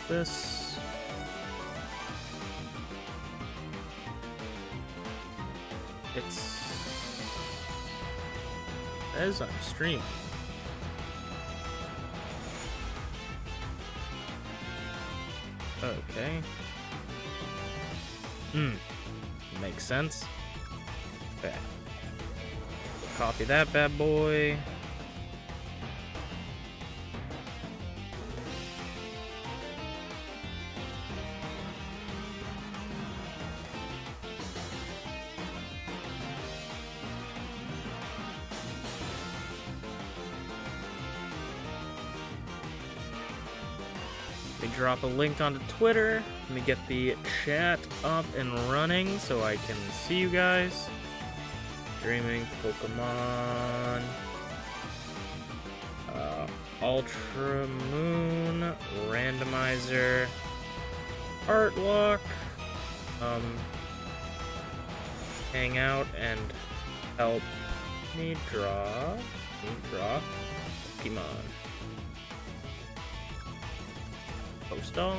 this. It says I'm streaming. Okay. Makes sense. Okay. Copy that bad boy. Drop a link onto Twitter. Let me get the chat up and running so I can see you guys. Streaming Pokemon. Ultra Moon. Randomizer. Artlocke. Hang out and help me draw. Pokemon. Postal.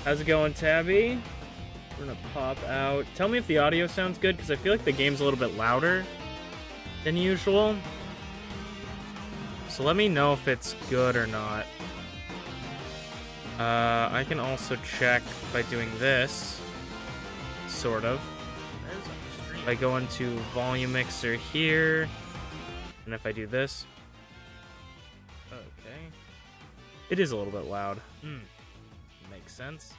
How's it going, Tabby? We're gonna pop out. Tell me if the audio sounds good, because I feel like the game's a little bit louder than usual. So let me know if it's good or not. I can also check by doing this, sort of. If I go into volume mixer here, and if I do this, okay. It is a little bit loud. Makes sense.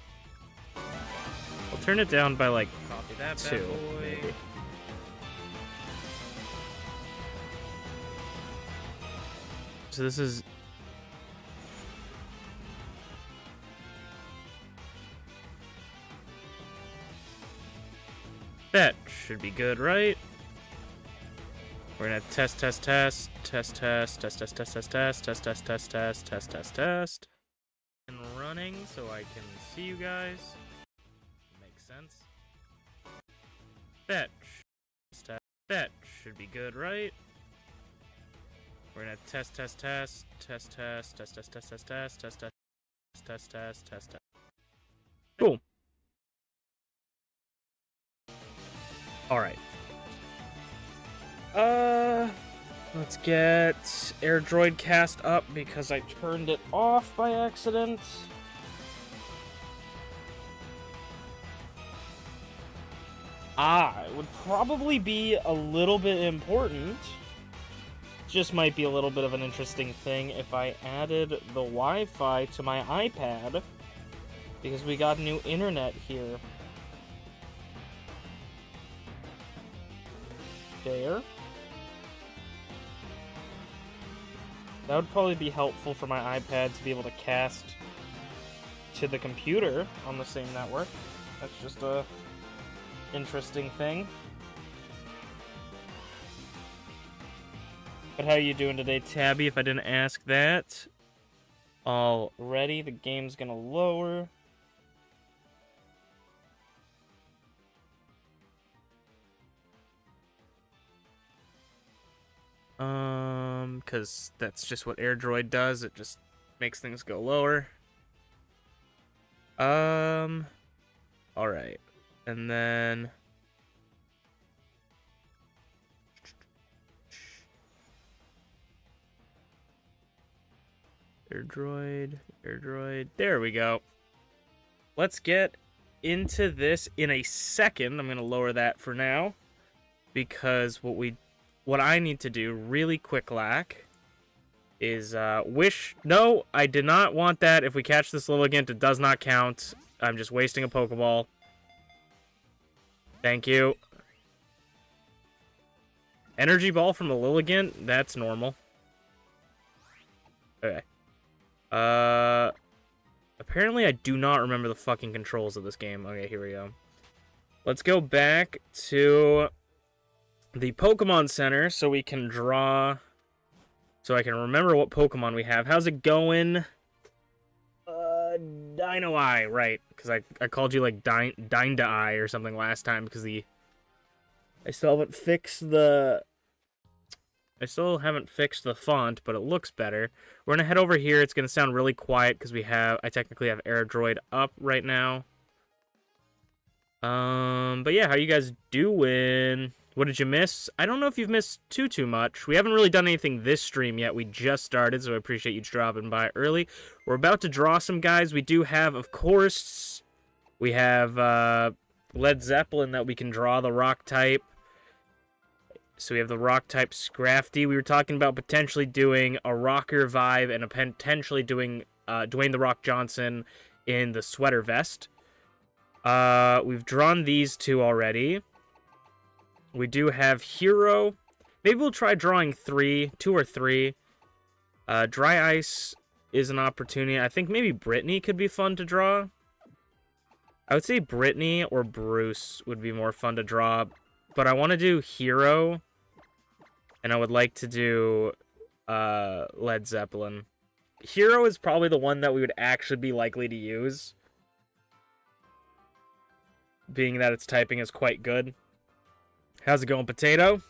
I'll turn it down by like copy that 2, maybe. So this is that should be good, right? We're gonna test. And running so I can see you guys. Makes sense. That should be good, right? We're gonna test. Cool. All right. Let's get Air Droid Cast up because I turned it off by accident. It would probably be a little bit important. Just might be a little bit of an interesting thing if I added the Wi-Fi to my iPad, because we got new internet here. There. That would probably be helpful for my iPad to be able to cast to the computer on the same network. That's just a interesting thing. But how you doing today, Tabby, if I didn't ask that already? The game's gonna lower. Because that's just what AirDroid does. It just makes things go lower. Alright. And then... AirDroid. There we go. Let's get into this in a second. I'm going to lower that for now, because what I need to do really quick, is wish... No, I did not want that. If we catch this Lilligant, it does not count. I'm just wasting a Pokeball. Thank you. Energy Ball from a Lilligant? That's normal. Okay. Apparently I do not remember the fucking controls of this game. Okay, here we go. Let's go back to the Pokemon Center so we can draw... So I can remember what Pokemon we have. How's it going? Dino Eye, right. Because I called you like Dinda Eye or something last time because I still haven't fixed the I still haven't fixed the font, but it looks better. We're gonna head over here. It's gonna sound really quiet because I technically have AirDroid up right now. But yeah, how you guys doing? What did you miss? I don't know if you've missed too much. We haven't really done anything this stream yet. We just started, so I appreciate you dropping by early. We're about to draw some guys. We do have, of course, we have Led Zeppelin that we can draw, the rock type. So we have the rock type Scrafty. We were talking about potentially doing a rocker vibe and potentially doing Dwayne The Rock Johnson in the sweater vest. We've drawn these two already. We do have Hero. Maybe we'll try drawing two or three. Dry Ice is an opportunity. I think maybe Brittany could be fun to draw. I would say Brittany or Bruce would be more fun to draw. But I want to do Hero. And I would like to do Led Zeppelin. Hero is probably the one that we would actually be likely to use, being that its typing is quite good. How's it going, Potato?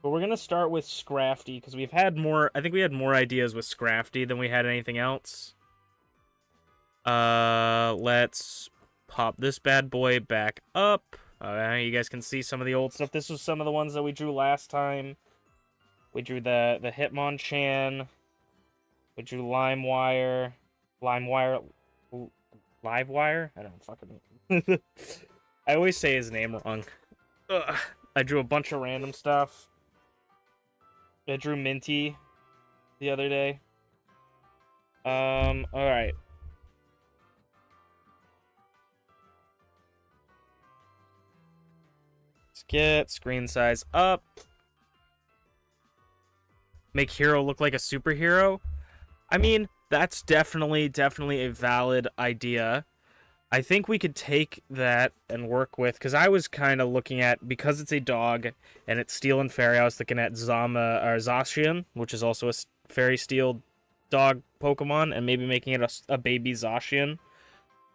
But we're gonna start with Scrafty because we've had more. I think we had more ideas with Scrafty than we had anything else. Let's pop this bad boy back up. You guys can see some of the old stuff. This was some of the ones that we drew last time. We drew the Hitmonchan. We drew Livewire. I don't fucking know. I always say his name wrong. Ugh. I drew a bunch of random stuff. I drew Minty the other day. Alright. Let's get screen size up. Make Hero look like a superhero. I mean, that's definitely a valid idea. I think we could take that and work with, because I was kind of looking at, because it's a dog and it's Steel and Fairy, I was looking at Zacian, which is also a Fairy Steel dog Pokemon, and maybe making it a baby Zacian.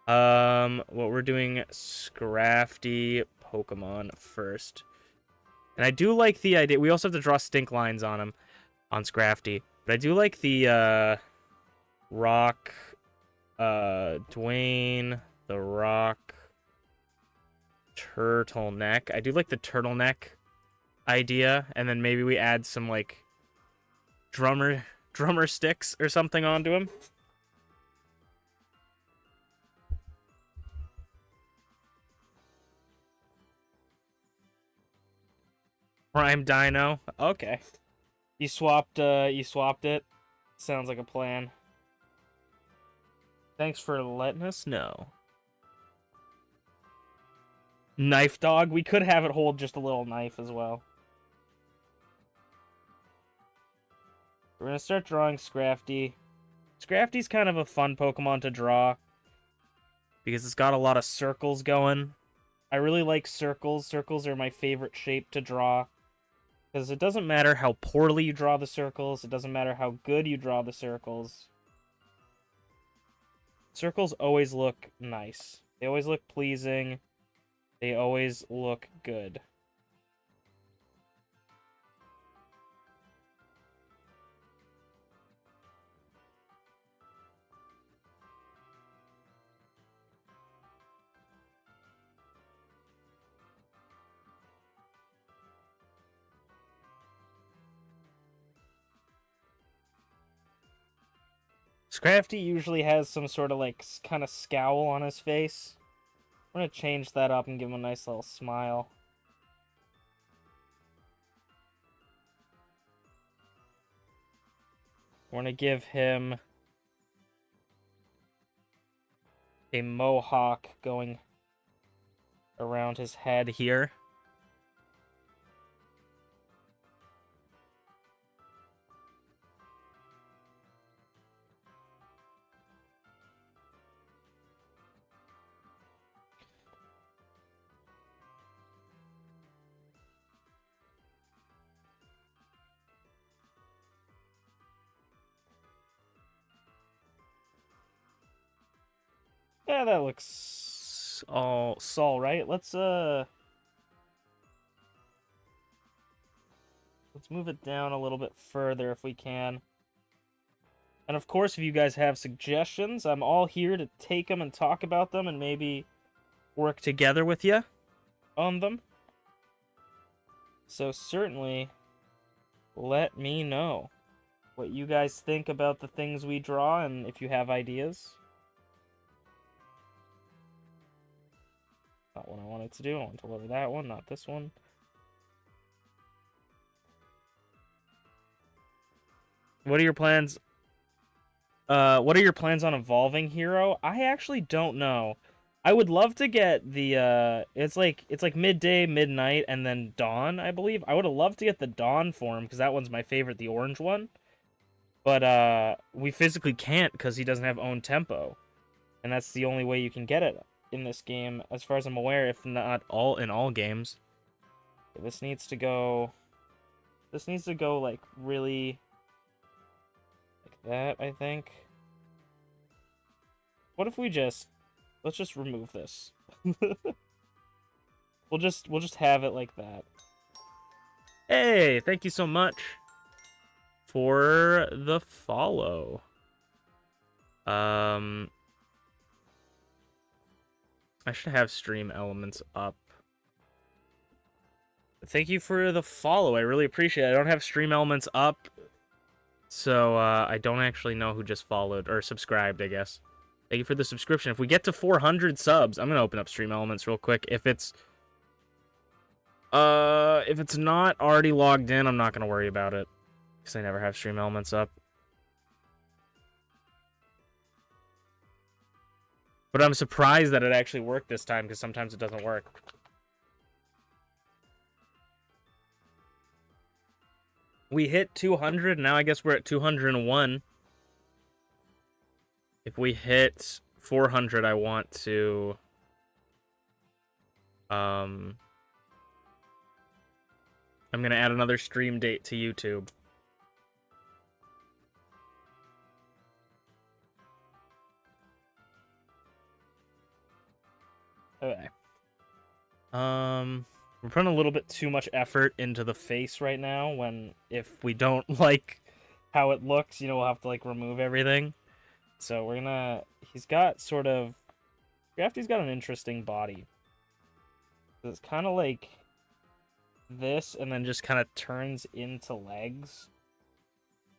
What we're doing, Scrafty Pokemon first. And I do like the idea, we also have to draw stink lines on him, on Scrafty. But I do like the, Rock, Dwayne The Rock turtleneck. I do like the turtleneck idea, and then maybe we add some, like, drummer sticks or something onto him. Prime Dino. Okay. You swapped it. Sounds like a plan. Thanks for letting us know. Knife Dog. We could have it hold just a little knife as well. We're going to start drawing Scrafty. Scrafty's kind of a fun Pokemon to draw, because it's got a lot of circles going. I really like circles. Circles are my favorite shape to draw, because it doesn't matter how poorly you draw the circles. It doesn't matter how good you draw the circles. Circles always look nice. They always look pleasing. They always look good. Scrafty usually has some sort of, like, kind of scowl on his face. I'm going to change that up and give him a nice little smile. We're going to give him a mohawk going around his head here. Yeah, that looks all right. Let's move it down a little bit further if we can. And of course, if you guys have suggestions, I'm all here to take them and talk about them and maybe work together with you on them. So certainly, let me know what you guys think about the things we draw and if you have ideas. Not what I wanted to do. I want to lower that one, not this one. What are your plans? What are your plans on evolving Hero? I actually don't know. I would love to get the it's like midday, midnight, and then dawn, I believe. I would have loved to get the dawn form because that one's my favorite, the orange one. But we physically can't because he doesn't have own tempo, and that's the only way you can get it in this game, as far as I'm aware. If not all in all games, this needs to go. This needs to go like really like that, I think. What if we let's just remove this. we'll just have it like that. Hey, thank you so much for the follow. I should have stream elements up. Thank you for the follow. I really appreciate it. I don't have stream elements up, so I don't actually know who just followed or subscribed, I guess. Thank you for the subscription. If we get to 400 subs, I'm gonna open up stream elements real quick. If it's not already logged in, I'm not gonna worry about it because I never have stream elements up. But I'm surprised that it actually worked this time because sometimes it doesn't work. We hit 200, now I guess we're at 201. If we hit 400, I want to... I'm going to add another stream date to YouTube. Okay. We're putting a little bit too much effort into the face right now if we don't like how it looks, we'll have to like remove everything. So we're gonna, he's got Crafty's got an interesting body. It's kind of like this and then just kind of turns into legs.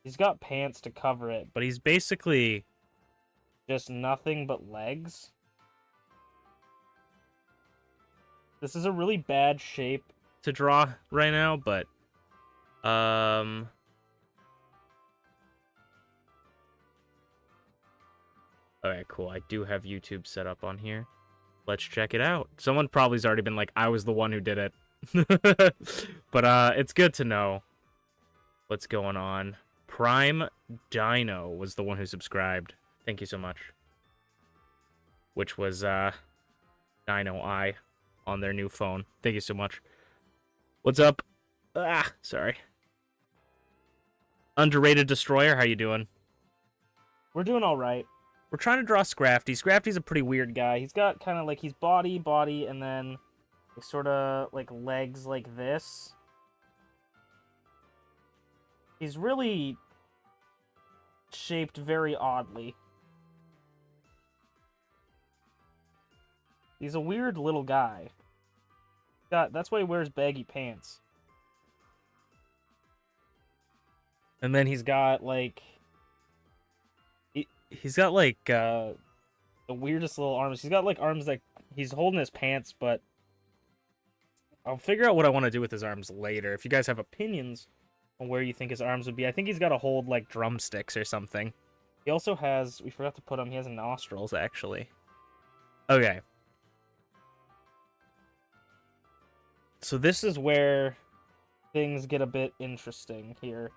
He's got pants to cover it, but he's basically just nothing but legs. This is a really bad shape to draw right now, but okay, cool. I do have YouTube set up on here. Let's check it out. Someone probably's already been like, I was the one who did it. But it's good to know what's going on. Prime Dino was the one who subscribed. Thank you so much. Which was Dino Eye on their new phone. Thank you so much. What's up? Sorry. Underrated Destroyer, how you doing? We're doing all right. We're trying to draw Scrafty. Scrafty's a pretty weird guy. He's got kind of like, he's body, and then sort of like legs like this. He's really shaped very oddly. He's a weird little guy. That's why he wears baggy pants. And then he's got like... He's got like the weirdest little arms. He's got like arms that he's holding his pants, but I'll figure out what I want to do with his arms later. If you guys have opinions on where you think his arms would be, I think he's got to hold like drumsticks or something. He also has, we forgot to put him, he has nostrils actually. Okay. So this is where things get a bit interesting here.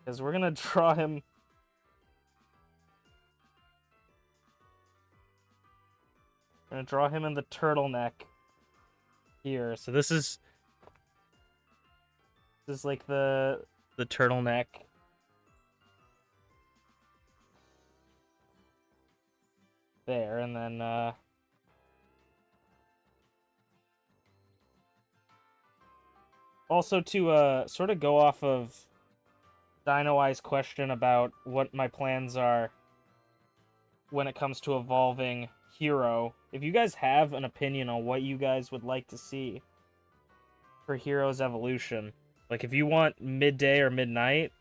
Because we're going to draw him... I'm going to draw him in the turtleneck here. So this is like the turtleneck. there, and then also to sort of go off of Dino-Eye's question about what my plans are when it comes to evolving Hero. If you guys have an opinion on what you guys would like to see for Hero's evolution, like if you want midday or midnight,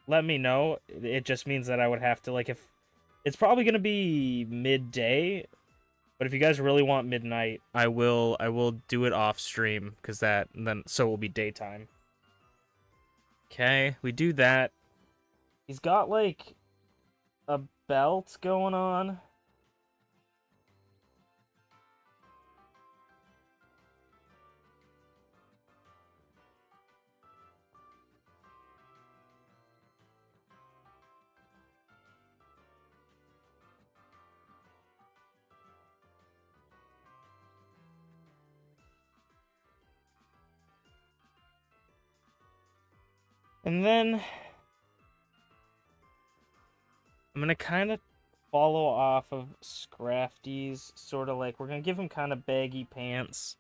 let me know. It just means that I would have to, like, if it's probably gonna be midday, but if you guys really want midnight, I will do it off stream, because that then so it will be daytime. Okay, we do that. He's got like a belt going on. And then I'm going to kind of follow off of Scrafty's, sort of like, we're going to give him kind of baggy pants.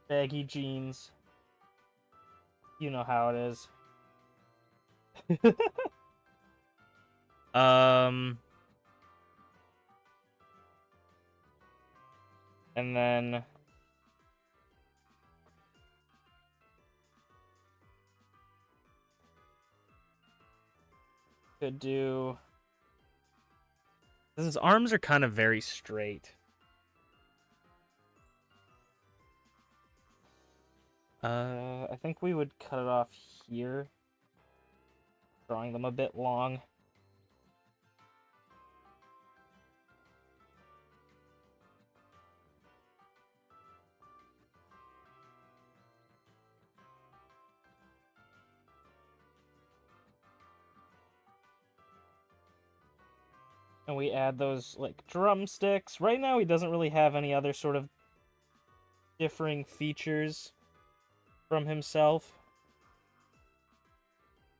Baggy jeans. You know how it is. And then could do, his arms are kind of very straight. I think we would cut it off here, drawing them a bit long. And we add those, like, drumsticks. Right now, he doesn't really have any other sort of differing features from himself.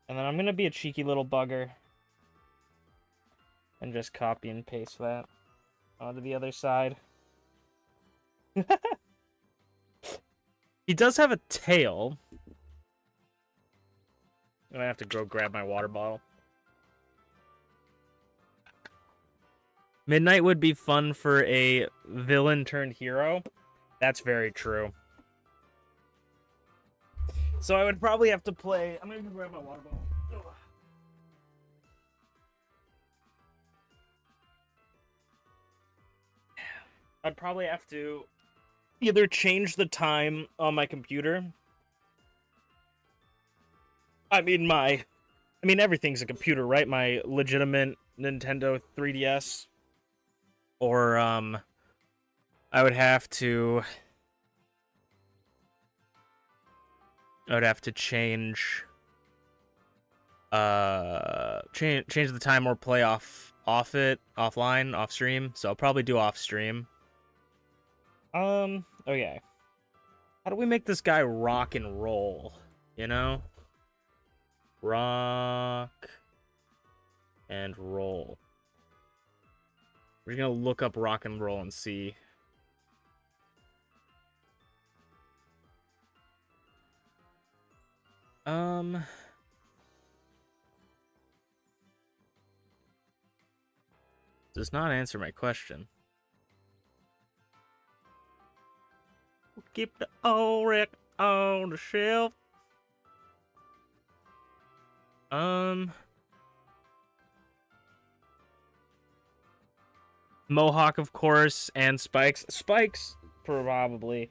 And then I'm going to be a cheeky little bugger and just copy and paste that onto the other side. He does have a tail. I'm going to have to go grab my water bottle. Midnight would be fun for a villain turned hero. That's very true. So I would probably have to play... I'm going to grab my water bottle. I'd probably have to either change the time on my computer. I mean, everything's a computer, right? My legitimate Nintendo 3DS. Or, I would have to change the time or play offline, off stream. So I'll probably do off stream. Okay. How do we make this guy rock and roll? You know? Rock and roll. We're gonna look up rock and roll and see. Does not answer my question. Keep the old wreck on the shelf. Mohawk, of course, and Spikes. Spikes probably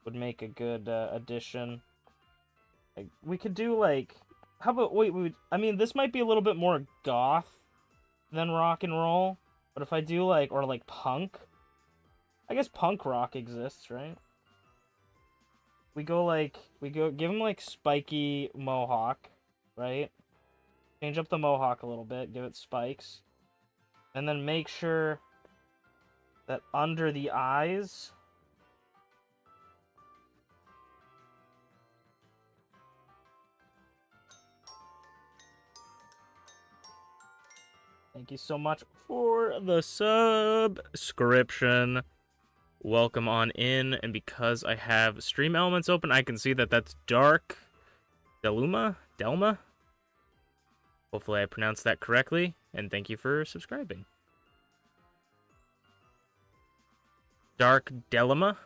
would make a good addition. Like, we could do, like... How about... Wait, I mean, this might be a little bit more goth than rock and roll. But if I do, like... Or, like, punk... I guess punk rock exists, right? We go, like... Give him, like, spiky mohawk, right? Change up the mohawk a little bit. Give it spikes. And then make sure that under the eyes, Thank you so much for the subscription. Welcome on in, and because I have stream elements open, I can see that that's Dark Delma? Hopefully I pronounced that correctly, and thank you for subscribing. Dark Delma,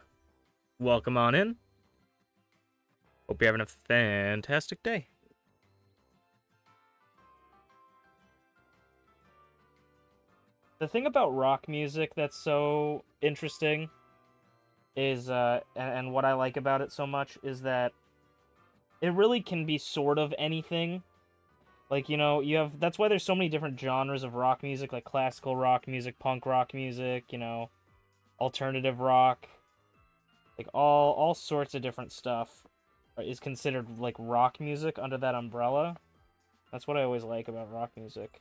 welcome on in. Hope you're having a fantastic day. The thing about rock music that's so interesting is, and what I like about it so much is that it really can be sort of anything. Like, you know, that's why there's so many different genres of rock music, like classical rock music, punk rock music, you know, alternative rock. Like, all sorts of different stuff is considered, like, rock music under that umbrella. That's what I always like about rock music.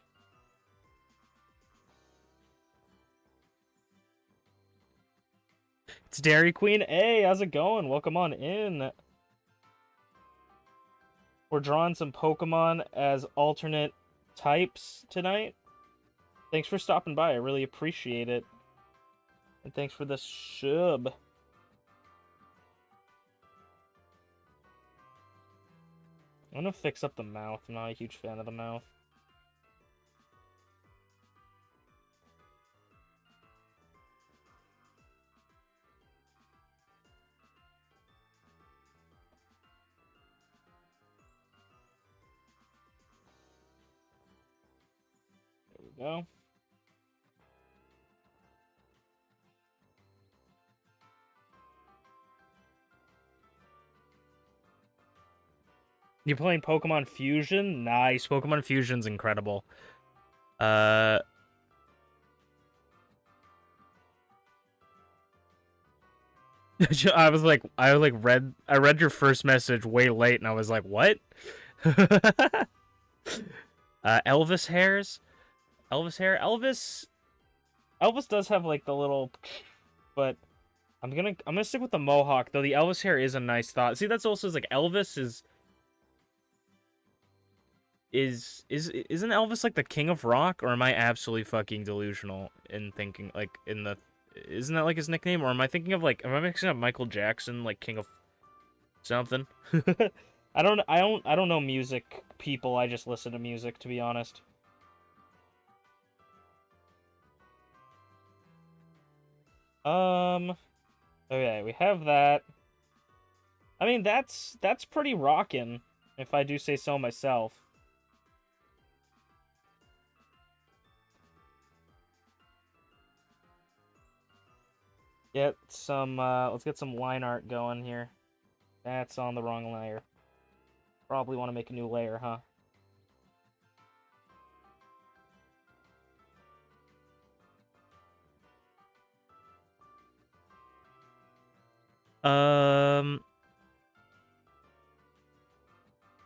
It's Dairy Queen. Hey, how's it going? Welcome on in. We're drawing some Pokemon as alternate types tonight. Thanks for stopping by. I really appreciate it. And thanks for the sub. I'm gonna fix up the mouth. I'm not a huge fan of the mouth. There we go. You're playing Pokemon Fusion? Nice. Pokemon Fusion's incredible. I read your first message way late, and I was like, what? Elvis hairs? Elvis hair? Elvis does have, like, the little, but I'm gonna stick with the mohawk, though the Elvis hair is a nice thought. See, that's also, like, Elvis isn't Elvis like the king of rock, or am I absolutely fucking delusional in thinking, like, isn't that like his nickname, or am I thinking of, like, am I mixing up Michael Jackson, like king of something? I don't know music people. I just listen to music, to be honest. Okay, we have that. I mean, that's pretty rockin', if I do say so myself. Let's get some line art going here. That's on the wrong layer. Probably want to make a new layer, huh?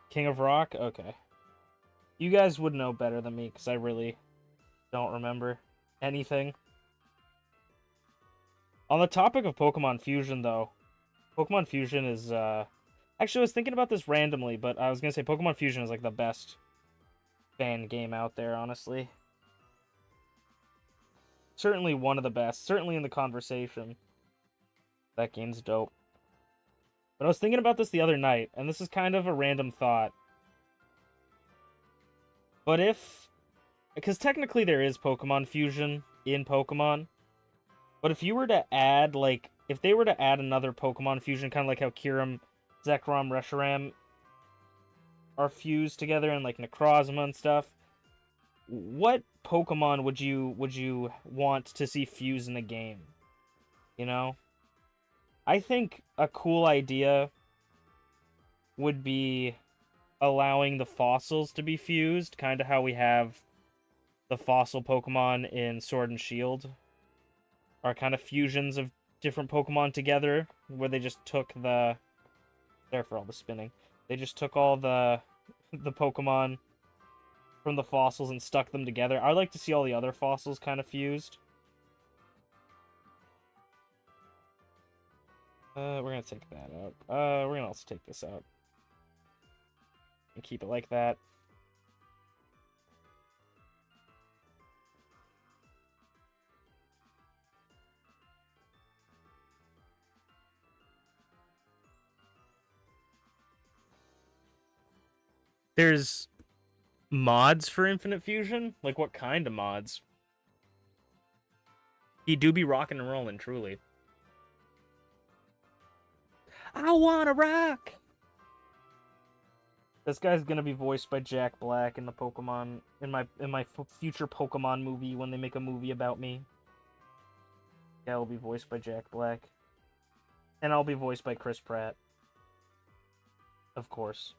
King of Rock? Okay. You guys would know better than me, because I really don't remember anything. On the topic of Pokemon Fusion, though, Pokemon Fusion is, actually, I was thinking about this randomly, but I was gonna say Pokemon Fusion is, like, the best fan game out there, honestly. Certainly one of the best. Certainly in the conversation. That game's dope. But I was thinking about this the other night, and this is kind of a random thought. But if... Because technically there is Pokemon Fusion in Pokemon. But if you were to add, like... If they were to add another Pokemon Fusion, kind of like how Ciruam, Zekrom, Reshiram are fused together, and, like, Necrozma and stuff, what Pokemon would you want to see fuse in the game? You know? I think a cool idea would be allowing the fossils to be fused, kind of how we have the fossil Pokemon in Sword and Shield, are kind of fusions of different Pokemon together, where they just took the... There for all the spinning. They just took all the Pokemon from the fossils and stuck them together. I'd like to see all the other fossils kind of fused. We're gonna take that out. We're gonna also take this out. And keep it like that. There's mods for Infinite Fusion? Like, what kind of mods? He do be rocking and rolling, truly. I wanna rock! This guy's gonna be voiced by Jack Black in the Pokemon, in my future Pokemon movie when they make a movie about me. Yeah, I'll be voiced by Jack Black. And I'll be voiced by Chris Pratt. Of course.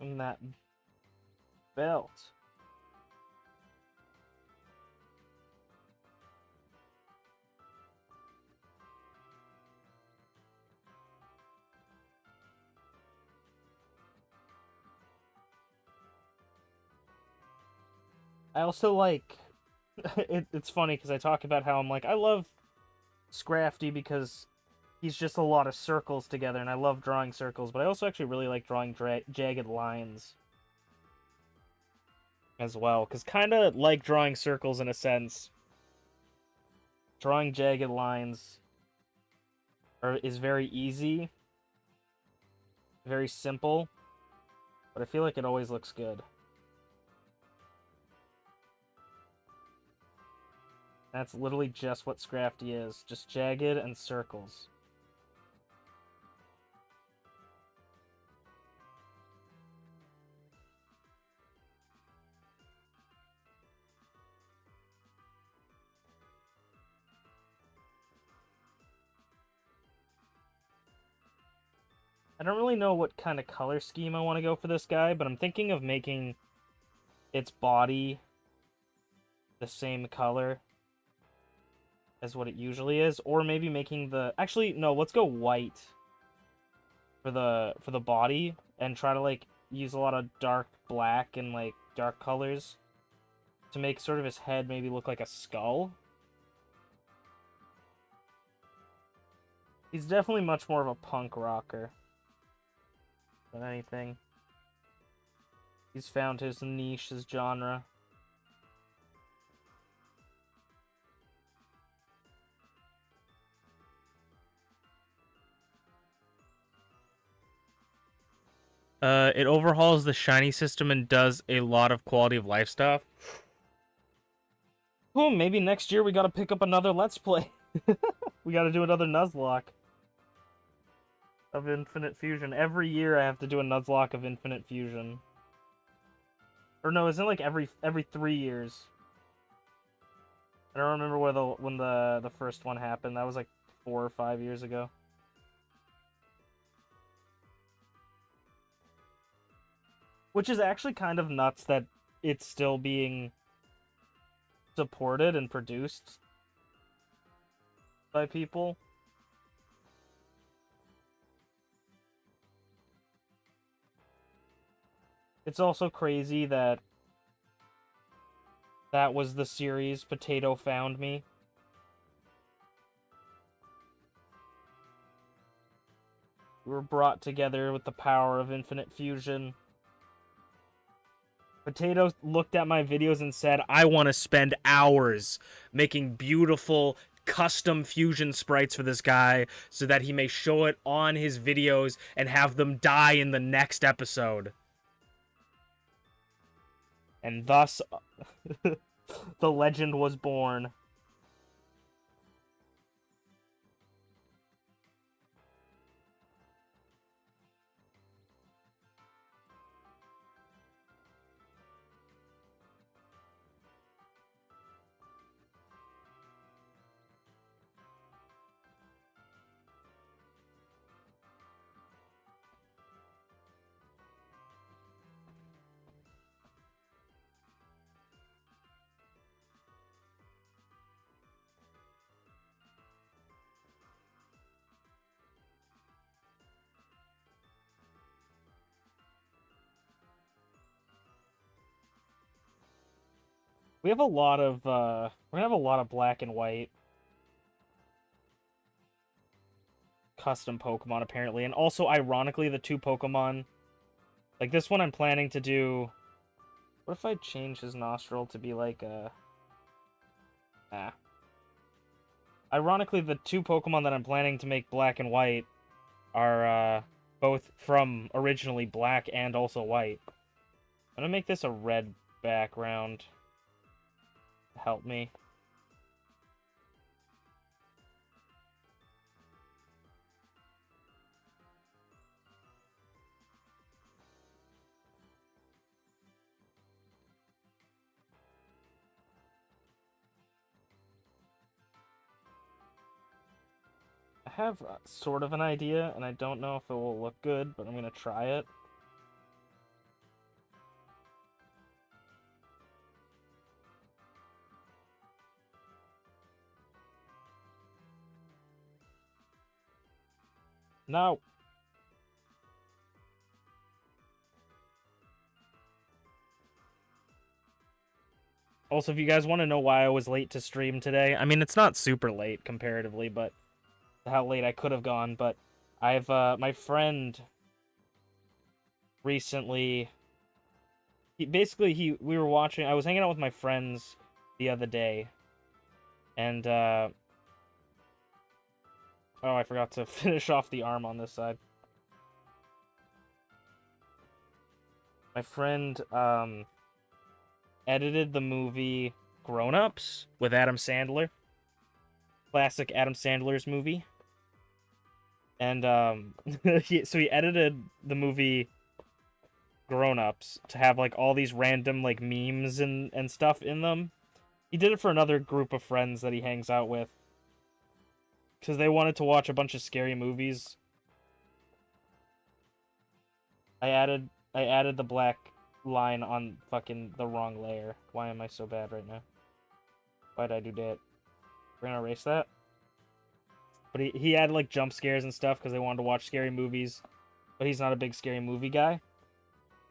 And that belt. I also like... it's funny because I talk about how I'm like, I love Scrafty because he's just a lot of circles together, and I love drawing circles, but I also actually really like drawing jagged lines as well, because kind of like drawing circles in a sense. Drawing jagged lines is very easy, very simple, but I feel like it always looks good. That's literally just what Scrafty is, just jagged and circles. I don't really know what kind of color scheme I want to go for this guy, but I'm thinking of making its body the same color as what it usually is, or maybe making the... Actually, no, let's go white for the body and try to like use a lot of dark black and like dark colors to make sort of his head maybe look like a skull. He's definitely much more of a punk rocker than anything. He's found his niche, his genre. It overhauls the shiny system and does a lot of quality of life stuff. Oh, maybe next year we gotta pick up another Let's Play. We gotta do another Nuzlocke of Infinite Fusion. Every year I have to do a Nuzlocke of Infinite Fusion. Or no, isn't it like every 3 years? I don't remember when the first one happened. That was like 4 or 5 years ago. Which is actually kind of nuts that it's still being supported and produced by people. It's also crazy that that was the series Potato Found Me. We were brought together with the power of Infinite Fusion. Potato looked at my videos and said, I want to spend hours making beautiful custom fusion sprites for this guy so that he may show it on his videos and have them die in the next episode. And thus, the legend was born. We have a lot of, we're gonna have a lot of black and white custom Pokemon, apparently. And also, ironically, the two Pokemon Like this one I'm planning to do... What if I change his nostril to be like a... Ah. Ironically, the two Pokemon that I'm planning to make black and white are both from originally black and also white. I'm gonna make this a red background to help me. I have sort of an idea, and I don't know if it will look good, but I'm gonna try it. No! Also, if you guys want to know why I was late to stream today, I mean, it's not super late comparatively, but how late I could have gone, but I've, my friend recently, we were watching, I was hanging out with my friends the other day, and, oh, I forgot to finish off the arm on this side. My friend, edited the movie Grown Ups with Adam Sandler. Classic Adam Sandler's movie. And so he edited the movie Grown Ups to have like all these random like memes and stuff in them. He did it for another group of friends that he hangs out with. Because they wanted to watch a bunch of scary movies. I added the black line on fucking the wrong layer. Why am I so bad right now? Why'd I do that? We're gonna erase that. But he had like jump scares and stuff because they wanted to watch scary movies. But he's not a big scary movie guy.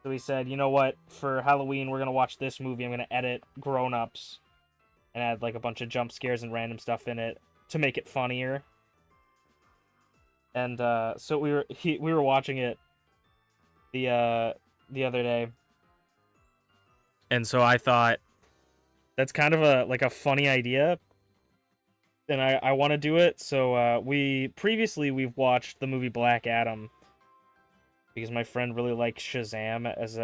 So he said, you know what? For Halloween, we're gonna watch this movie. I'm gonna edit Grown Ups and add like a bunch of jump scares and random stuff in it to make it funnier. And so we were watching it the other day. And so I thought that's kind of a funny idea. And I want to do it. So we've watched the movie Black Adam because my friend really likes Shazam as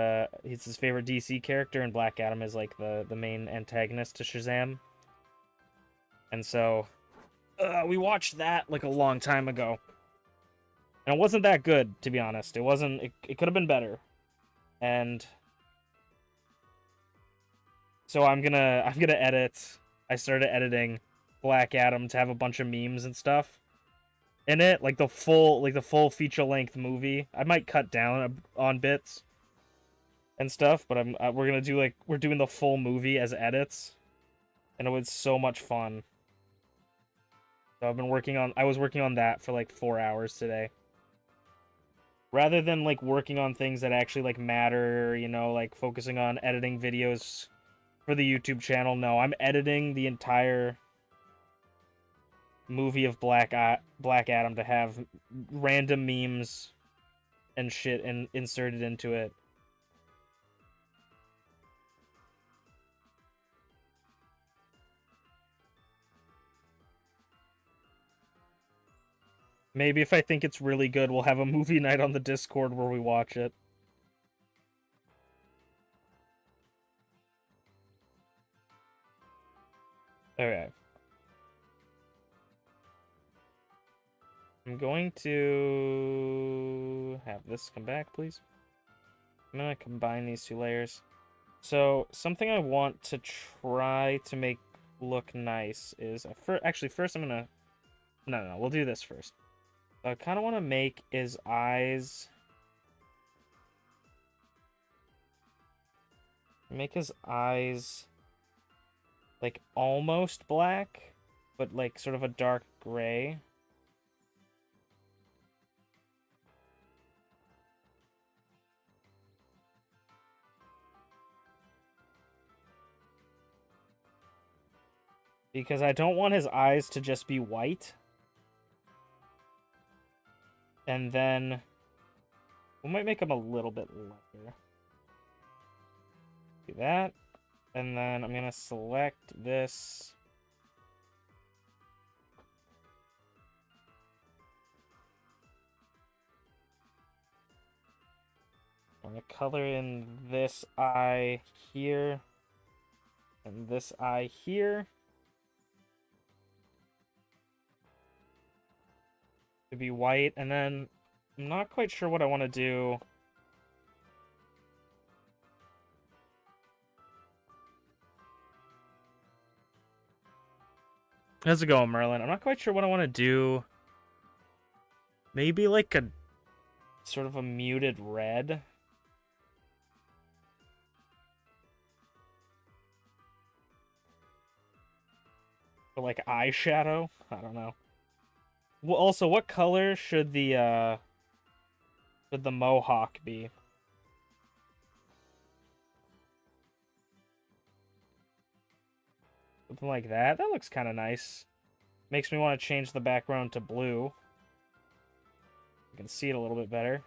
he's his favorite DC character, and Black Adam is like the main antagonist to Shazam. And so we watched that like a long time ago. And it wasn't that good, to be honest. It could have been better. And so I'm gonna edit. I started editing Black Adam to have a bunch of memes and stuff in it, like the full feature-length movie. I might cut down on bits and stuff, but we're doing the full movie as edits, and it was so much fun. So I was working on that for like 4 hours today. Rather than like working on things that actually like matter, you know, like focusing on editing videos for the YouTube channel. No, I'm editing the entire movie of Black Adam to have random memes and shit inserted into it. Maybe if I think it's really good, we'll have a movie night on the Discord where we watch it. Okay. I'm going to have this come back, please. I'm going to combine these two layers. So, something I want to try to make look nice is... Actually, first I'm going to... No, we'll do this first. I kind of want to make his eyes... Make his eyes... like, almost black, but, like, sort of a dark gray. Because I don't want his eyes to just be white. And then We might make them a little bit lighter. Do that. And then I'm going to select this. I'm going to color in this eye here. And this eye here. To be white. And then I'm not quite sure what I want to do. How's it going, Merlin? I'm not quite sure what I want to do. Maybe like a sort of a muted red. Or like eyeshadow. I don't know. Well, also, what color should the mohawk be? Something like that. That looks kind of nice. Makes me want to change the background to blue. You can see it a little bit better.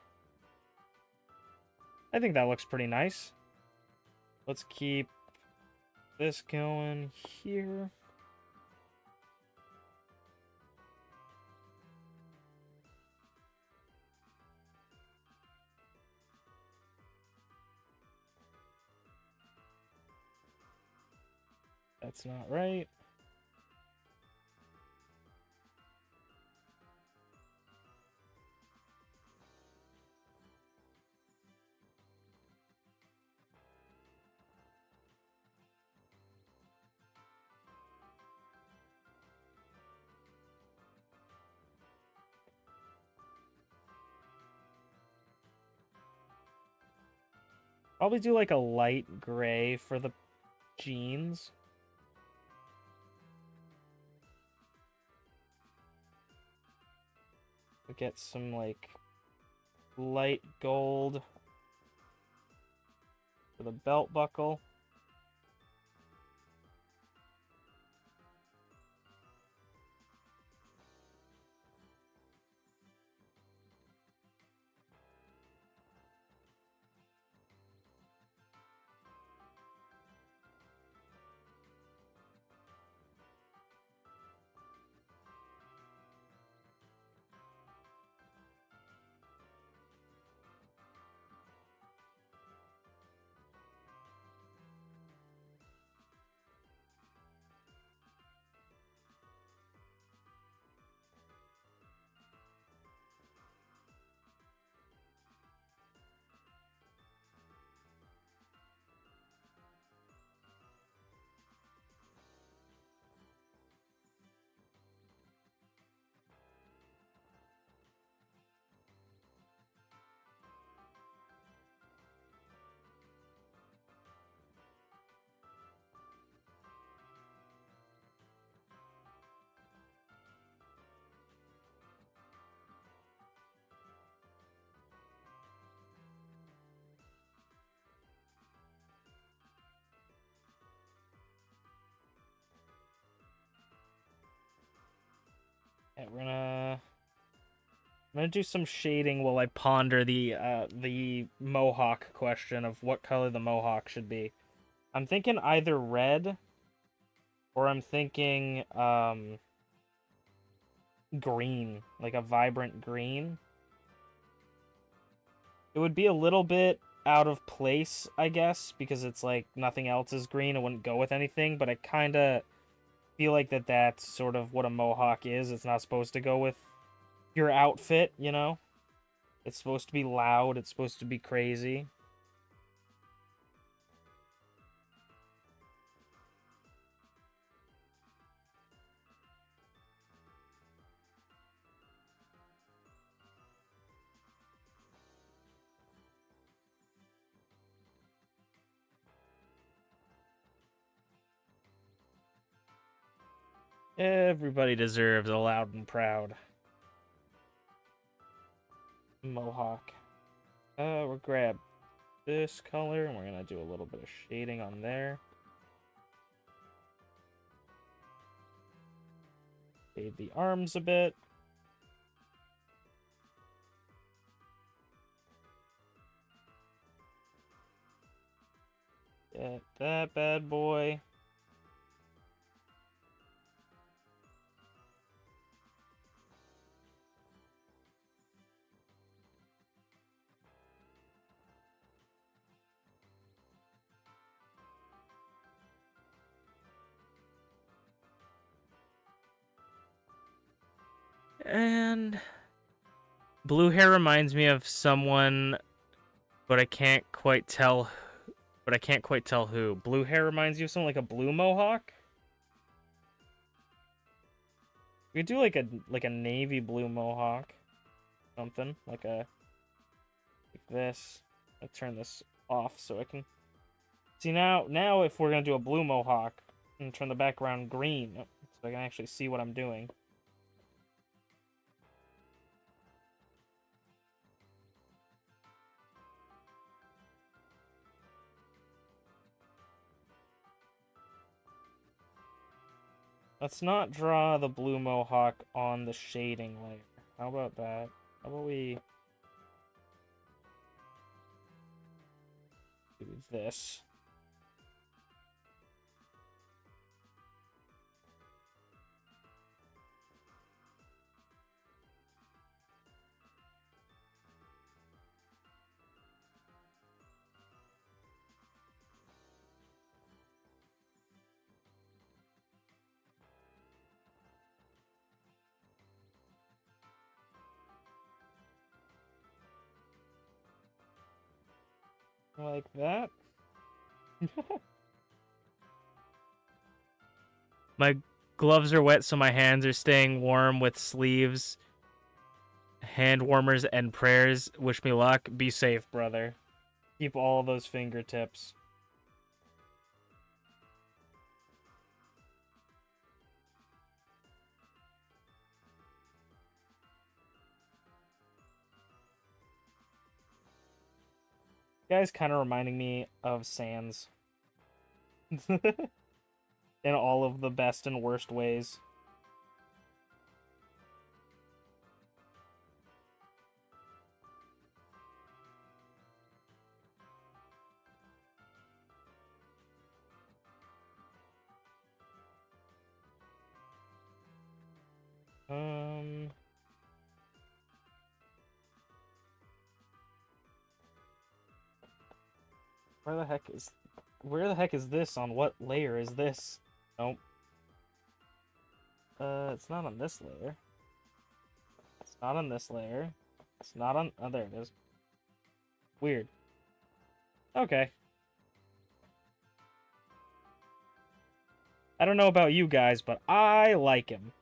I think that looks pretty nice. Let's keep this going here. That's not right. Probably do like a light gray for the jeans. We'll get some like light gold for the belt buckle. Yeah, I'm gonna do some shading while I ponder the mohawk question of what color the mohawk should be. I'm thinking either red or I'm thinking green, like a vibrant green. It would be a little bit out of place, I guess, because it's like nothing else is green. It wouldn't go with anything, but I kind of feel like that's sort of what a mohawk is. It's not supposed to go with your outfit, you know? It's supposed to be loud. It's supposed to be crazy. Everybody deserves a loud and proud mohawk. We'll grab this color, and we're gonna do a little bit of shading on there. Fade the arms a bit. Get that bad boy. And blue hair reminds me of someone, but I can't quite tell. But I can't quite tell who. Blue hair reminds you of someone like a blue mohawk. We could do like a navy blue mohawk, something like this. I'll turn this off so I can see now. Now, if we're gonna do a blue mohawk, and turn the background green so I can actually see what I'm doing. Let's not draw the blue mohawk on the shading layer. How about that? How about we do this? Like that. My gloves are wet, so my hands are staying warm with sleeves, hand warmers, and prayers. Wish me luck. Be safe, brother. Keep all those fingertips. Guy's kind of reminding me of Sans. In all of the best and worst ways. Where the heck is this? On what layer is this? Nope. It's not on this layer. It's not on this layer. It's not on... Oh, there it is. Weird. Okay. I don't know about you guys, but I like him.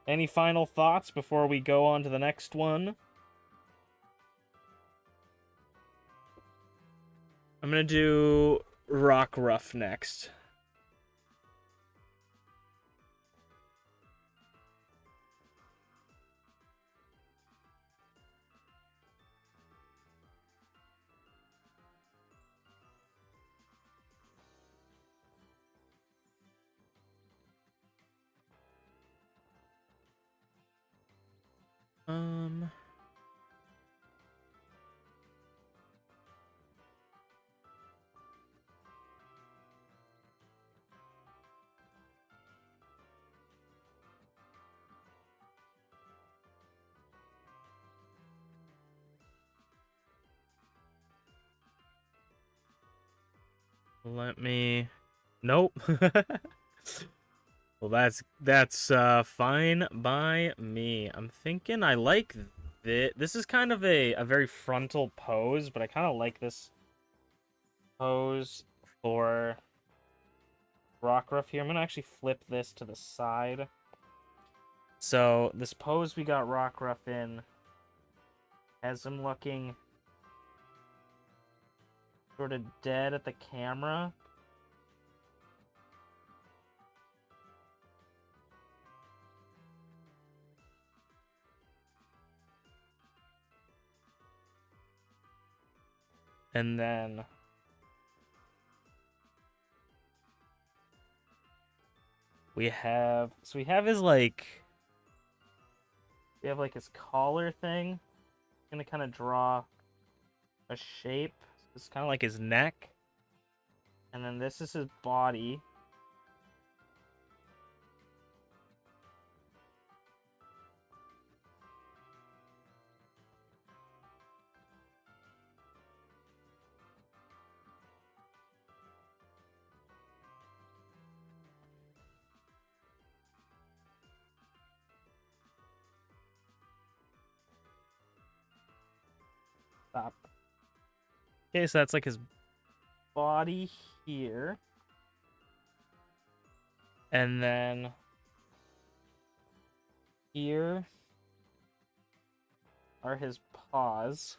Any final thoughts before we go on to the next one? I'm gonna do Rock Ruff next. Let me... Nope. Well, that's fine by me. I'm thinking I like this. This is kind of a very frontal pose, but I kind of like this pose for Rockruff here. I'm gonna actually flip this to the side. So this pose we got Rockruff in has him looking sort of dead at the camera. And then we have his like we have like his collar thing. I'm gonna kind of draw a shape. It's kind of like his neck. And then this is his body. Stop. Okay, so that's like his body here. And then here are his paws.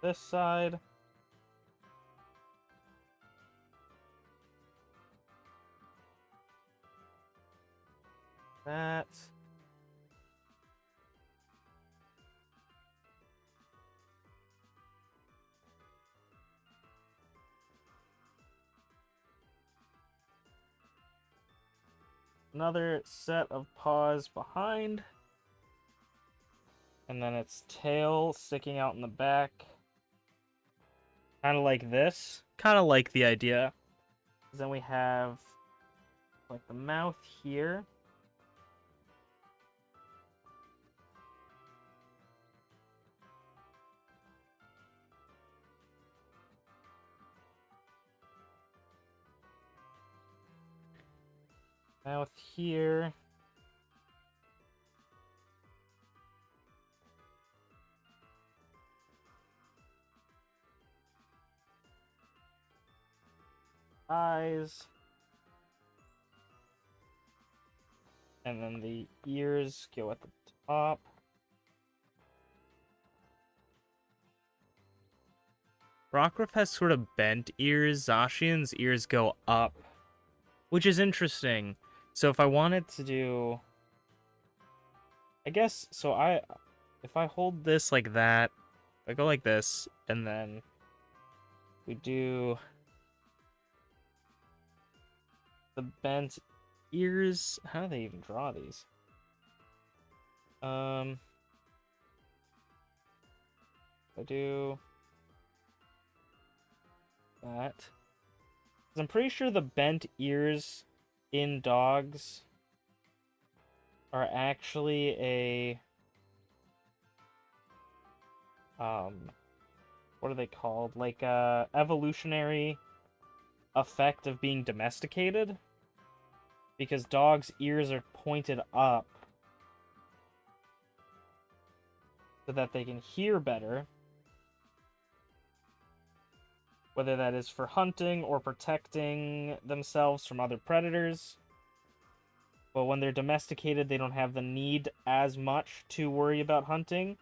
This side. That. Another set of paws behind. And then its tail sticking out in the back. Kind of like this. Kind of like the idea. Then we have like the mouth here. Mouth here. Eyes. And then the ears go at the top. Rockruff has sort of bent ears. Zacian's ears go up, which is interesting. So if I wanted to do, I guess, so if I hold this like that, I go like this, and then we do the bent ears. How do they even draw these? I do that. 'Cause I'm pretty sure the bent ears in dogs are actually a what are they called? Like a evolutionary effect of being domesticated, because dogs' ears are pointed up so that they can hear better, whether that is for hunting or protecting themselves from other predators. But when they're domesticated, they don't have the need as much to worry about hunting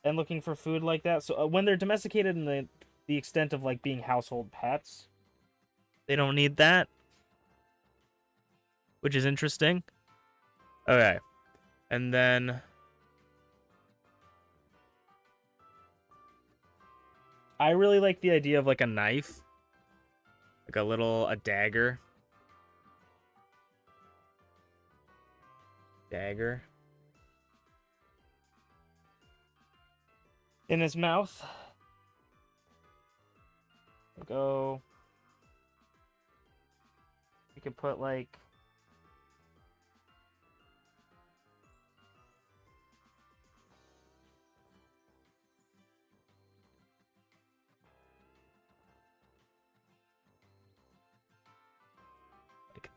and looking for food like that. So when they're domesticated in the extent of like being household pets, they don't need that, which is interesting. Okay. And then I really like the idea of like a knife, like a dagger. Dagger in his mouth. Go. You could put like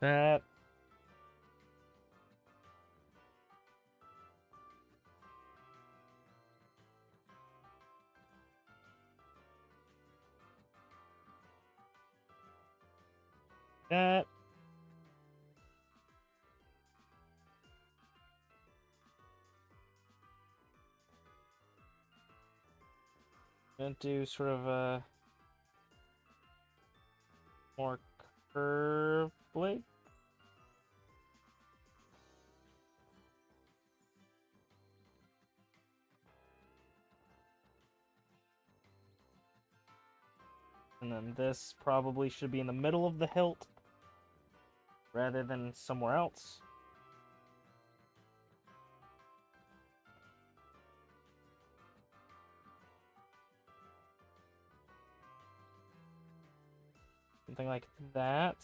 that. That. And do sort of a more curved blade. And then this probably should be in the middle of the hilt. rather than somewhere else. Something like that.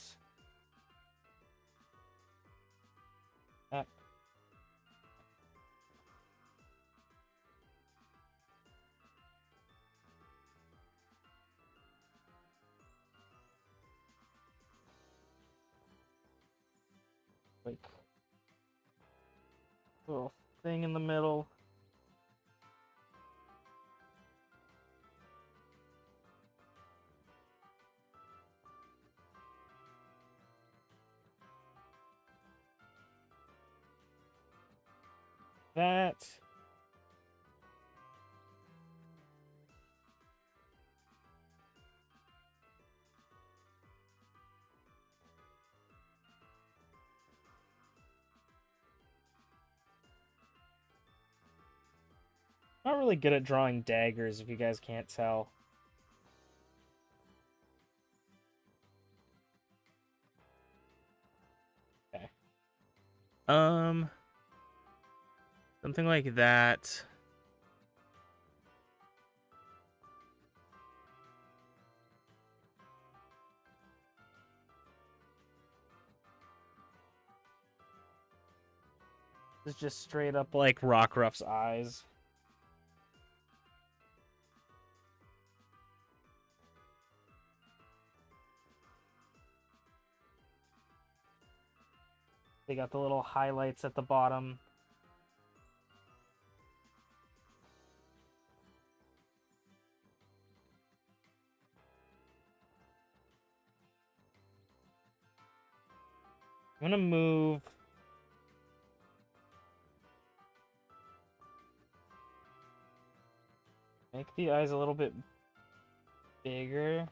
Like little thing in the middle. That. Not really good at drawing daggers, if you guys can't tell. Okay. Something like that. It's just straight up like Rockruff's eyes. They got the little highlights at the bottom. I'm gonna move. Make the eyes a little bit bigger.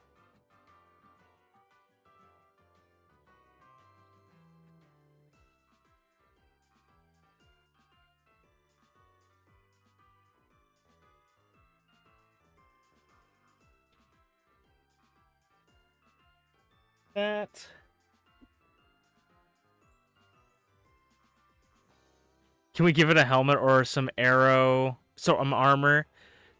That. Can we give it a helmet or some armor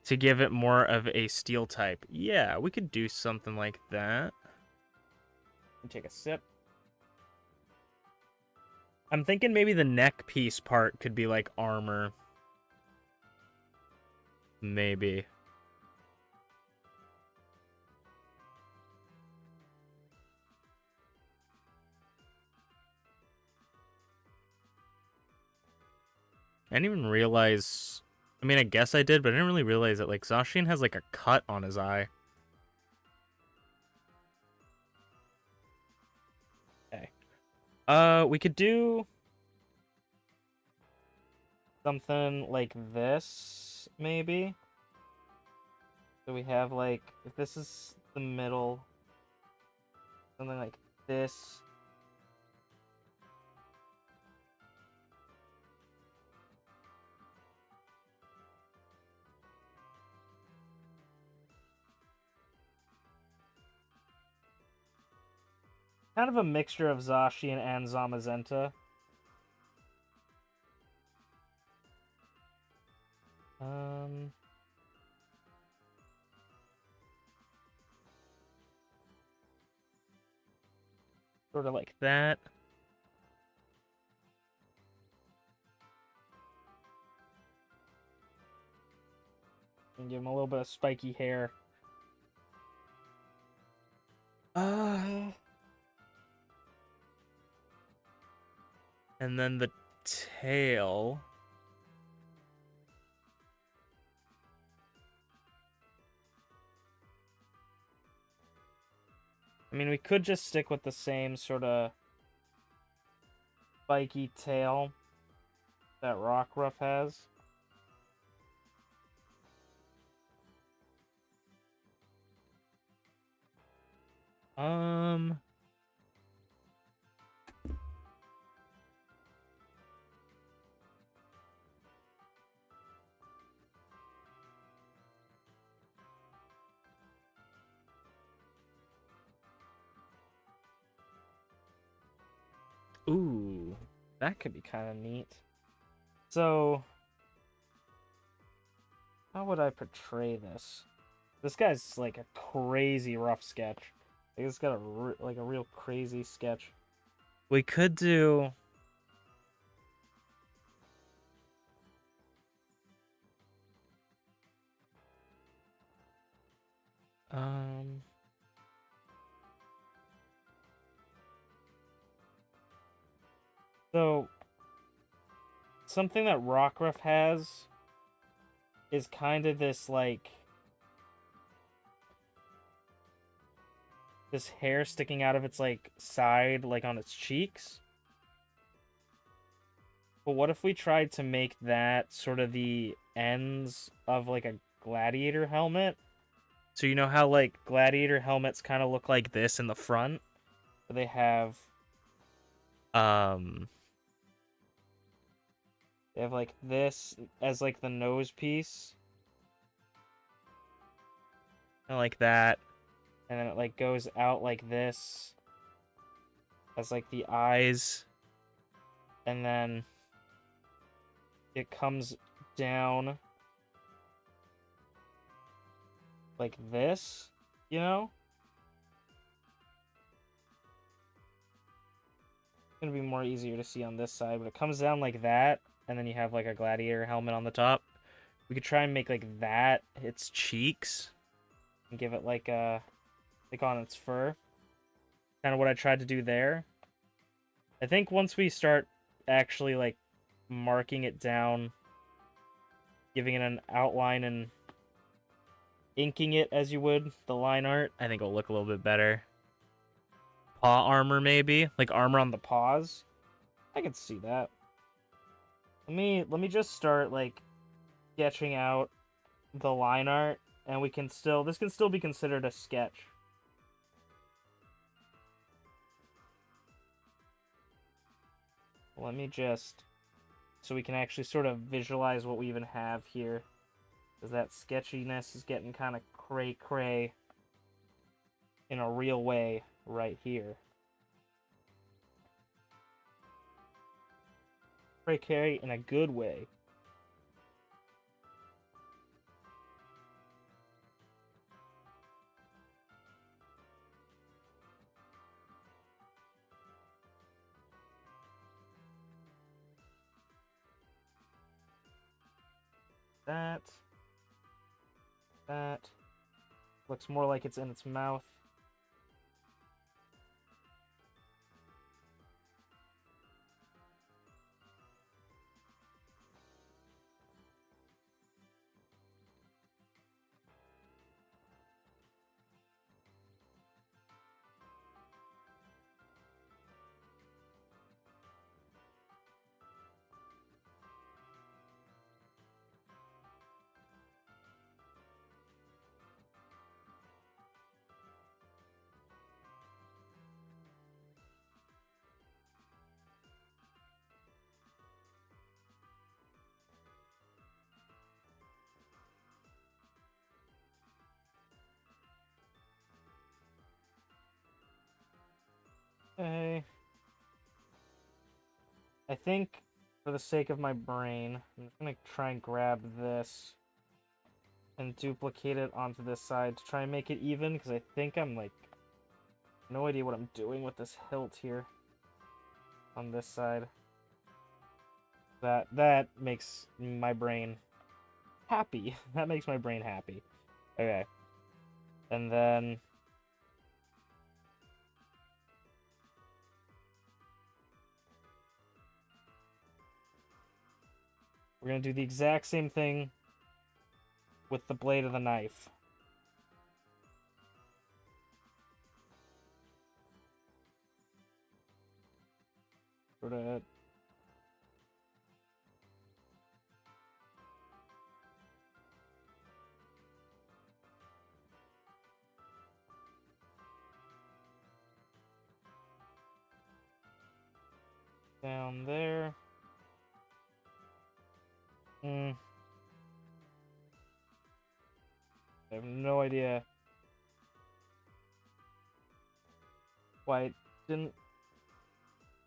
to give it more of a steel type? Yeah, we could do something like that. Take a sip. I'm thinking maybe the neck piece part could be like armor. Maybe. I didn't even realize... I mean, I guess I did, but I didn't really realize that, like, Zacian has, like, a cut on his eye. Okay. We could do... something like this, maybe? So we have, like, if this is the middle... something like this... kind of a mixture of Zacian and Zamazenta. Sort of like that. And give him a little bit of spiky hair. And then the tail. I mean, we could just stick with the same sort of spiky tail that Rockruff has. Ooh, that could be kind of neat. So, how would I portray this? This guy's like a crazy rough sketch. Like, it's got a real crazy sketch. We could do. Um. So, something that Rockruff has is kind of this like this hair sticking out of its like side, like on its cheeks. But what if we tried to make that sort of the ends of like a gladiator helmet? So you know how like gladiator helmets kind of look like this in the front? They have um they have like this as like the nose piece. And like that. And then it like goes out like this as like the eyes. And then it comes down like this, you know? It's gonna be more easier to see on this side, but it comes down like that, and then you have like a gladiator helmet on the top. We could try and make like that its cheeks and give it like a like on its fur. Kind of what I tried to do there. I think once we start actually like marking it down, giving it an outline and inking it as you would the line art, I think it'll look a little bit better. Paw armor maybe, like armor on the paws. I can see that. Let me just start like sketching out the line art, and we can still this can still be considered a sketch. Let me just so we can actually sort of visualize what we even have here, because that sketchiness is getting kind of cray in a real way right here. Cray in a good way. That looks more like it's in its mouth. Okay. I think for the sake of my brain, I'm just gonna try and grab this and duplicate it onto this side to try and make it even, because I think I'm like no idea what I'm doing with this hilt here on this side. That makes my brain happy. That makes my brain happy. Okay. And then we're gonna do the exact same thing with the blade of the knife. Sort of down there. I have no idea why it didn't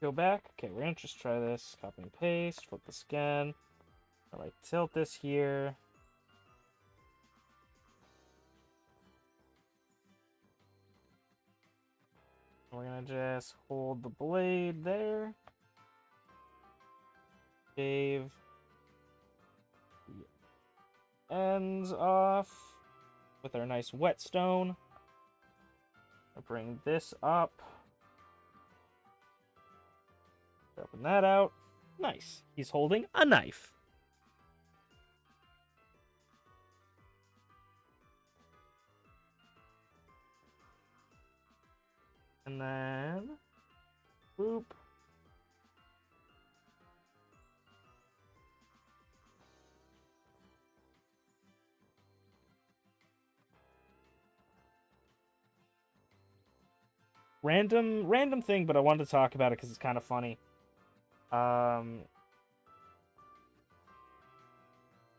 Go back. Okay, we're gonna just try this. Copy and paste. Flip this again. All right, tilt this here. We're gonna just hold the blade there. Shave the ends off with our nice whetstone. I'll bring this up. Open that out. Nice. He's holding a knife. And then, boop. Random thing, but I wanted to talk about it because it's kind of funny. And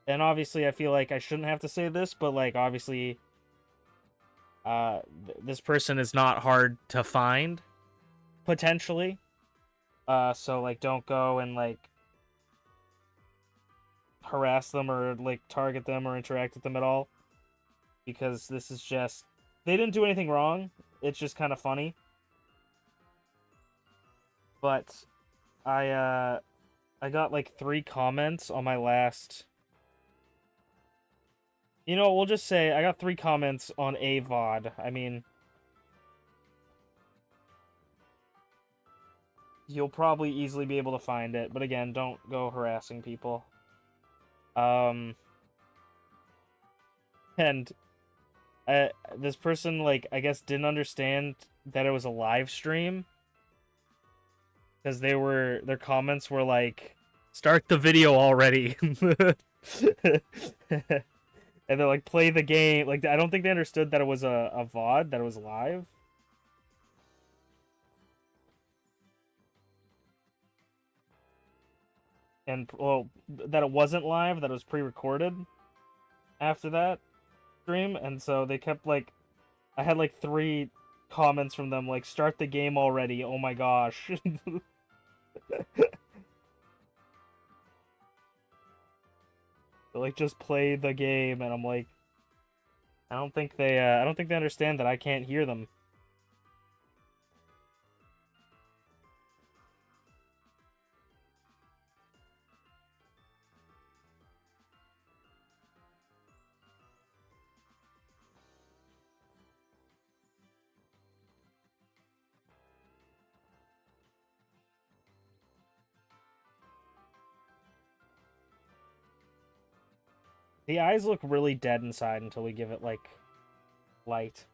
obviously, I feel like I shouldn't have to say this, but like obviously, this person is not hard to find, potentially. So like, don't go and like harass them or like target them or interact with them at all, because this is just, they didn't do anything wrong. It's just kind of funny. But I got like 3 comments on my last. You know, we'll just say I got 3 comments on a VOD. I mean, you'll probably easily be able to find it, but again, don't go harassing people. And this person, like, I guess didn't understand that it was a live stream, because their comments were like, "Start the video already." And they're like, "Play the game." Like, I don't think they understood that it was a VOD, that it was live. And, well, that it wasn't live, that it was pre-recorded after that stream. And so they kept, like, I had, like, 3 comments from them, like, "Start the game already, oh my gosh." Like, just play the game, and I'm like, I don't think they understand that I can't hear them. The eyes look really dead inside until we give it, like, light.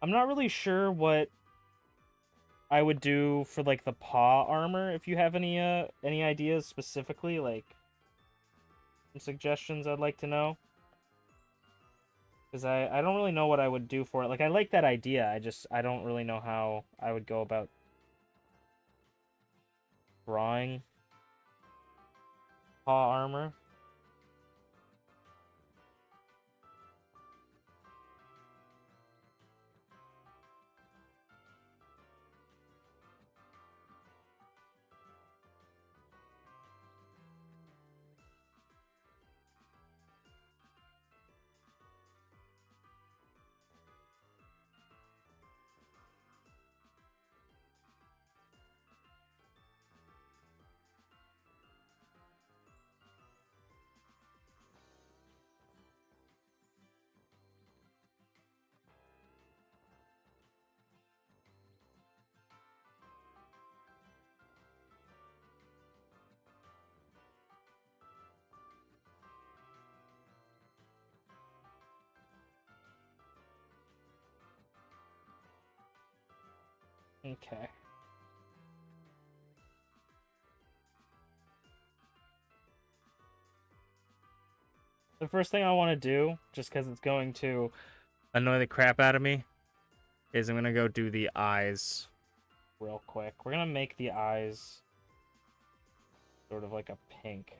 I'm not really sure what I would do for, like, the paw armor, if you have any ideas specifically, like, some suggestions I'd like to know. Because I don't really know what I would do for it. Like, I like that idea, I don't really know how I would go about drawing paw armor. Okay. The first thing I want to do, just because it's going to annoy the crap out of me, is I'm going to go do the eyes real quick. We're going to make the eyes sort of like a pink.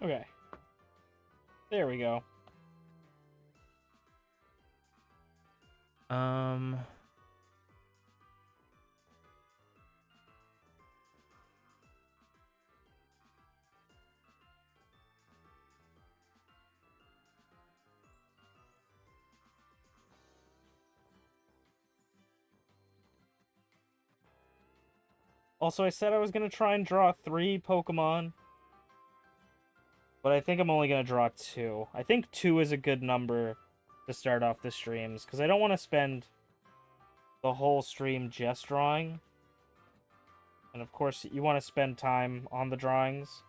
Okay. There we go. Also, I said I was going to try and draw 3 Pokemon. But I think I'm only going to draw 2. I think 2 is a good number to start off the streams. Because I don't want to spend the whole stream just drawing. And of course, you want to spend time on the drawings.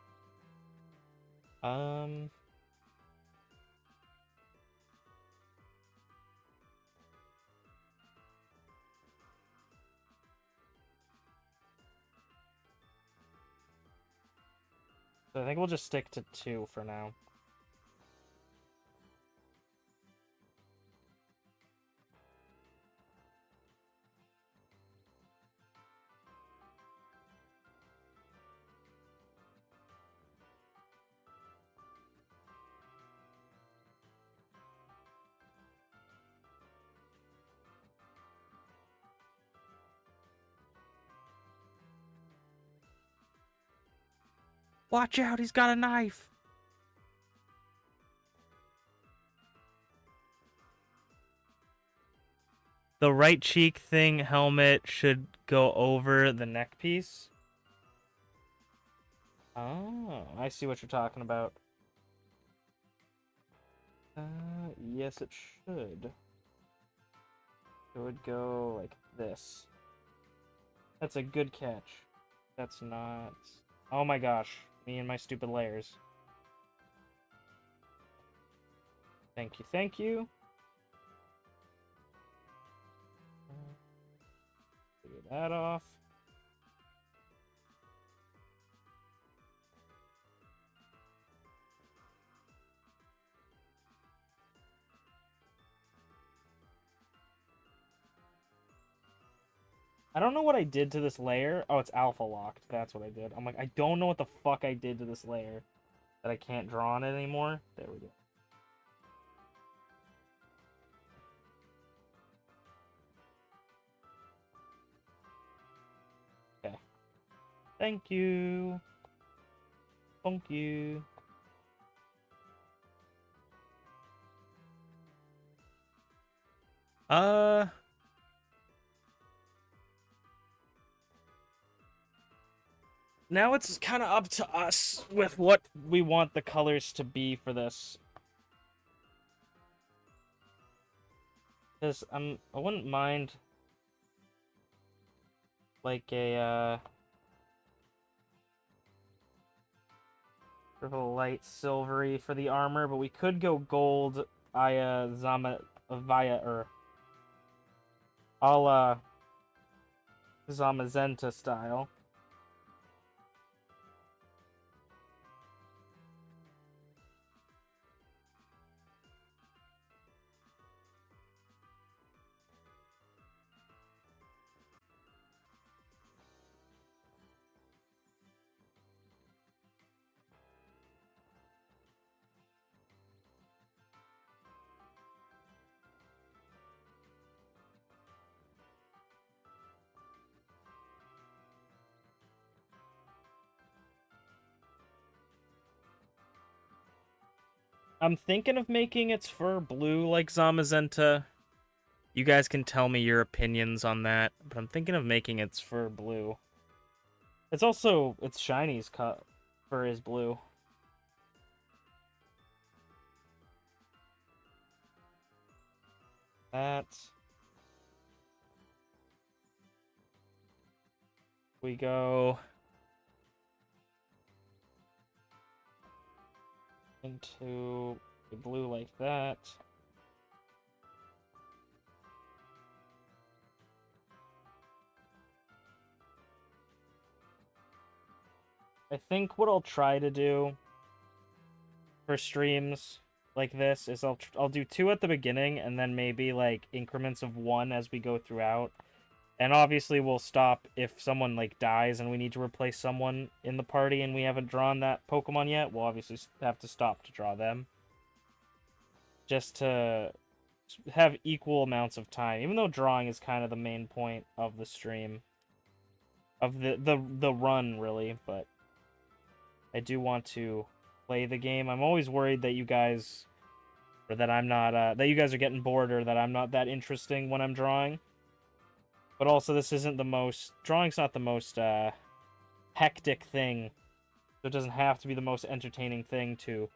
So I think we'll just stick to 2 for now. Watch out, he's got a knife! The right cheek thing helmet should go over the neck piece. Oh, I see what you're talking about. Yes, it should. It would go like this. That's a good catch. That's not... Oh my gosh. Me and my stupid layers. Thank you, thank you. Figure that off. I don't know what I did to this layer. Oh, it's alpha locked. That's what I did. I'm like, I don't know what the fuck I did to this layer that I can't draw on it anymore. There we go. Okay. Thank you. Thank you. Now it's kind of up to us with what we want the colors to be for this. Because I wouldn't mind like a sort of a light silvery for the armor, but we could go gold Zamazenta style. I'm thinking of making its fur blue like Zamazenta. You guys can tell me your opinions on that, but I'm thinking of making its fur blue. It's also, its shiny's fur is blue. That. We go into the blue like that. I think what I'll try to do for streams like this is I'll do 2 at the beginning and then maybe like increments of 1 as we go throughout. And obviously we'll stop if someone like dies and we need to replace someone in the party and we haven't drawn that Pokemon yet. We'll obviously have to stop to draw them. Just to have equal amounts of time, even though drawing is kind of the main point of the stream. Of the run, really, but I do want to play the game. I'm always worried that you guys, or that I'm not, that you guys are getting bored, or that I'm not that interesting when I'm drawing. But also, this isn't the most, drawing's not the most, hectic thing. So it doesn't have to be the most entertaining thing to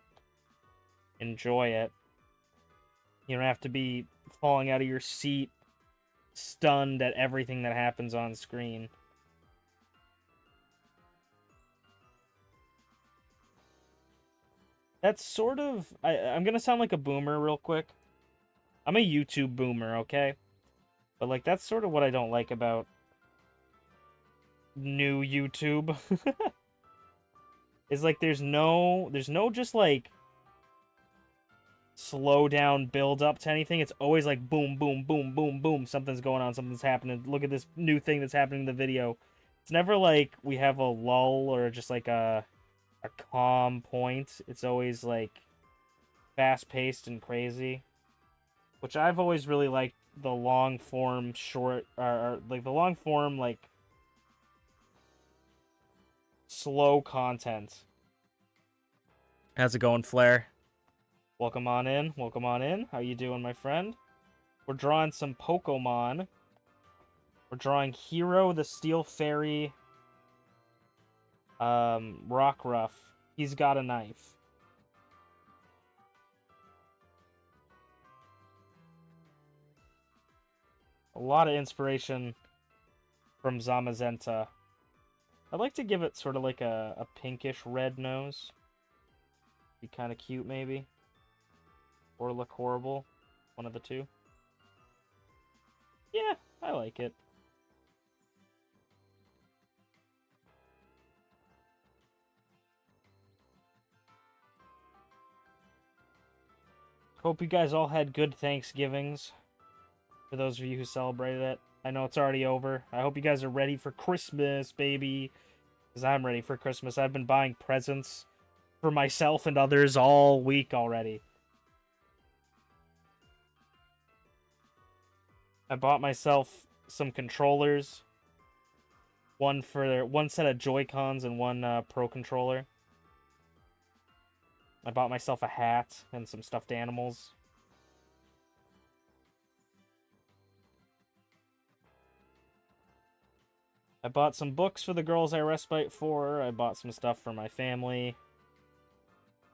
enjoy it. You don't have to be falling out of your seat, stunned at everything that happens on screen. That's sort of... I'm gonna sound like a boomer real quick. I'm a YouTube boomer, okay? But, like, that's sort of what I don't like about new YouTube. Is, like, there's no just, like, slow down build up to anything. It's always, like, boom, boom, boom, boom, boom. Something's going on, something's happening. Look at this new thing that's happening in the video. It's never, like, we have a lull or just, like, a calm point. It's always, like, fast-paced and crazy. Which I've always really liked the long form short, or like the long form, like, slow content. How's it going, Flair? Welcome on in. Welcome on in. How you doing, my friend? We're drawing some Pokemon. We're drawing Hero, the Steel Fairy, Rockruff. He's got a knife. A lot of inspiration from Zamazenta. I'd like to give it sort of like a pinkish red nose. Be kind of cute, maybe. Or look horrible. One of the two. Yeah, I like it. Hope you guys all had good Thanksgivings. For those of you who celebrated it. I know it's already over. I hope you guys are ready for Christmas, baby. Because I'm ready for Christmas. I've been buying presents for myself and others all week already. I bought myself some controllers. One set of Joy-Cons and one Pro controller. I bought myself a hat and some stuffed animals. I bought some books for the girls I respite for. I bought some stuff for my family.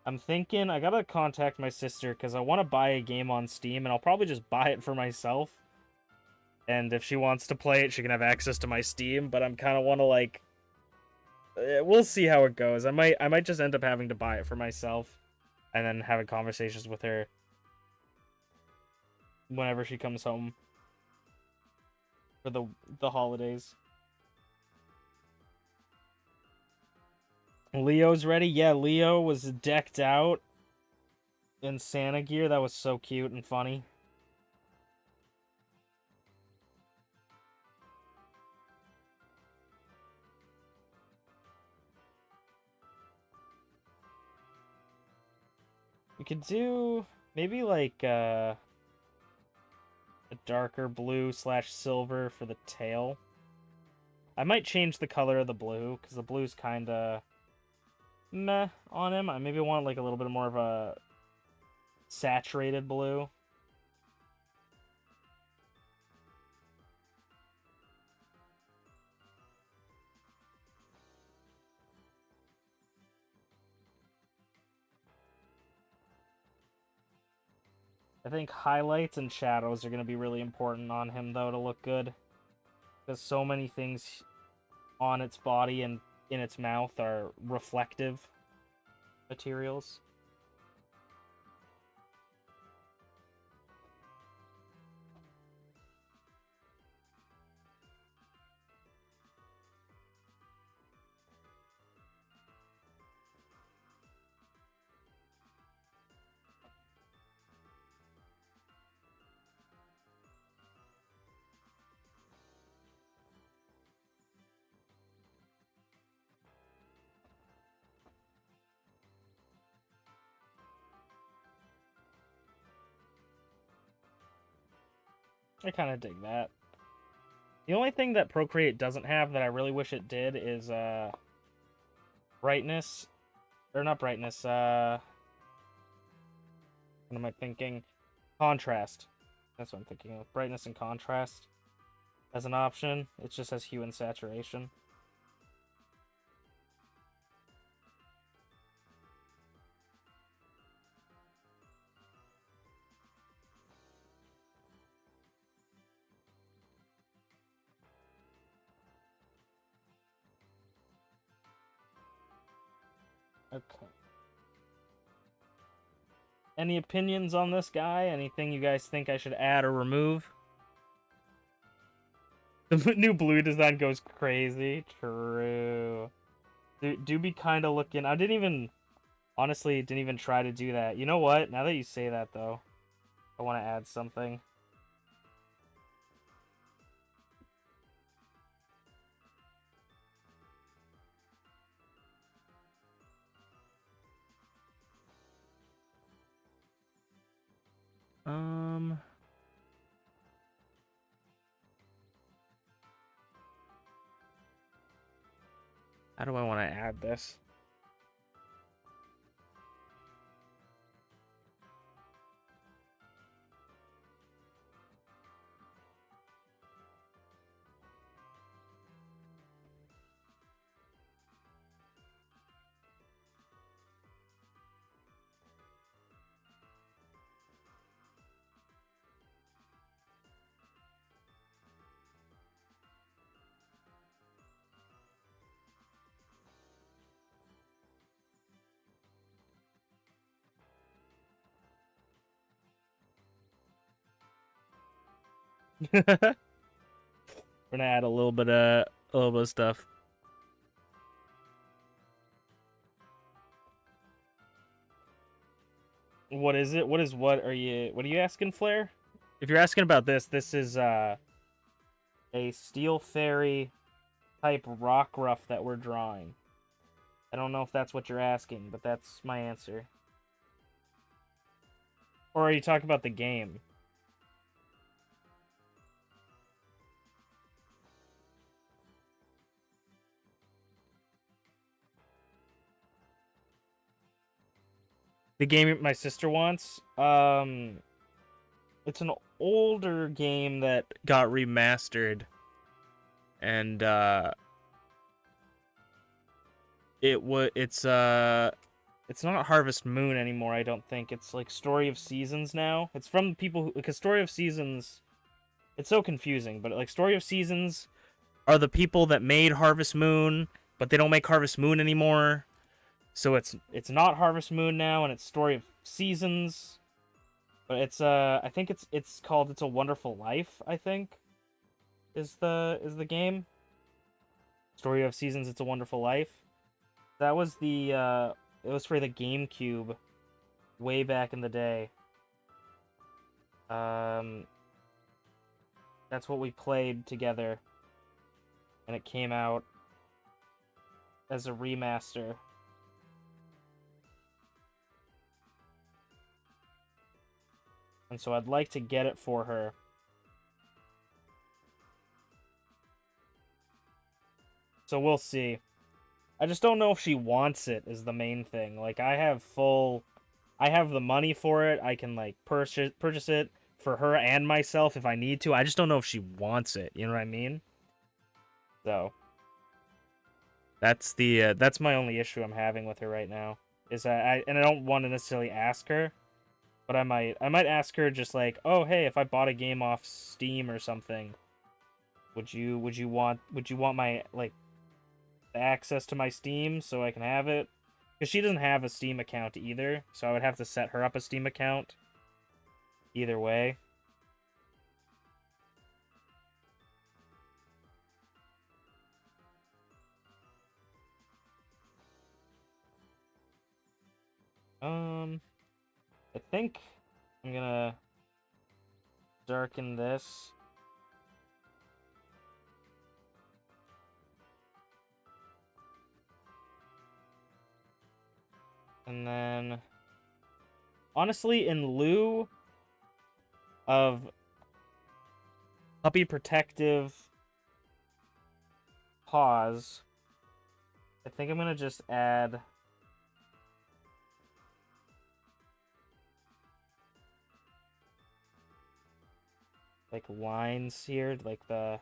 I'm thinking I gotta contact my sister because I want to buy a game on Steam, and I'll probably just buy it for myself. And if she wants to play it, she can have access to my Steam, but I'm kind of want to, like... we'll see how it goes. I might just end up having to buy it for myself, and then having conversations with her whenever she comes home for the holidays. Leo's ready? Yeah, Leo was decked out in Santa gear. That was so cute and funny. We could do maybe like a darker blue / silver for the tail. I might change the color of the blue because the blue's kind of meh on him. I maybe want like a little bit more of a saturated blue. I think highlights and shadows are going to be really important on him, though, to look good. Because so many things on its body and in its mouth are reflective materials. I kind of dig that. The only thing that Procreate doesn't have that I really wish it did is brightness, or not brightness. What am I thinking? Contrast. That's what I'm thinking of. Brightness and contrast as an option. It just has hue and saturation. Okay. Any opinions on this guy? Anything you guys think I should add or remove? The new blue design goes crazy. True. Do be kind of looking. I didn't even, honestly, didn't even try to do that. You know what? Now that you say that, though, I want to add something. How do I want to add this? We're gonna add a little bit of stuff. What is it? What is what? Are you asking, Flair? If you're asking about this, this is a Steel Fairy type rock ruff that we're drawing. I don't know if that's what you're asking, but that's my answer. Or are you talking about the game? The game my sister wants? It's an older game that got remastered. And it's not Harvest Moon anymore, I don't think. It's like Story of Seasons now. It's from the people who, because Story of Seasons, it's so confusing, but like Story of Seasons are the people that made Harvest Moon, but they don't make Harvest Moon anymore. So it's not Harvest Moon now, and it's Story of Seasons. But it's I think it's called It's a Wonderful Life, I think. Is the game. Story of Seasons, It's a Wonderful Life. That was the it was for the GameCube way back in the day. That's what we played together. And it came out as a remaster. And so I'd like to get it for her. So we'll see. I just don't know if she wants it is the main thing. Like, I have the money for it. I can, like, purchase it for her and myself if I need to. I just don't know if she wants it. You know what I mean? So that's my only issue I'm having with her right now. Is I don't want to necessarily ask her, but I might ask her just like, oh hey, if I bought a game off Steam or something, would you want my like access to my Steam so I can have it? Because she doesn't have a Steam account either, so I would have to set her up a Steam account. Either way. I think I'm gonna darken this. And then, honestly, in lieu of puppy protective paws. I think I'm gonna just add like lines here, like the.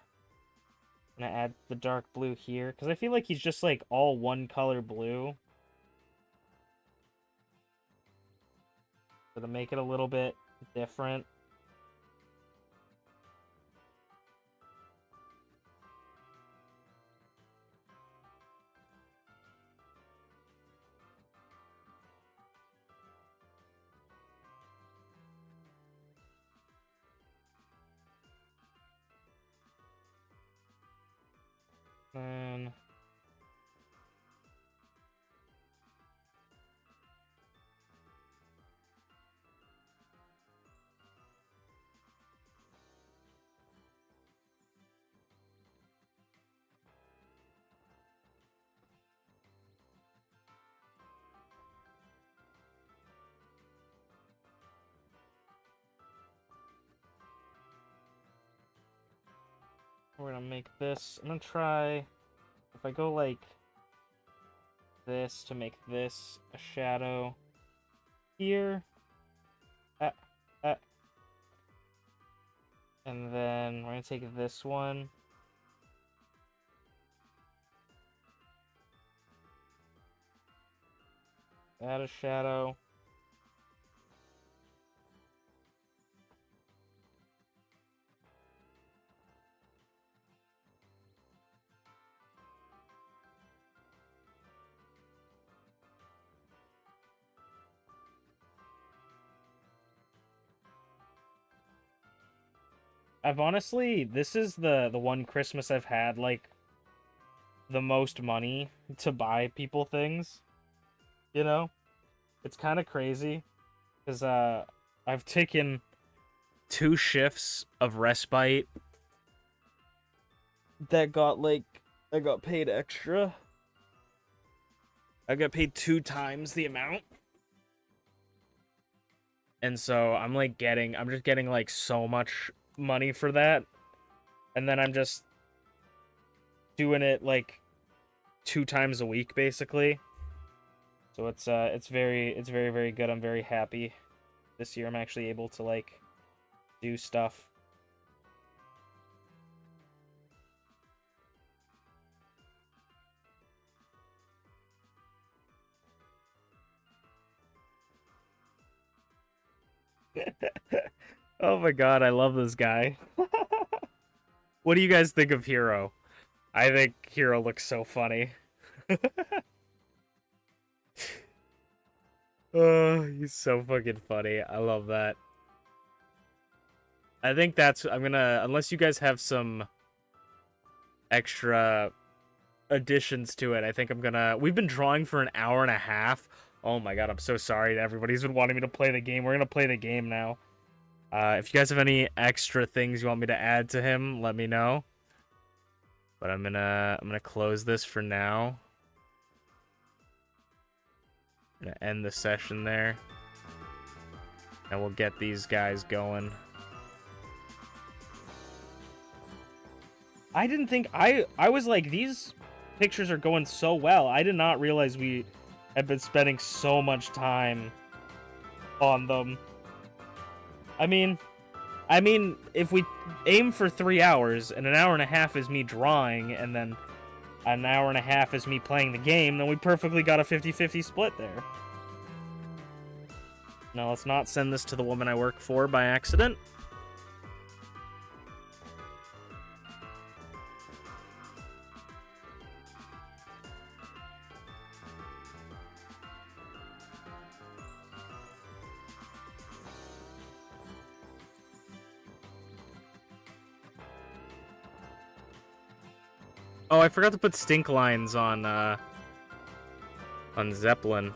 I'm gonna add the dark blue here because I feel like he's just like all one color blue. So to make it a little bit different. And we're gonna make this. I'm gonna try if I go like this to make this a shadow here. Uh, uh, and then we're gonna take this one. Add a shadow. I've honestly, this is the one Christmas I've had like the most money to buy people things. You know, it's kind of crazy because I've taken 2 shifts of respite that got like I got paid extra. I got paid 2 times the amount. And so I'm just getting like so much money for that. And then I'm just doing it like 2 times a week basically. So it's very very good. I'm very happy this year I'm actually able to like do stuff. Oh my god, I love this guy. What do you guys think of Hero? I think Hero looks so funny. Oh, he's so fucking funny. I love that. I think I'm gonna, unless you guys have some extra additions to it, I think we've been drawing for an hour and a half. Oh my god, I'm so sorry to everybody who's been wanting me to play the game. We're gonna play the game now. If you guys have any extra things you want me to add to him, let me know. But I'm gonna close this for now. I'm gonna end the session there. And we'll get these guys going. I didn't think I was like, these pictures are going so well. I did not realize we had been spending so much time on them. I mean, if we aim for 3 hours and an hour and a half is me drawing and then an hour and a half is me playing the game, then we perfectly got a 50-50 split there. Now let's not send this to the woman I work for by accident. Oh, I forgot to put stink lines on Zeppelin.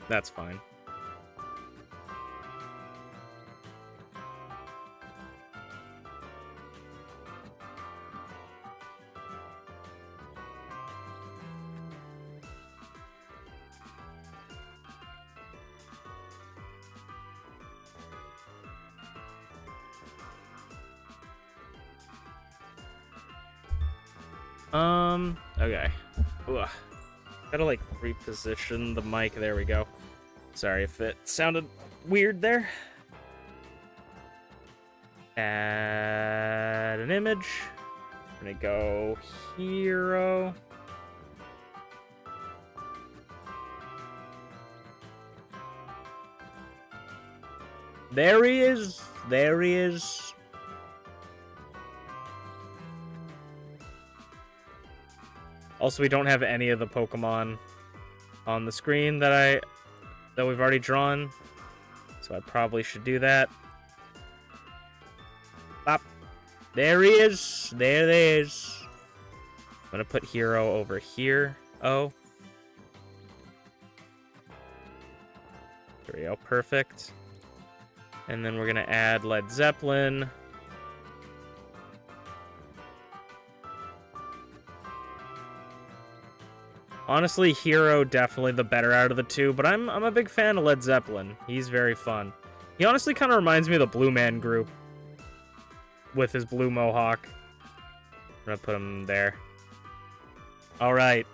That's fine. Okay. Ugh. Gotta, like, reposition the mic. There we go. Sorry if it sounded weird there. Add an image. I'm gonna go hero. There he is. There he is. Also, we don't have any of the Pokemon on the screen that we've already drawn, so I probably should do that. Stop. There he is. There he is. I'm gonna put hero over here. Oh. There we go. Perfect. And then we're gonna add Led Zeppelin. Honestly, Hero definitely the better out of the two, but I'm a big fan of Led Zeppelin. He's very fun. He honestly kind of reminds me of the Blue Man Group with his blue mohawk. I'm gonna put him there. All right.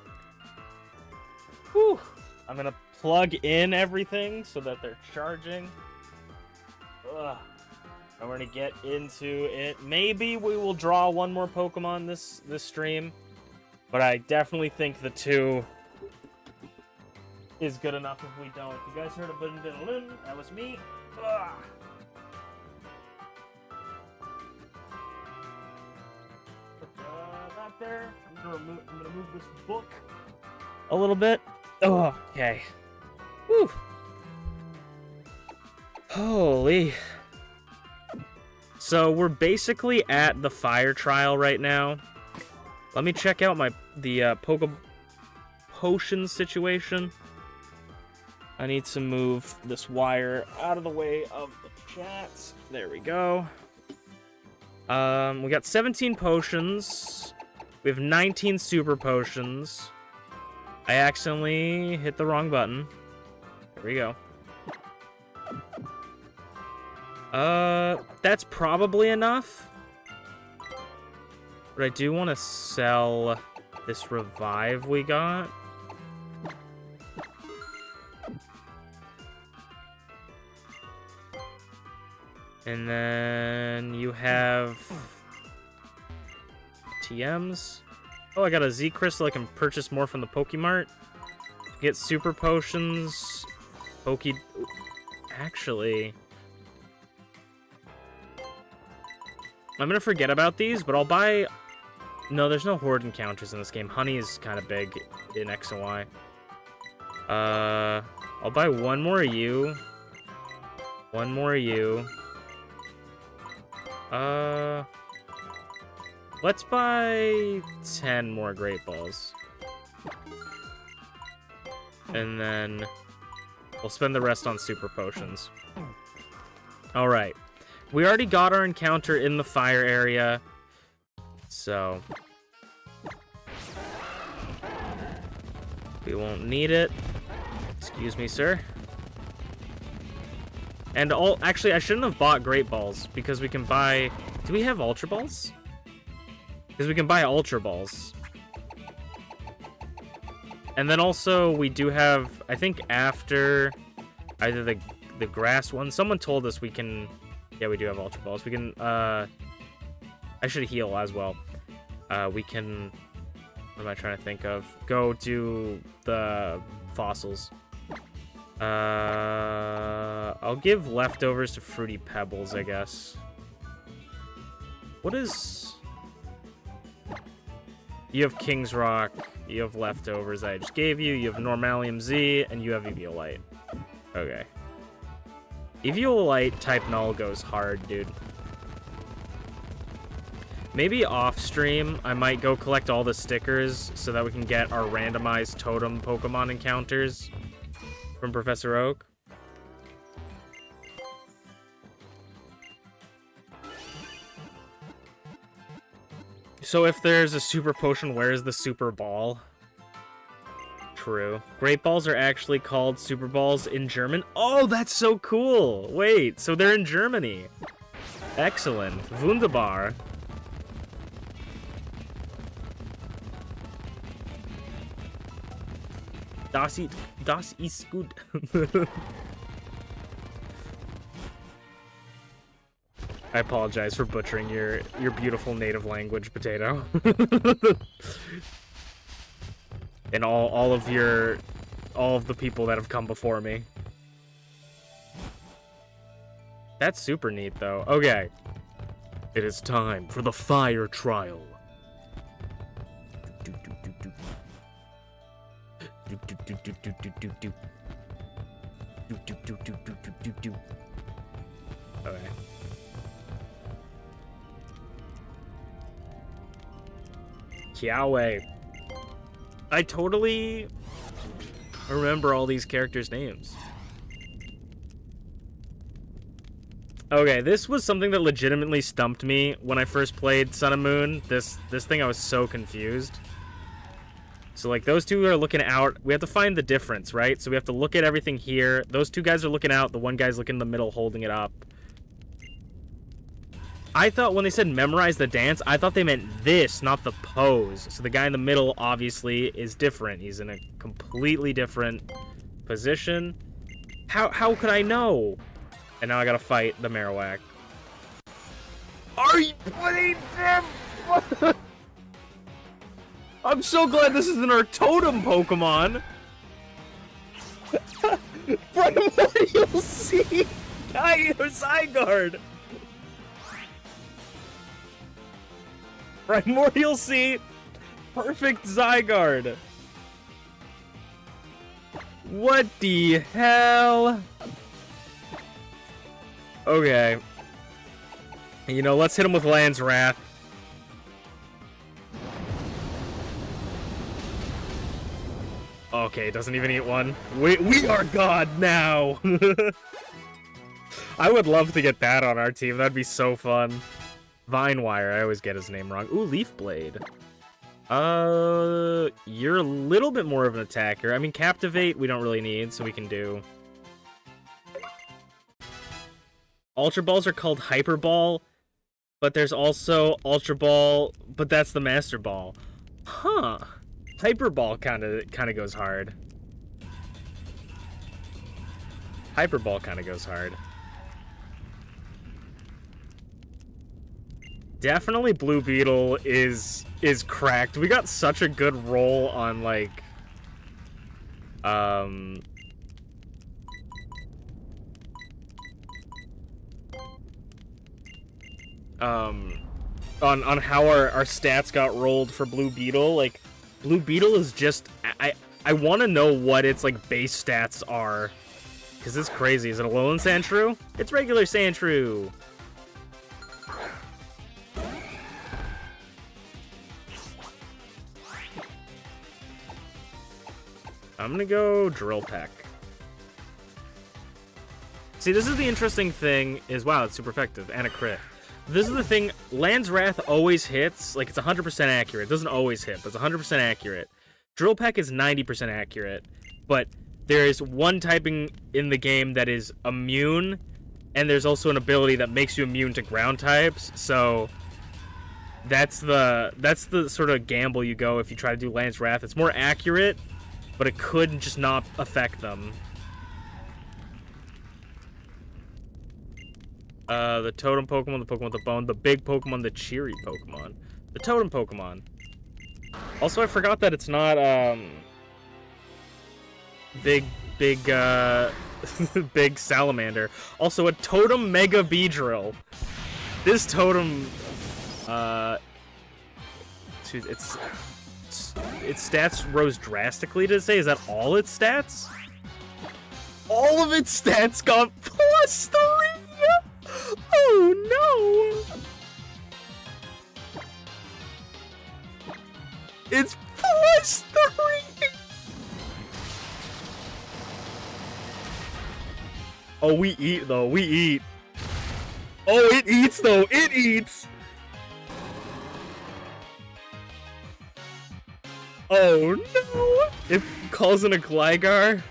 Whew. I'm gonna plug in everything so that they're charging. Ugh. And we're gonna get into it. Maybe we will draw one more Pokemon this stream. But I definitely think the 2 is good enough if we don't. You guys heard a Bin Bin Lin? That was me. Ugh. Put that there. I'm gonna move this book a little bit. Oh, okay. Whew. Holy. So we're basically at the fire trial right now. Let me check out the potion situation. I need to move this wire out of the way of the chats. There we go. We got 17 potions. We have 19 super potions. I accidentally hit the wrong button. There we go. That's probably enough. But I do want to sell this revive we got. And then you have TMs. Oh, I got a Z crystal. I can purchase more from the Pokemart. Get super potions. Actually, I'm gonna forget about these, but I'll buy. No, there's no horde encounters in this game. Honey is kind of big in X and Y. I'll buy one more of you. One more of you. Let's buy 10 more Great Balls. And then we'll spend the rest on super potions. Alright. We already got our encounter in the fire area. So we won't need it. Excuse me, sir. And actually, I shouldn't have bought Great Balls because we can buy. Do we have Ultra Balls? Because we can buy Ultra Balls. And then also we do have, I think after either the grass one, someone told us we can. Yeah, we do have Ultra Balls. We can. I should heal as well. We can. What am I trying to think of? Go do the fossils. I'll give leftovers to Fruity Pebbles, I guess. What is... You have King's Rock, you have leftovers I just gave you, you have Normalium Z, and you have Eviolite. Okay. Eviolite type Null goes hard, dude. Maybe off stream, I might go collect all the stickers so that we can get our randomized totem Pokemon encounters from Professor Oak. So if there's a super potion, where is the super ball? True. Great balls are actually called super balls in German. Oh, that's so cool. Wait, so they're in Germany. Excellent. Wunderbar. Das ist gut. I apologize for butchering your beautiful native language, Potato. And all of the people that have come before me. That's super neat, though. Okay. It is time for the fire trial. Okay. Kiawe. I totally remember all these characters' names. Okay, this was something that legitimately stumped me when I first played Sun and Moon. This thing, I was so confused. So, like, those two are looking out. We have to find the difference, right? So we have to look at everything here. Those two guys are looking out. The one guy's looking in the middle, holding it up. I thought when they said memorize the dance, I thought they meant this, not the pose. So the guy in the middle, obviously, is different. He's in a completely different position. How could I know? And now I gotta fight the Marowak. Are you playing them? I'm so glad this isn't our totem Pokemon. Primordial Sea! Or Zygarde! Primordial Sea! Perfect Zygarde! What the hell? Okay. You know, let's hit him with Land's Wrath. Okay, doesn't even eat one. We are God now! I would love to get that on our team. That'd be so fun. Vinewire, I always get his name wrong. Ooh, Leaf Blade. You're a little bit more of an attacker. I mean, Captivate we don't really need, so we can do. Ultra Balls are called Hyper Ball, but there's also Ultra Ball, but that's the Master Ball. Huh. Hyper Ball kind of goes hard. Hyper Ball kind of goes hard. Definitely Blue Beetle is cracked. We got such a good roll on, like, on how our stats got rolled for Blue Beetle. Like, Blue Beetle is just, I want to know what its, like, base stats are, because it's crazy. Is it Alolan Sandshrew? It's regular Sandshrew. I'm gonna go Drill Peck. See, this is the interesting thing is, wow, it's super effective, and a crit. This is the thing, Land's Wrath always hits, like, it's 100% accurate. It doesn't always hit, but it's 100% accurate. Drill Peck is 90% accurate, but there is one typing in the game that is immune, and there's also an ability that makes you immune to ground types, so that's the sort of gamble you go if you try to do Land's Wrath. It's more accurate, but it could just not affect them. The totem Pokemon, the Pokemon with the bone, the big Pokemon, the cheery Pokemon. The totem Pokemon. Also, I forgot that it's not, big, big Salamander. Also, a totem Mega Beedrill. This totem, its stats rose drastically, to say. Is that all its stats? All of its stats got +3! Oh no! It's +3! Oh, we eat though, we eat. Oh, it eats though, it eats! Oh no! It calls in a Gligar.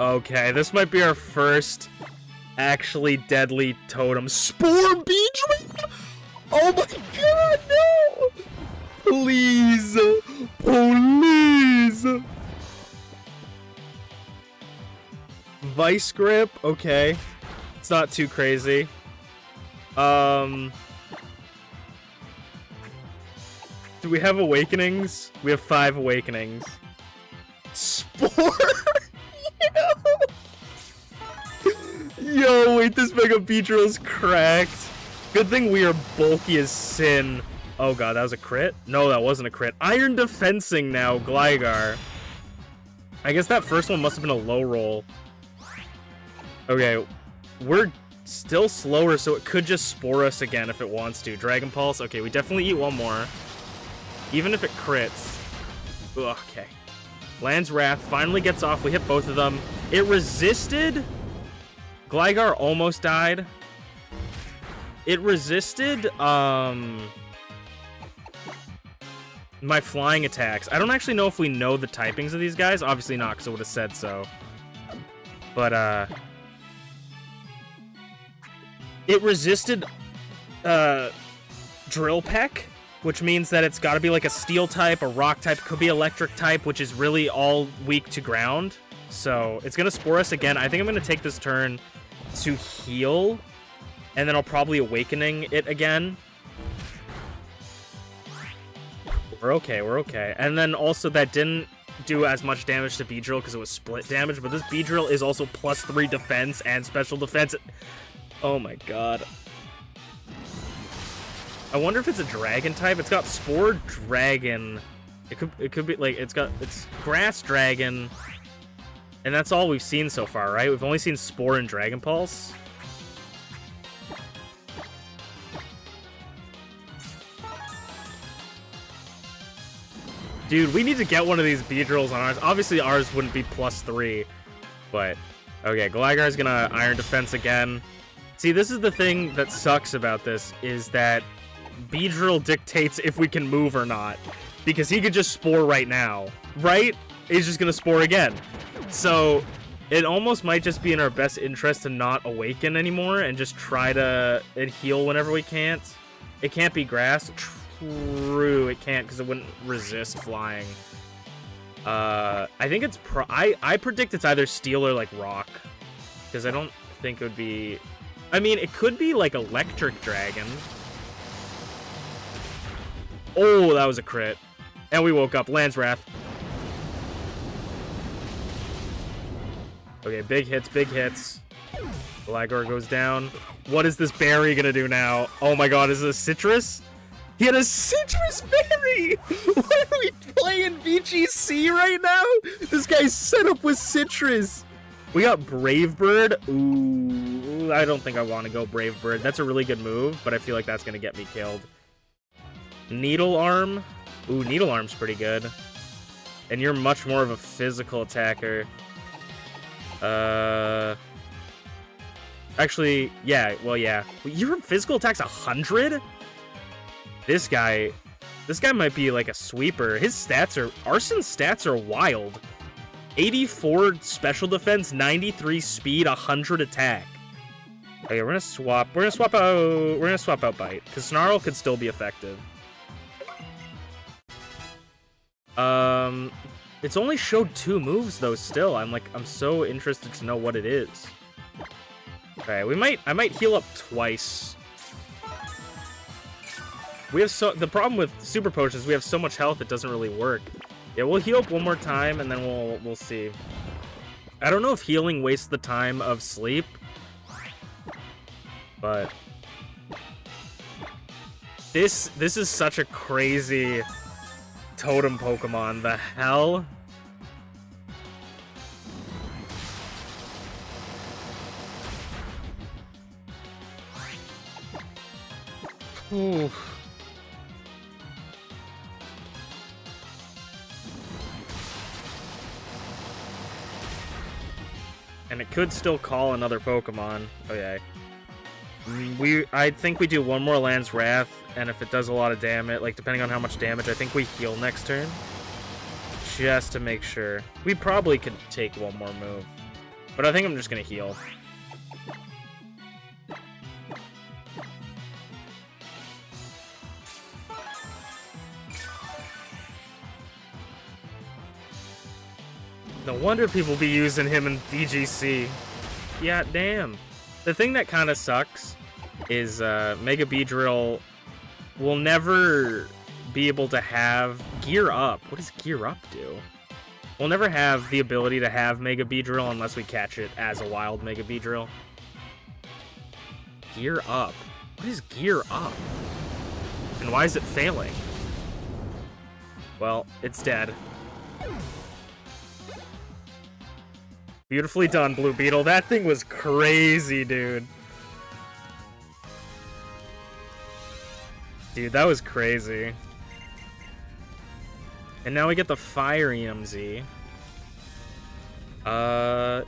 Okay, this might be our first actually deadly totem. Spore Beedrill! Oh my god, no! Please! Please! Vice Grip, okay. It's not too crazy. Do we have Awakenings? We have 5 Awakenings. Spore! Yo, wait, this Mega Beedrill's cracked. Good thing we are bulky as sin. Oh god, that was a crit? No, that wasn't a crit. Iron Defensing now, Gligar. I guess that first one must have been a low roll. Okay, we're still slower, so it could just Spore us again if it wants to. Dragon Pulse, okay, we definitely eat one more. Even if it crits. Ugh, okay. Land's Wrath finally gets off. We hit both of them. It resisted. Gligar almost died. It resisted, my flying attacks. I don't actually know if we know the typings of these guys. Obviously not, because it would have said so. But, it resisted, Drill Peck, which means that it's got to be like a Steel type, a Rock type, could be Electric type, which is really all weak to ground. So, it's going to Spore us again. I think I'm going to take this turn to heal, and then I'll probably Awakening it again. We're okay, we're okay. And then also that didn't do as much damage to Beedrill because it was split damage, but this Beedrill is also +3 defense and special defense. Oh my god. I wonder if it's a dragon type. It's got Spore Dragon. It could be like it's Grass Dragon. And that's all we've seen so far, right? We've only seen Spore and Dragon Pulse. Dude, we need to get one of these Beedrills on ours. Obviously, ours wouldn't be +3, but... Okay, Gligar's gonna Iron Defense again. See, this is the thing that sucks about this, is that Beedrill dictates if we can move or not. Because he could just Spore right now, right? He's just gonna Spore again. So, it almost might just be in our best interest to not Awaken anymore and just try to heal whenever we can't. It can't be Grass. True, it can't because it wouldn't resist flying. I think it's I predict it's either Steel or like Rock, because I don't think it would be. I mean, it could be like Electric Dragon. Oh, that was a crit, and we woke up. Land's Wrath. Okay, big hits, big hits. Gligar goes down. What is this berry gonna do now? Oh my god, is it a Citrus? He had a Citrus Berry! What are we playing VGC right now? This guy's set up with Citrus. We got Brave Bird. Ooh, I don't think I want to go Brave Bird. That's a really good move, but I feel like that's going to get me killed. Needle Arm. Ooh, Needle Arm's pretty good. And you're much more of a physical attacker. Actually, yeah, well, yeah. Your physical attack's 100? This guy might be like a sweeper. His stats are... Arson's stats are wild. 84 special defense, 93 speed, 100 attack. Okay, we're gonna swap out Bite, because Snarl could still be effective. It's only showed 2 moves though still. I'm so interested to know what it is. Okay, I might heal up twice. We have the problem with super potions, we have so much health it doesn't really work. Yeah, we'll heal up one more time and then we'll see. I don't know if healing wastes the time of sleep, but this is such a crazy totem Pokemon. The hell? Ooh. And it could still call another Pokemon. Okay. I think we do one more Land's Wrath, and if it does a lot of damage, like depending on how much damage, I think we heal next turn. Just to make sure. We probably could take one more move. But I think I'm just gonna heal. No wonder people be using him in VGC. Yeah, damn. The thing that kind of sucks is Mega Beedrill will never be able to have Gear Up. What does Gear Up do? We'll never have the ability to have Mega Beedrill unless we catch it as a wild Mega Beedrill. Gear Up. What is Gear Up? And why is it failing? Well, it's dead. Beautifully done, Blue Beetle. That thing was crazy, dude. Dude, that was crazy. And now we get the Fire EMZ. I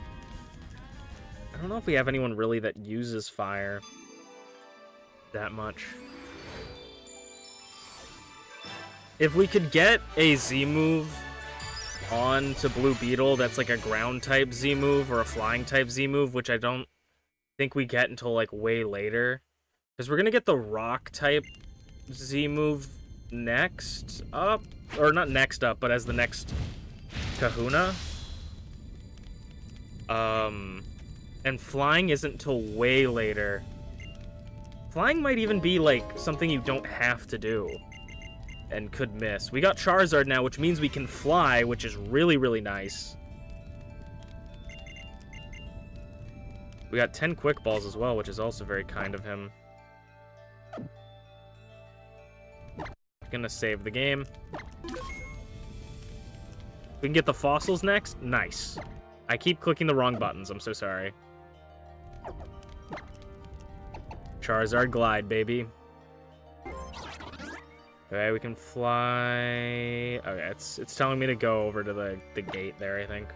don't know if we have anyone really that uses fire that much. If we could get a Z move on to Blue Beetle that's like a ground type Z move or a flying type Z move, which I don't think we get until like way later, because we're gonna get the rock type Z move next up, or not next up, but as the next Kahuna. And flying isn't till way later. Flying might even be like something you don't have to do and could miss. We got Charizard now, which means we can fly, which is really, really nice. We got 10 Quick Balls as well, which is also very kind of him. Gonna save the game. We can get the fossils next. Nice. I keep clicking the wrong buttons. I'm so sorry. Charizard glide, baby. Okay, we can fly. Okay, it's telling me to go over to the gate there, I think.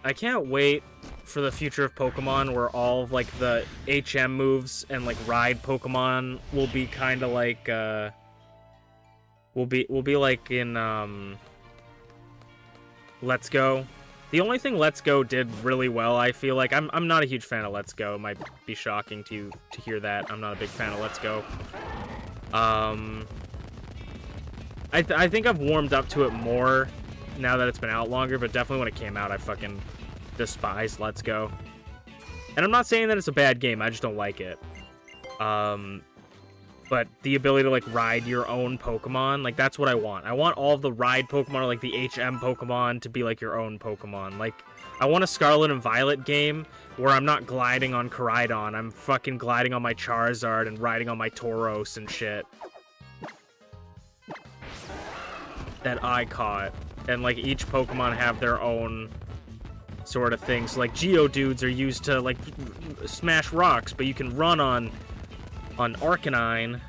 I can't wait for the future of Pokemon where all of like the HM moves and like ride Pokemon will be kind of like will be like in Let's Go. The only thing Let's Go did really well, I feel like, I'm not a huge fan of Let's Go. It might be shocking to hear that. I'm not a big fan of Let's Go. I think I've warmed up to it more now that it's been out longer, but definitely when it came out, I fucking despised Let's Go. And I'm not saying that it's a bad game, I just don't like it. But the ability to, like, ride your own Pokemon, like, that's what I want. I want all of the ride Pokemon, or, like, the HM Pokemon to be, like, your own Pokemon. Like, I want a Scarlet and Violet game where I'm not gliding on Koraidon. I'm fucking gliding on my Charizard and riding on my Tauros and shit. That I caught. And, like, each Pokemon have their own sort of things. So, like, Geodudes are used to, like, smash rocks, but you can run on Arcanine.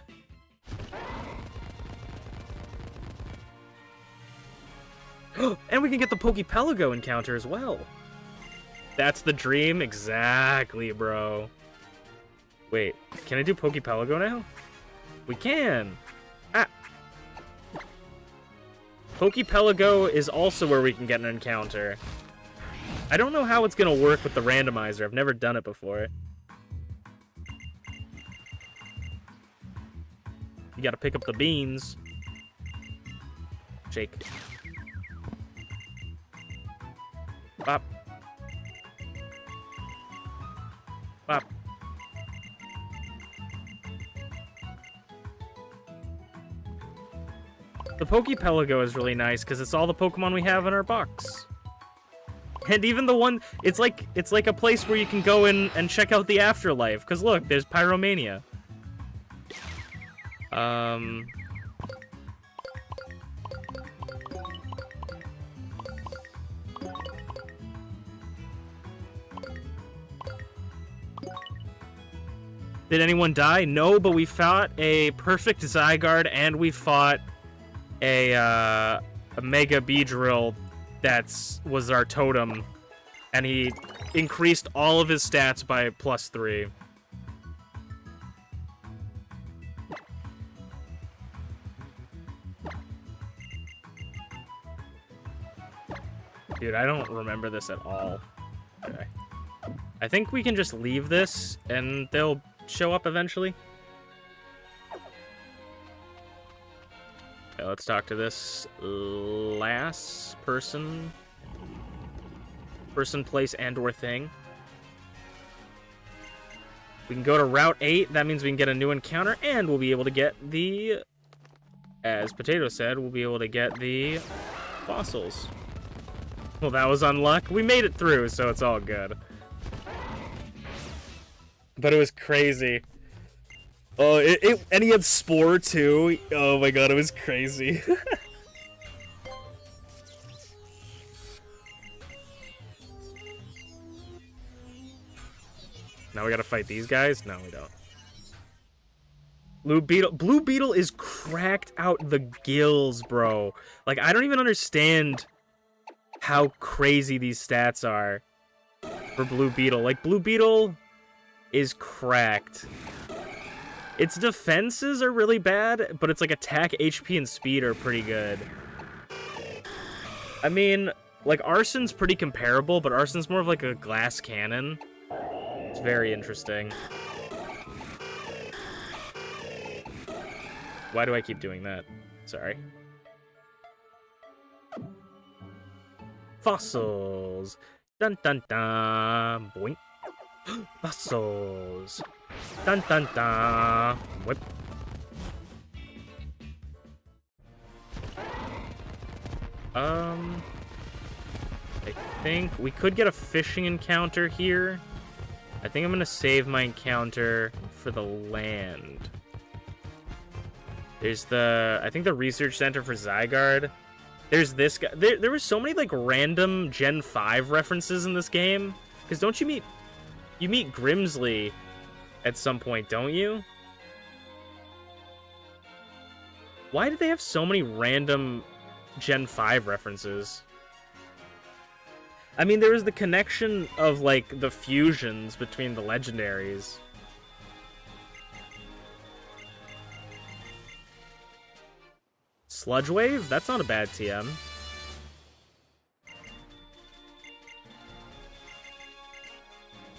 And we can get the Pokepelago encounter as well. That's the dream? Exactly, bro. Wait, can I do Pokepelago now? We can! Ah! Pokepelago is also where we can get an encounter. I don't know how it's gonna work with the randomizer. I've never done it before. You gotta pick up the beans. Shake. Bop. Bop. The Pokepelago is really nice because it's all the Pokemon we have in our box. And even the one, it's like a place where you can go in and check out the afterlife. Because look, there's Pyromania. Did anyone die? No, but we fought a perfect Zygarde and we fought a Mega Beedrill was our totem, and he increased all of his stats by +3. Dude, I don't remember this at all. Okay. I think we can just leave this, and they'll show up eventually. Okay, let's talk to this last person. Person, place, and/or thing. We can go to Route 8. That means we can get a new encounter, and we'll be able to get the... As Potato said, we'll be able to get the fossils. Well, that was unluck. We made it through, so it's all good. But it was crazy. Oh, and he had Spore, too. Oh my god, it was crazy. Now we gotta fight these guys? No, we don't. Blue Beetle is cracked out the gills, bro. Like, I don't even understand how crazy these stats are for Blue Beetle. Like, Blue Beetle is cracked. Its defenses are really bad, but its, like, attack, HP, and speed are pretty good. I mean, like, Arson's pretty comparable, but Arson's more of, like, a glass cannon. It's very interesting. Why do I keep doing that? Sorry. Fossils. Dun dun dun. Boink. Fossils. Dun dun dun. Whip. I think we could get a fishing encounter here. I think I'm gonna save my encounter for the land. There's the, I think the research center for Zygarde. There's this guy. There were so many like random Gen 5 references in this game. Because don't you meet Grimsley at some point, don't you? Why do they have so many random Gen 5 references? I mean, there was the connection of like the fusions between the legendaries. Sludge Wave? That's not a bad TM.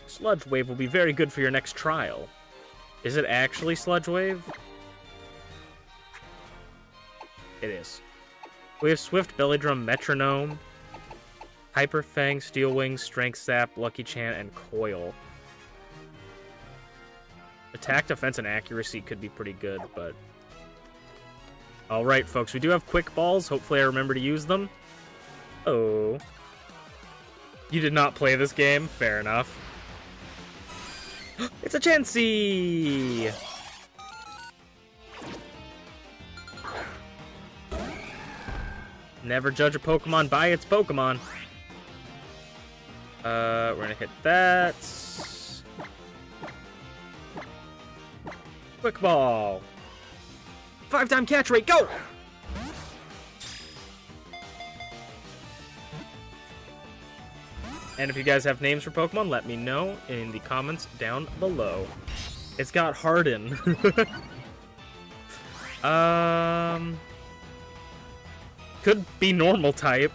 Sludge Wave will be very good for your next trial. Is it actually Sludge Wave? It is. We have Swift, Belly Drum, Metronome, Hyper Fang, Steel Wing, Strength Sap, Lucky Chant, and Coil. Attack, defense, and accuracy could be pretty good, but... Alright, folks, we do have Quick Balls. Hopefully I remember to use them. Oh. You did not play this game? Fair enough. It's a Chansey! Never judge a Pokemon by its Pokemon. We're gonna hit that. Quick Ball. 5-time catch rate, go! And if you guys have names for Pokemon, let me know in the comments down below. It's got Harden. Could be normal type.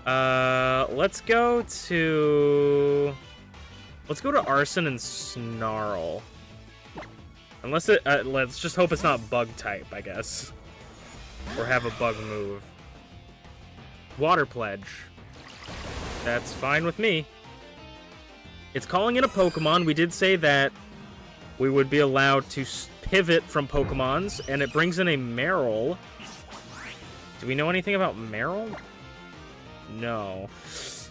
Let's go to Arson and Snarl. Unless it, let's just hope it's not bug type, I guess. Or have a bug move. Water Pledge. That's fine with me. It's calling in a Pokemon. We did say that we would be allowed to pivot from Pokemons, and it brings in a Marill. Do we know anything about Marill? No.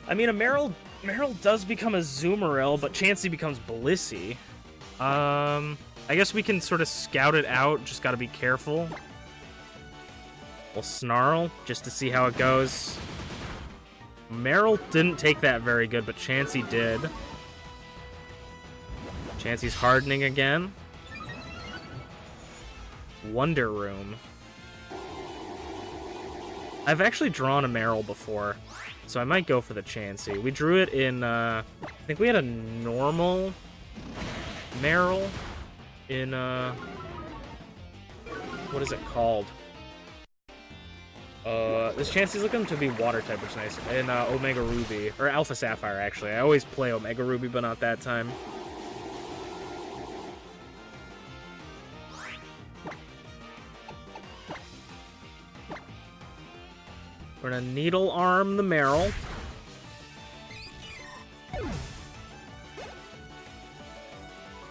I mean, a Marill does become a Zoomeril, but Chansey becomes Blissey. I guess we can sort of scout it out, just gotta be careful. We'll Snarl, just to see how it goes. Marill didn't take that very good, but Chansey did. Chansey's hardening again. Wonder Room. I've actually drawn a Marill before, so I might go for the Chansey. We drew it in, I think we had a normal Marill in, what is it called? This Chansey's looking to be water type, which is nice. In, Omega Ruby, or Alpha Sapphire, actually. I always play Omega Ruby, but not that time. We're gonna needle arm the Meryl.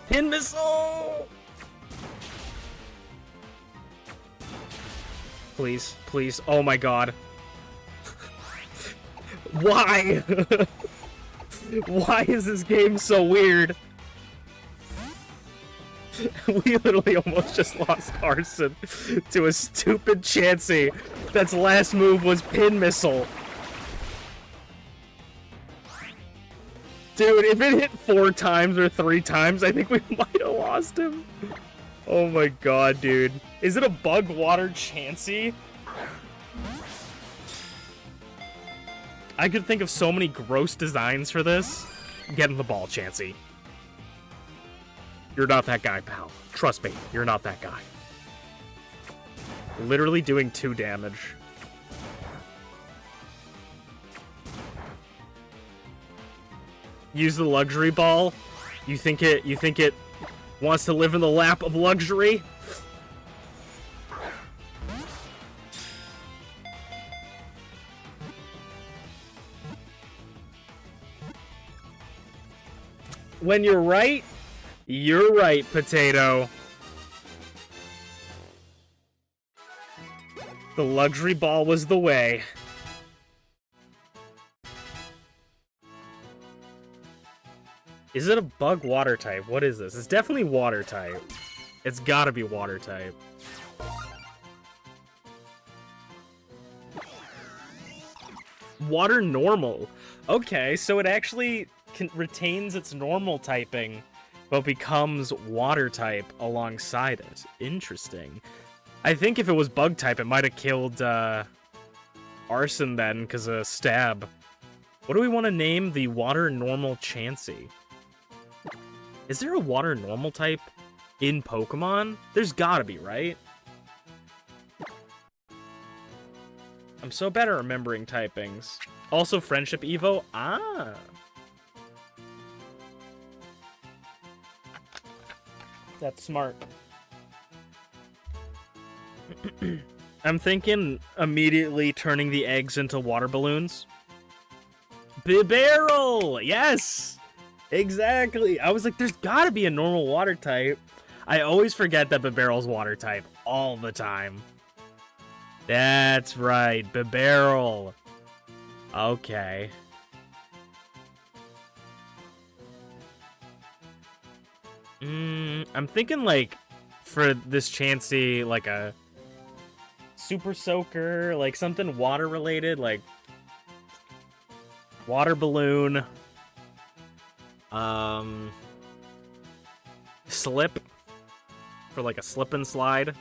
Pin missile! Please, please. Oh my god. Why? Why is this game so weird? We literally almost just lost Arson to a stupid Chansey that's last move was pin missile. Dude, if it hit 4 times or 3 times, I think we might have lost him. Oh my god, dude. Is it a bug water Chansey? I could think of so many gross designs for this. Get in the ball, Chansey. You're not that guy, pal. Trust me, you're not that guy. Literally doing 2 damage. Use the luxury ball. You think it wants to live in the lap of luxury? When you're right, potato. The luxury ball was the way. Is it a bug water type? What is this? It's definitely water type. It's gotta be water type. Water normal. Okay, so it actually retains its normal typing, but becomes water type alongside it. Interesting. I think if it was bug type, it might have killed Arson then, because of stab. What do we want to name the water normal Chansey? Is there a water normal type in Pokemon? There's gotta be, right? I'm so bad at remembering typings. Also, Friendship Evo. Ah. That's smart. I'm thinking immediately turning the eggs into water balloons. Bibarel! Yes! Exactly! I was like, there's gotta be a normal water type. I always forget that Bibarel's water type all the time. That's right, Bibarel. Okay. I'm thinking, like, for this Chansey, like a Super Soaker, like something water-related, like water balloon, slip, for like a slip and slide,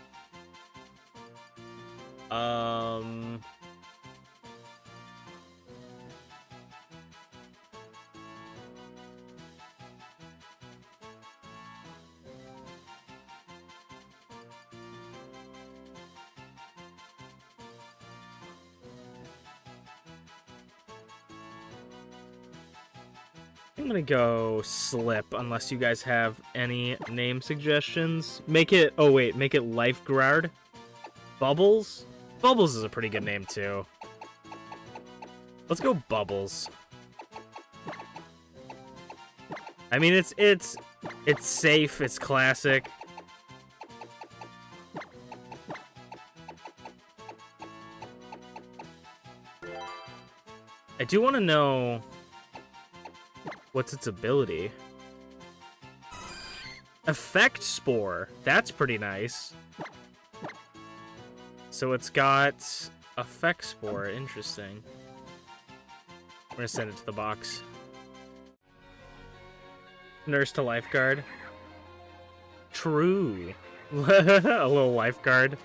I'm gonna go slip, unless you guys have any name suggestions. Make it, oh wait, make it Lifeguard. Bubbles? Bubbles is a pretty good name too. Let's go Bubbles. I mean, it's safe, it's classic. I do want to know what's its ability. Effect Spore. That's pretty nice. So it's got Effect Spore. Interesting. We're gonna send it to the box. Nurse to Lifeguard. True. A little Lifeguard.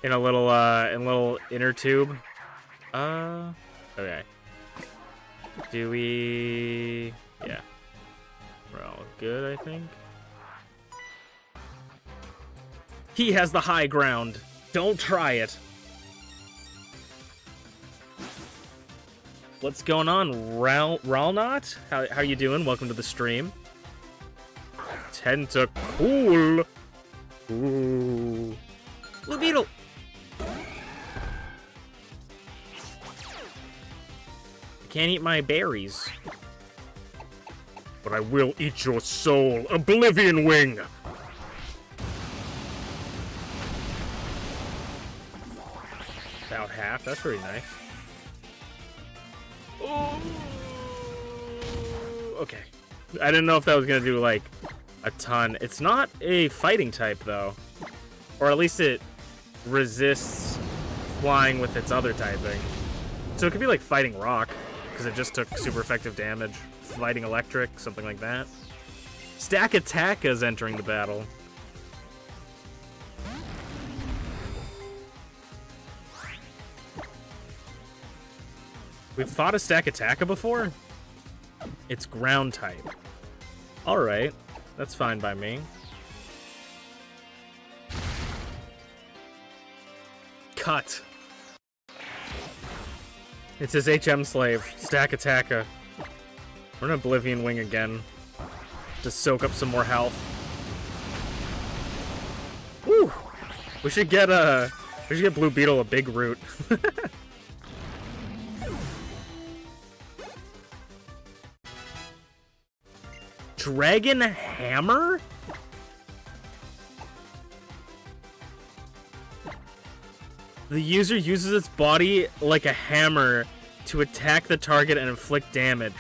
In a little inner tube. Okay. Do we... Yeah. We're all good, I think. He has the high ground. Don't try it. What's going on, Ralnot? How you doing? Welcome to the stream. Tentacool. Ooh. Blue Beetle. You can't eat my berries. But I will eat your soul, Oblivion Wing! About half, that's pretty nice. Oh. Okay. I didn't know if that was gonna do, like, a ton. It's not a fighting type, though. Or at least it resists flying with its other typing. So it could be like fighting rock, because it just took super effective damage. Fighting electric, something like that. Stack Attack is entering the battle. We've fought a Stack Attacker before? It's ground type. Alright, that's fine by me. Cut. It's his HM slave, Stack Attacker. We're an Oblivion Wing again. To soak up some more health. Woo! We should get Blue Beetle a big root. Dragon Hammer? The user uses its body like a hammer to attack the target and inflict damage.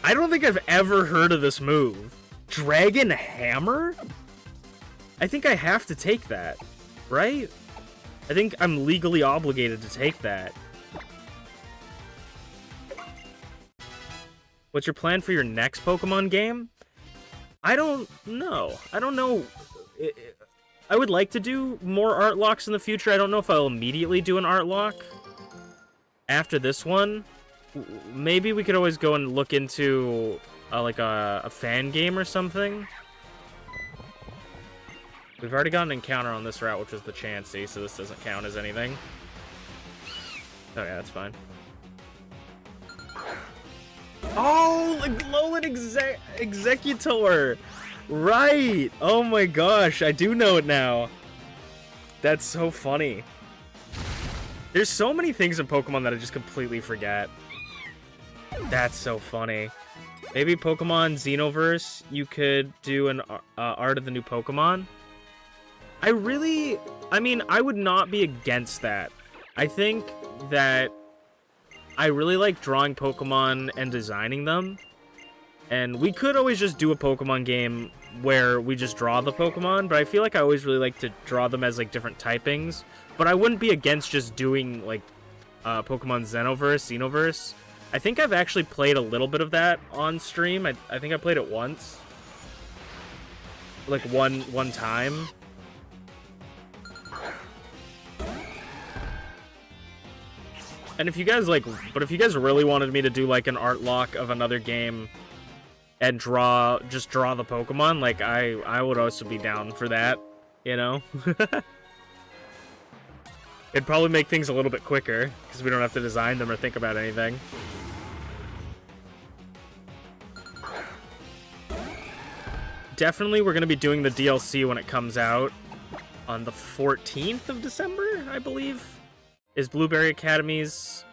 I don't think I've ever heard of this move. Dragon Hammer? I think I have to take that, right? I think I'm legally obligated to take that. What's your plan for your next Pokemon game? I don't know. I don't know. I would like to do more Artlocks in the future. I don't know if I'll immediately do an Artlock after this one. Maybe we could always go and look into like a fan game or something. We've already got an encounter on this route, which is the Chansey, so this doesn't count as anything. Okay, that's fine. Oh, the Alolan Executor! Right! Oh my gosh, I do know it now. That's so funny. There's so many things in Pokemon that I just completely forget. That's so funny. Maybe Pokemon Xenoverse, you could do an Art of the New Pokemon. I mean, I would not be against that. I think that I really like drawing Pokemon and designing them. And we could always just do a Pokemon game where we just draw the Pokemon, but I feel like I always really like to draw them as, like, different typings. But I wouldn't be against just doing, like, Pokemon Xenoverse. I think I've actually played a little bit of that on stream. I think I played it once. Like, one time. And if you guys, like, but if you guys really wanted me to do, like, an Artlock of another game and just draw the Pokemon, like, I would also be down for that, you know? It'd probably make things a little bit quicker, because we don't have to design them or think about anything. Definitely we're going to be doing the DLC when it comes out on the 14th of December, I believe. Is Blueberry Academy's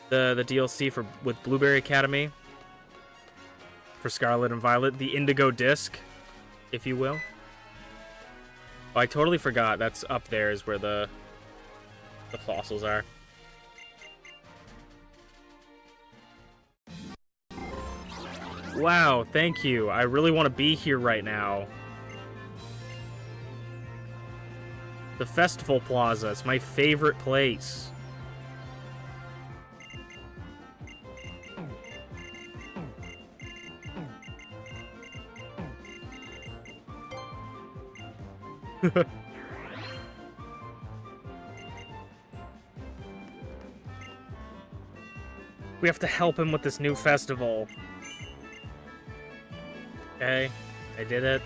the DLC with Blueberry Academy for Scarlet and Violet, the Indigo Disc, if you will. Oh, I totally forgot. That's up there is where the fossils are. Wow, thank you. I really want to be here right now. The Festival Plaza. It's my favorite place. We have to help him with this new festival. Okay, I did it.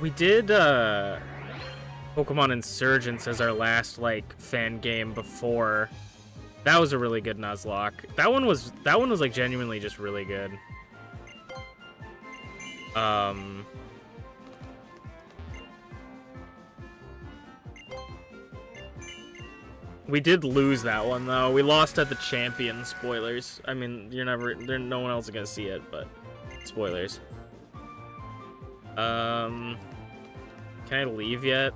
We did Pokemon Insurgence as our last, like, fan game before That was a really good Nuzlocke. That one was like genuinely just really good. We did lose that one though. We lost at the champion. Spoilers. I mean, no one else is gonna see it, but spoilers. Can I leave yet?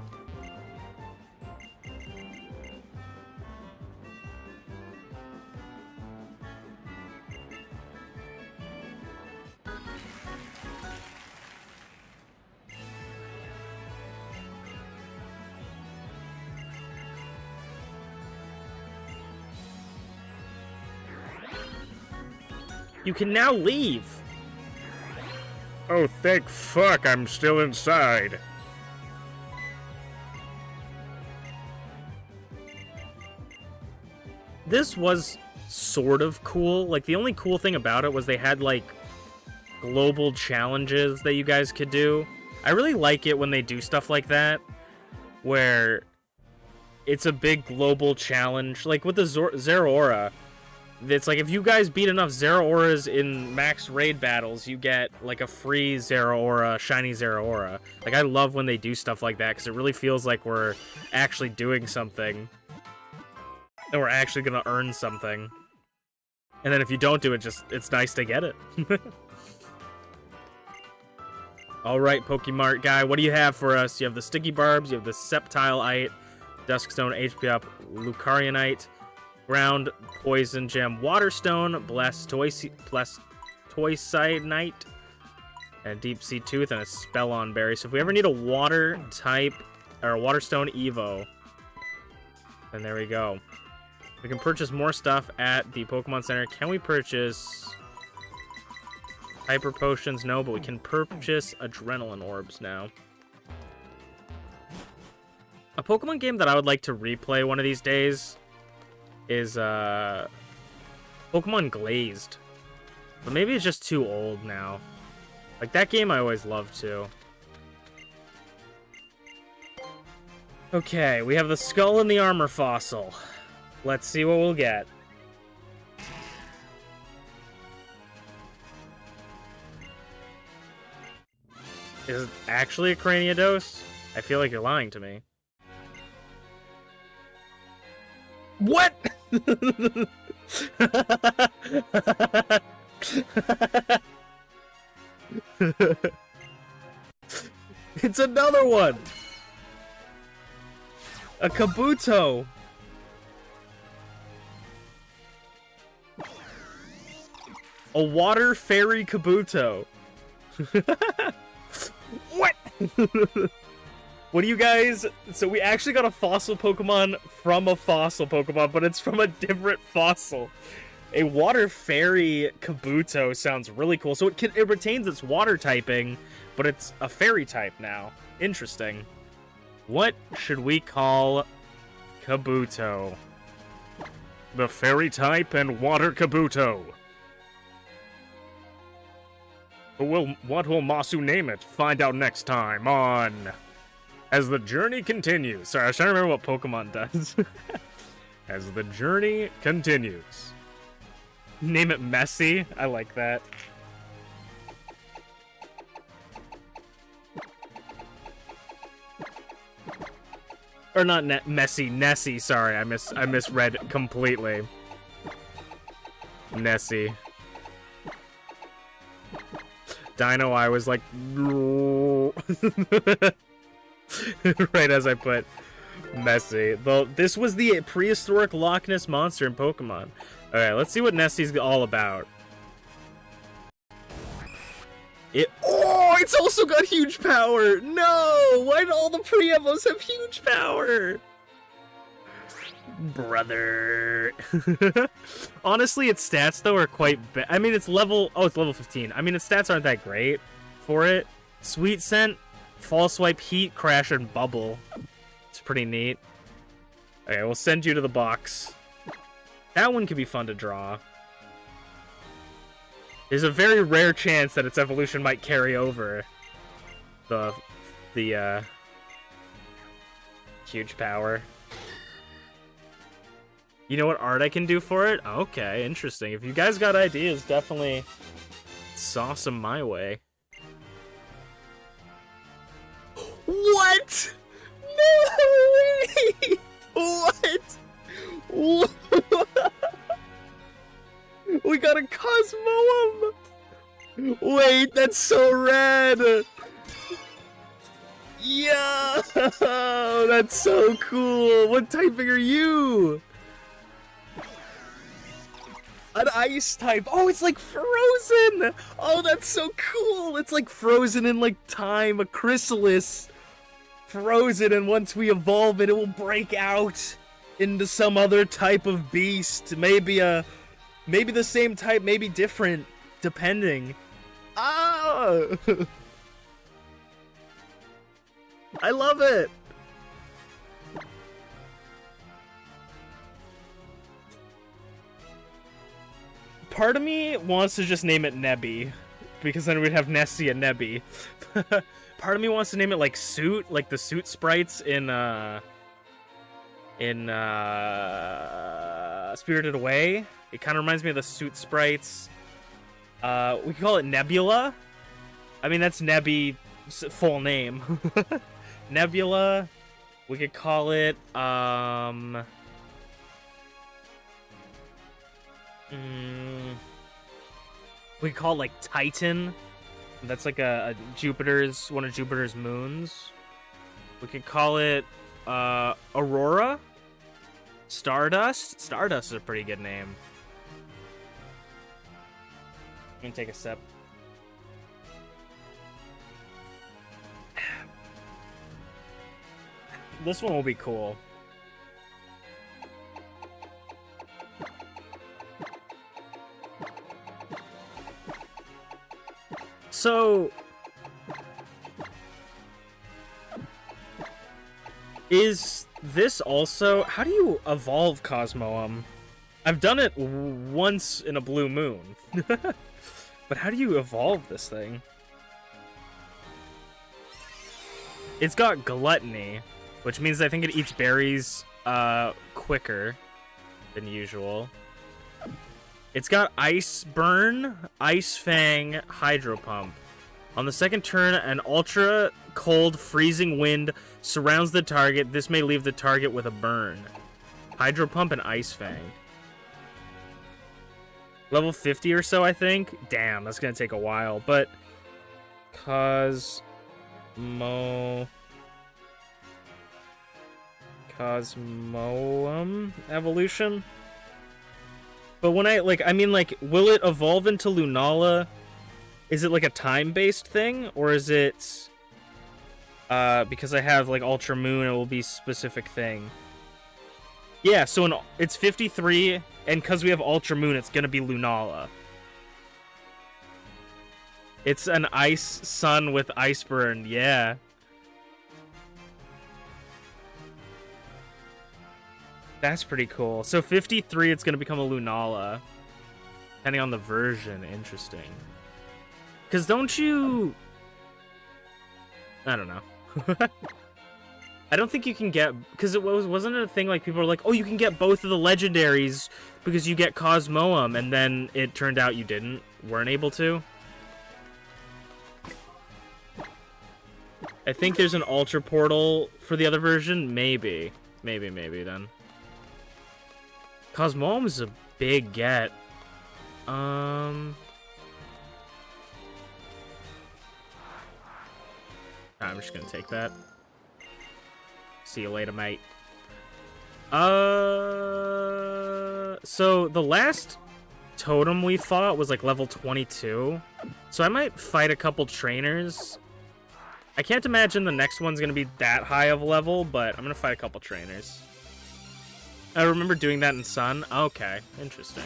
You can now leave. Oh, thank fuck, I'm still inside. This was sort of cool. Like, the only cool thing about it was they had, like, global challenges that you guys could do. I really like it when they do stuff like that, where it's a big global challenge. Like, with the Zeraora, it's like, if you guys beat enough Zeraoras in max raid battles, you get, like, a free Zeraora, shiny Zeraora. Like, I love when they do stuff like that, because it really feels like we're actually doing something. And we're actually gonna earn something. And then if you don't do it, it's nice to get it. Alright, Pokemart guy, what do you have for us? You have the Sticky Barbs, you have the Sceptileite, Duskstone, HP up, Lucarionite, Ground, Poison Gem, Waterstone, Blastoisidite, and Deep Sea Tooth, and a Spellon Berry. So if we ever need a water type, or a Waterstone Evo, then there we go. We can purchase more stuff at the Pokemon Center. Can we purchase Hyper Potions? No, but we can purchase Adrenaline Orbs now. A Pokemon game that I would like to replay one of these days is Pokemon Glazed. But maybe it's just too old now. Like, that game I always loved too. Okay, we have the Skull and the Armor Fossil. Let's see what we'll get. Is it actually a Craniados? I feel like you're lying to me. What? It's another one! A Kabuto! A Water Fairy Kabuto. What? What do you guys... So we actually got a fossil Pokemon from a fossil Pokemon, but it's from a different fossil. A Water Fairy Kabuto sounds really cool. So it retains its water typing, but it's a fairy type now. Interesting. What should we call Kabuto? The fairy type and water Kabuto. What will Masu name it? Find out next time on As the Journey Continues. Sorry, I was trying to remember what Pokemon does. As the Journey Continues. Name it Messy. I like that. Or not Messy, Nessie. Sorry, I misread completely. Nessie. Dino, I was like... right as I put Messy. Though this was the prehistoric Loch Ness Monster in Pokemon. Alright, let's see what Nessie's all about. Oh, it's also got huge power! No! Why do all the pre-evos have huge power? Brother. Honestly, its stats, though, are quite bad. I mean, it's level... Oh, it's level 15. I mean, its stats aren't that great for it. Sweet Scent, False Swipe, Heat, Crash, and Bubble. It's pretty neat. Okay, we'll send you to the box. That one could be fun to draw. There's a very rare chance that its evolution might carry over the huge power. You know what art I can do for it? Okay, interesting. If you guys got ideas, definitely sauce them my way. What? No way! What? What? We got a Cosmoem! Wait, that's so rad! Yeah! That's so cool! What typing are you? An ice type. Oh, it's like frozen! Oh, that's so cool! It's like frozen in like time, a chrysalis. Frozen, and once we evolve it, it will break out into some other type of beast. Maybe the same type, maybe different, depending. Ah! I love it! Part of me wants to just name it Nebby, because then we'd have Nessie and Nebby. Part of me wants to name it like Suit, like the Suit sprites in Spirited Away. It kind of reminds me of the Suit sprites. We could call it Nebula. I mean, that's Nebby's full name. Nebula. We could call it, we could call it, like, Titan. That's like one of Jupiter's moons. We could call it, Aurora? Stardust? Stardust is a pretty good name. I'm gonna take a sip. This one will be cool. So, is this also... How do you evolve Cosmoem? I've done it once in a blue moon. But how do you evolve this thing? It's got gluttony, which means I think it eats berries quicker than usual. It's got Ice Burn, Ice Fang, Hydro Pump. On the second turn, an ultra cold freezing wind surrounds the target. This may leave the target with a burn. Hydro Pump and Ice Fang. Level 50 or so, I think. Damn, that's gonna take a while. But Cosmoem evolution. But when I mean, will it evolve into Lunala? Is it like a time-based thing, or is it because I have like Ultra Moon, it will be a specific thing? Yeah, so it's 53, and because we have Ultra Moon, it's gonna be Lunala. It's an Ice Sun with Ice Burn, yeah. That's pretty cool. So 53, it's gonna become a Lunala, depending on the version. Interesting. Because don't you... I don't know. I don't think you can get... Because wasn't it a thing like people were like, oh, you can get both of the legendaries because you get Cosmoem, and then it turned out you weren't able to? I think there's an Ultra Portal for the other version. Maybe then. Cosmoem is a big get. I'm just gonna take that. See you later, mate. So the last totem we fought was like level 22. So I might fight a couple trainers. I can't imagine the next one's gonna be that high of a level, but I'm gonna fight a couple trainers. I remember doing that in Sun. Okay, interesting.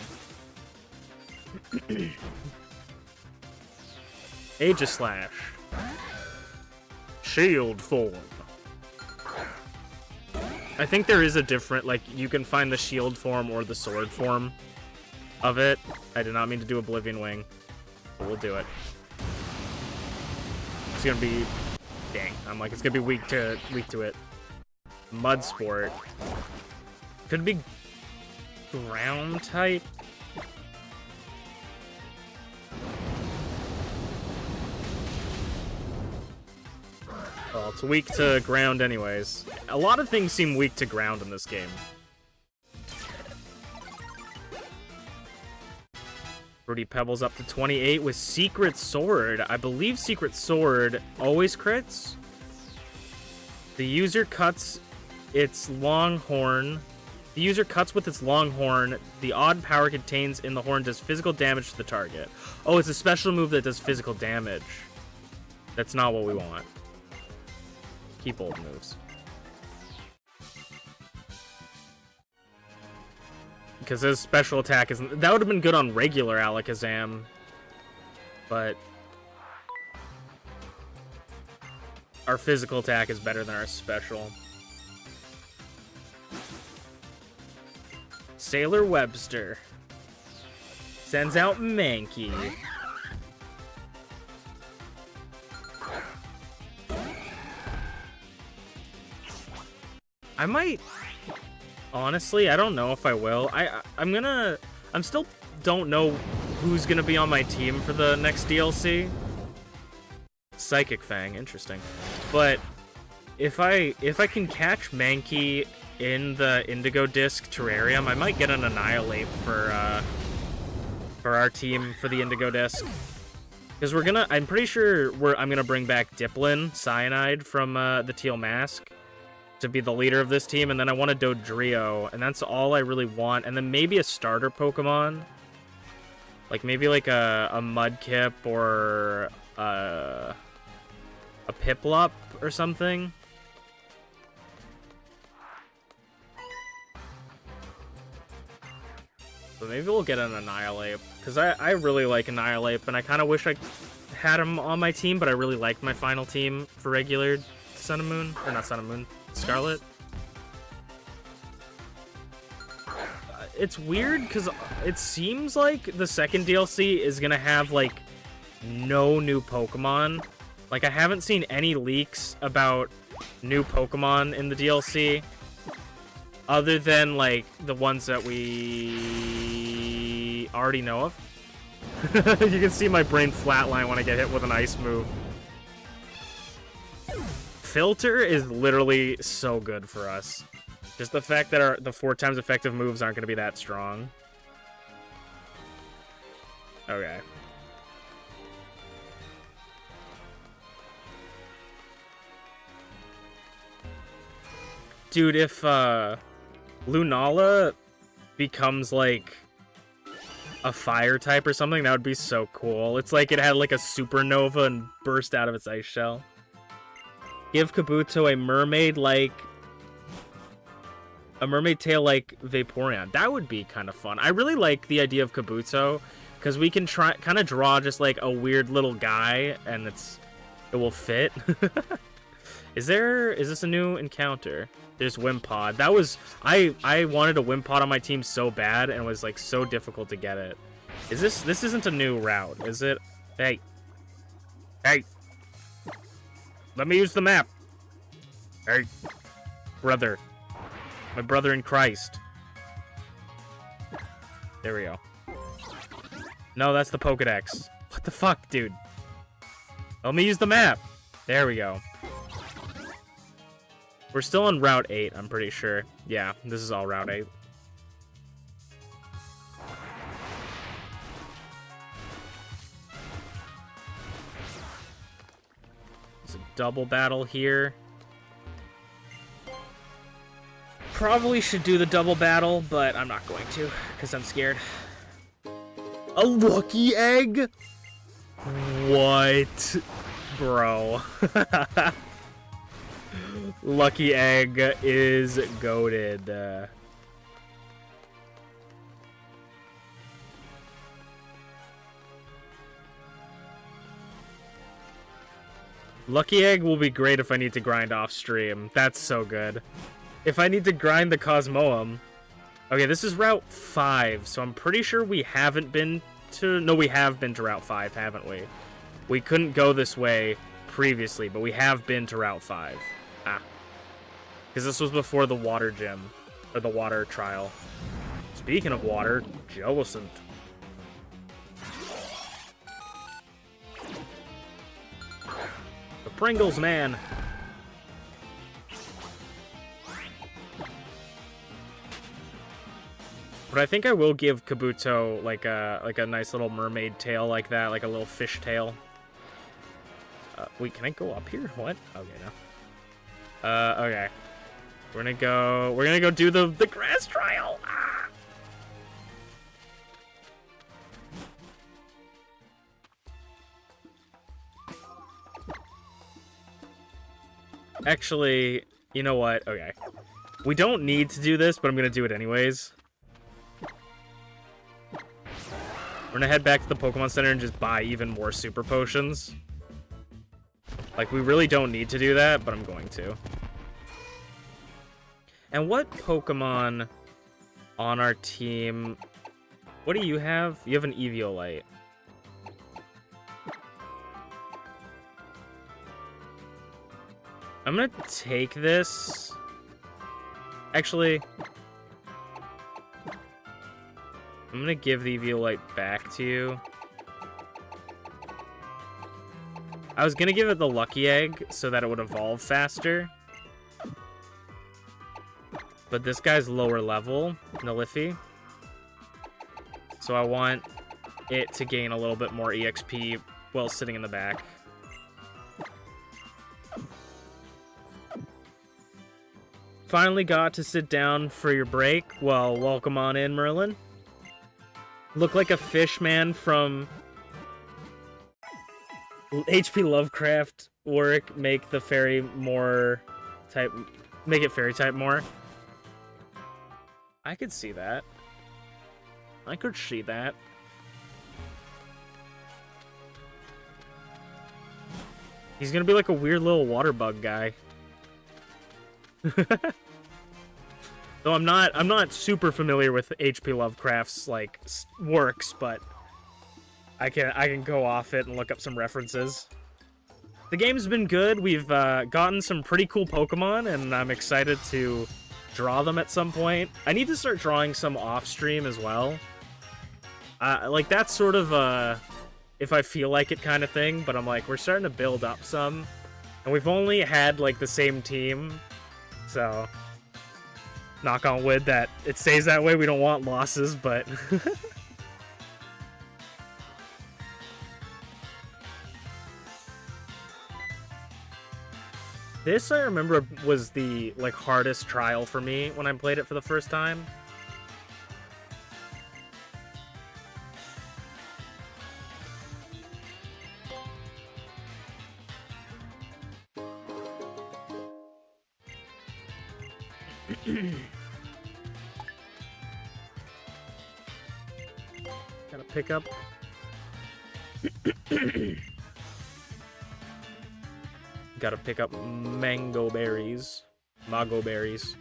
Aegislash. Shield form. I think there is a different, like, you can find the shield form or the sword form of it. I did not mean to do Oblivion Wing, but we'll do it. It's gonna be... Dang, I'm like, it's gonna be weak to it. Mud Sport. Could be ground type. Well, it's weak to ground anyways. A lot of things seem weak to ground in this game. Fruity Pebbles up to 28 with Secret Sword. I believe Secret Sword always crits. The user cuts its long horn. The user cuts with its long horn. The odd power contains in the horn does physical damage to the target. Oh, it's a special move that does physical damage. That's not what we want. Keep old moves. Because his special attack isn't... That would have been good on regular Alakazam. But... our physical attack is better than our special. Sailor Webster sends out Mankey. I might... Honestly, I don't know if I will. I'm still don't know who's gonna be on my team for the next DLC. Psychic Fang, interesting. But if I can catch Mankey in the Indigo Disc Terrarium, I might get an Annihilate for our team for the Indigo Disc. Because I'm pretty sure I'm gonna bring back Diplin, Cyanide from the Teal Mask to be the leader of this team, and then I want a Dodrio, and that's all I really want. And then maybe a starter Pokemon, like maybe like a Mudkip or a Piplup or something. So maybe we'll get an Annihilate, because I really like Annihilate, and I kind of wish I had him on my team, but I really liked my final team for regular Sun and Moon, or not Sun and Moon, Scarlet. It's weird, because it seems like the second DLC is going to have, like, no new Pokemon. Like, I haven't seen any leaks about new Pokemon in the DLC, other than, like, the ones that we already know of. You can see my brain flatline when I get hit with an ice move. Filter is literally so good for us. Just the fact that the 4 times effective moves aren't going to be that strong. Okay. Dude, if Lunala becomes like a fire type or something, that would be so cool. It's like it had like a supernova and burst out of its ice shell. Give Kabuto a mermaid tail like Vaporeon. That would be kind of fun. I really like the idea of Kabuto, because we can kind of draw just like a weird little guy, and it will fit. Is this a new encounter? There's Wimpod. That was I wanted a Wimpod on my team so bad, and it was like so difficult to get it. This isn't a new route, is it? Hey. Let me use the map. Hey, brother. My brother in Christ. There we go. No, that's the Pokedex. What the fuck, dude? Let me use the map. There we go. We're still on Route 8, I'm pretty sure. Yeah, this is all Route 8. There's a double battle here. Probably should do the double battle, but I'm not going to, because I'm scared. A lucky egg? What? Bro. Lucky egg is goated. Lucky egg will be great if I need to grind off stream. That's so good. If I need to grind the Cosmoem. Okay, this is Route 5, so I'm pretty sure we haven't been to... No, we have been to Route 5, haven't we? We couldn't go this way previously, but we have been to Route 5. Ah. Because this was before the water gym, or the water trial. Speaking of water, Jellicent. The Pringles man. But I think I will give Kabuto like a nice little mermaid tail like that, like a little fish tail. Wait, can I go up here? What? Okay, no. Okay. We're gonna go do the grass trial. Ah! Actually, you know what? Okay. We don't need to do this, but I'm gonna do it anyways. We're gonna head back to the Pokemon Center and just buy even more super potions. Like, we really don't need to do that, but I'm going to. And what Pokemon on our team... What do you have? You have an Eviolite. I'm gonna take this. Actually... I'm gonna give the Eviolite back to you. I was gonna give it the Lucky Egg so that it would evolve faster. But this guy's lower level, Nalifi. So I want it to gain a little bit more EXP while sitting in the back. Finally got to sit down for your break. Well, welcome on in, Merlin. Look like a fish man from HP Lovecraft work. Make the fairy more type. Make it fairy type more. I could see that. I could see that. He's gonna be like a weird little water bug guy. Though I'm not super familiar with HP Lovecraft's like works, but I can go off it and look up some references. The game's been good. We've gotten some pretty cool Pokemon, and I'm excited to draw them at some point. I need to start drawing some off stream as well. Like that's sort of a if I feel like it kind of thing, but I'm like, we're starting to build up some, and we've only had like the same team, so knock on wood that it stays that way. We don't want losses, but this I remember was the like hardest trial for me when I played it for the first time. Gotta pick up. Gotta pick up mango berries. Mago berries.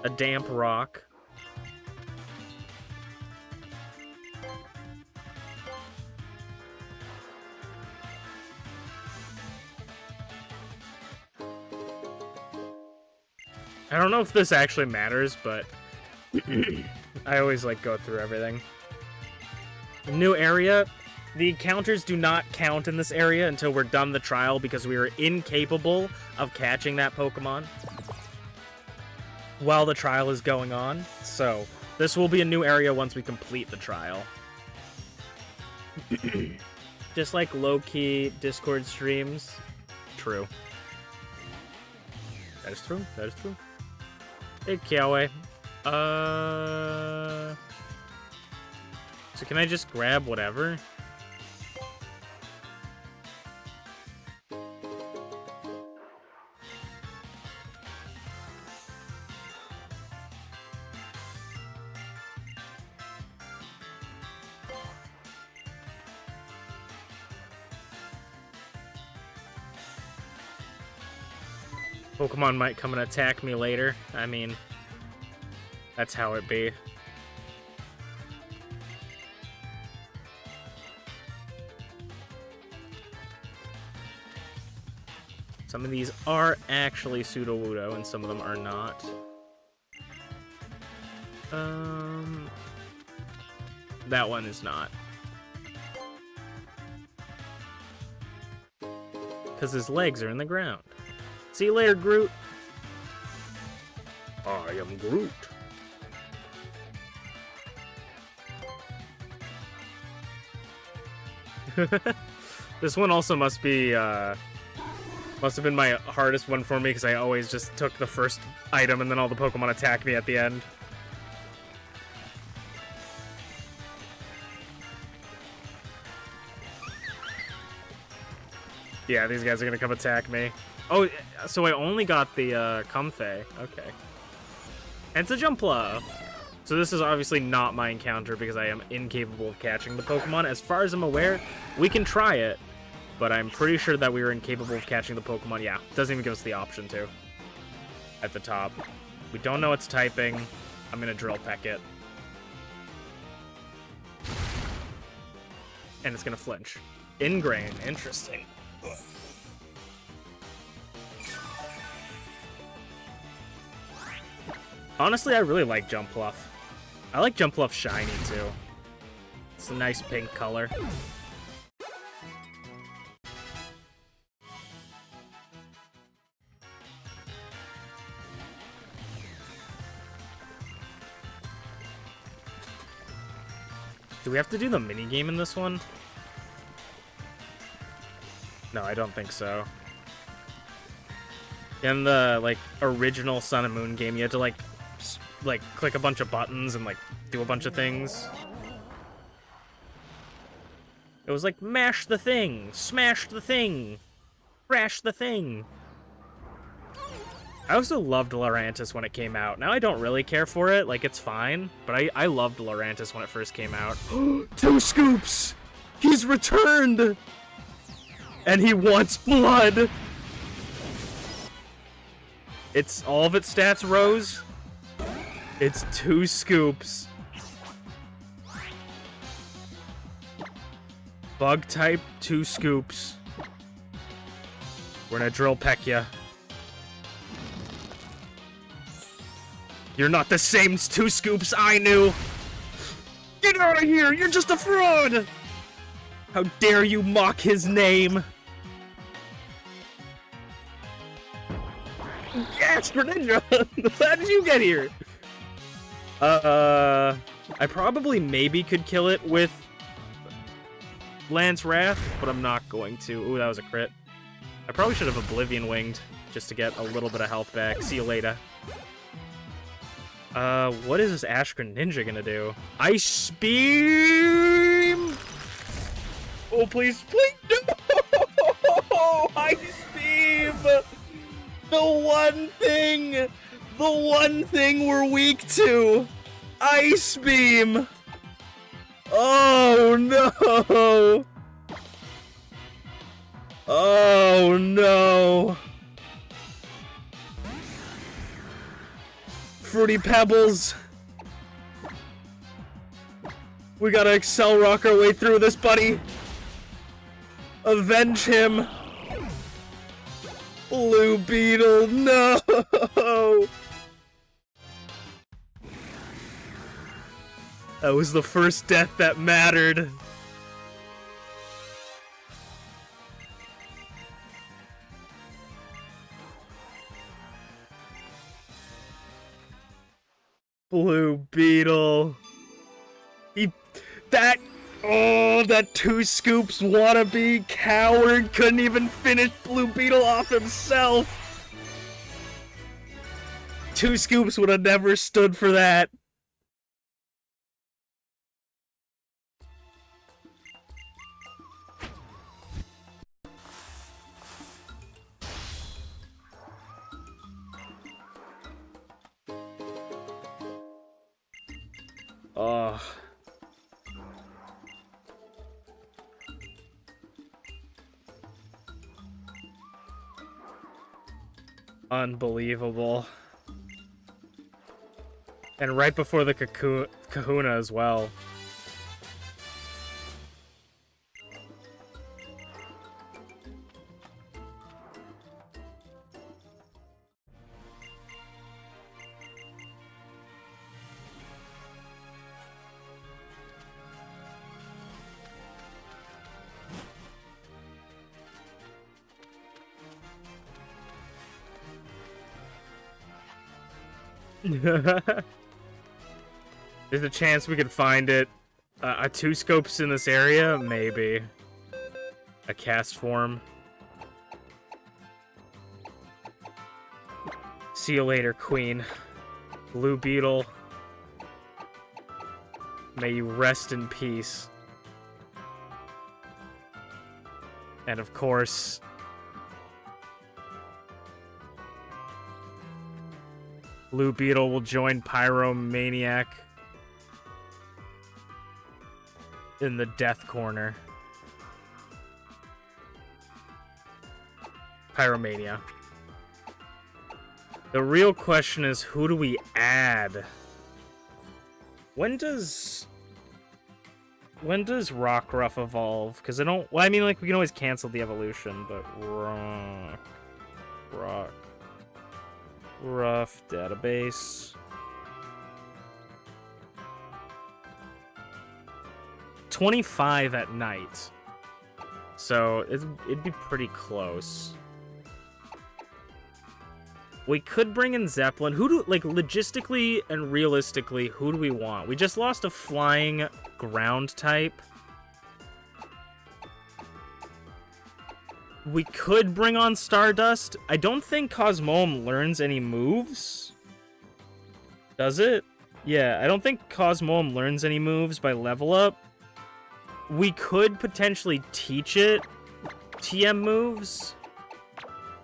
A damp rock. I don't know if this actually matters, but I always like go through everything. New area. The encounters do not count in this area until we're done the trial because we were incapable of catching that Pokemon while the trial is going on. So this will be a new area once we complete the trial. Just like low-key Discord streams. True. That is true. That is true. Hey, Kiawe. So can I just grab whatever? Pokemon might come and attack me later. I mean, that's how it be. Some of these are actually Sudowoodo, and some of them are not. That one is not. Because his legs are in the ground. See you later, Groot. I am Groot. This one also must have been my hardest one for me because I always just took the first item and then all the Pokemon attack me at the end. Yeah, these guys are gonna come attack me. Oh, so I only got the Comfey. Okay. And it's a Jumpluff. So this is obviously not my encounter because I am incapable of catching the Pokemon. As far as I'm aware, we can try it, but I'm pretty sure that we were incapable of catching the Pokemon. Yeah, doesn't even give us the option to. At the top. We don't know its typing. I'm gonna Drill Peck it. And it's gonna flinch. Ingrain, interesting. Honestly, I really like Jumpluff. I like Jumpluff Shiny, too. It's a nice pink color. Do we have to do the minigame in this one? No, I don't think so. In the, like, original Sun and Moon game, you had to, like, click a bunch of buttons and, like, do a bunch of things. It was like, mash the thing, smash the thing, crash the thing. I also loved Lurantis when it came out. Now I don't really care for it, like, it's fine, but I loved Lurantis when it first came out. 2 scoops! He's returned! And he wants blood! It's all of its stats rose. It's 2 scoops. Bug type, 2 scoops. We're gonna Drill Peck ya. You're not the same 2 scoops I knew. Get out of here! You're just a fraud! How dare you mock his name? Yes, Greninja! How did you get here? I probably maybe could kill it with Lance Wrath, but I'm not going to. Ooh, that was a crit. I probably should have Oblivion Winged just to get a little bit of health back. See you later. What is this Ash Greninja gonna do? Ice Beam! Oh, please, please, no! Ice Beam! The one thing we're weak to! Ice Beam! Oh no! Oh no! Fruity Pebbles! We gotta Excel Rock our way through this, buddy! Avenge him! Blue Beetle, no! That was the first death that mattered. Blue Beetle. That 2 scoops wannabe coward couldn't even finish Blue Beetle off himself. 2 scoops would have never stood for that. Ugh. Unbelievable. And right before the Kahuna as well. There's a chance we could find it. A 2 scopes in this area? Maybe. A cast form. See you later, Queen. Blue Beetle. May you rest in peace. And of course... Blue Beetle will join Pyromaniac in the death corner. Pyromania. The real question is, who do we add? When does Rockruff evolve? Because I don't... Well, I mean, like, we can always cancel the evolution, but Rough database. 25 at night. So it'd be pretty close. We could bring in Zeppelin. Who do, like, logistically and realistically, who do we want? We just lost a flying ground type. We could bring on Stardust. I don't think Cosmoem learns any moves. Does it? Yeah, I don't think Cosmoem learns any moves by level up. We could potentially teach it TM moves,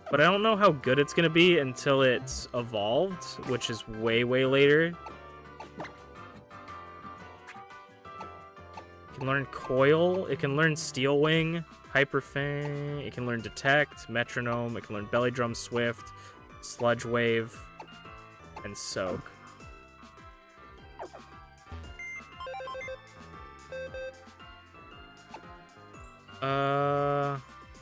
but I don't know how good it's going to be until it's evolved, which is way, way later. It can learn Coil. It can learn Steel Wing. Hyper Fang, it can learn Detect, Metronome, it can learn Belly Drum Swift, Sludge Wave, and Soak.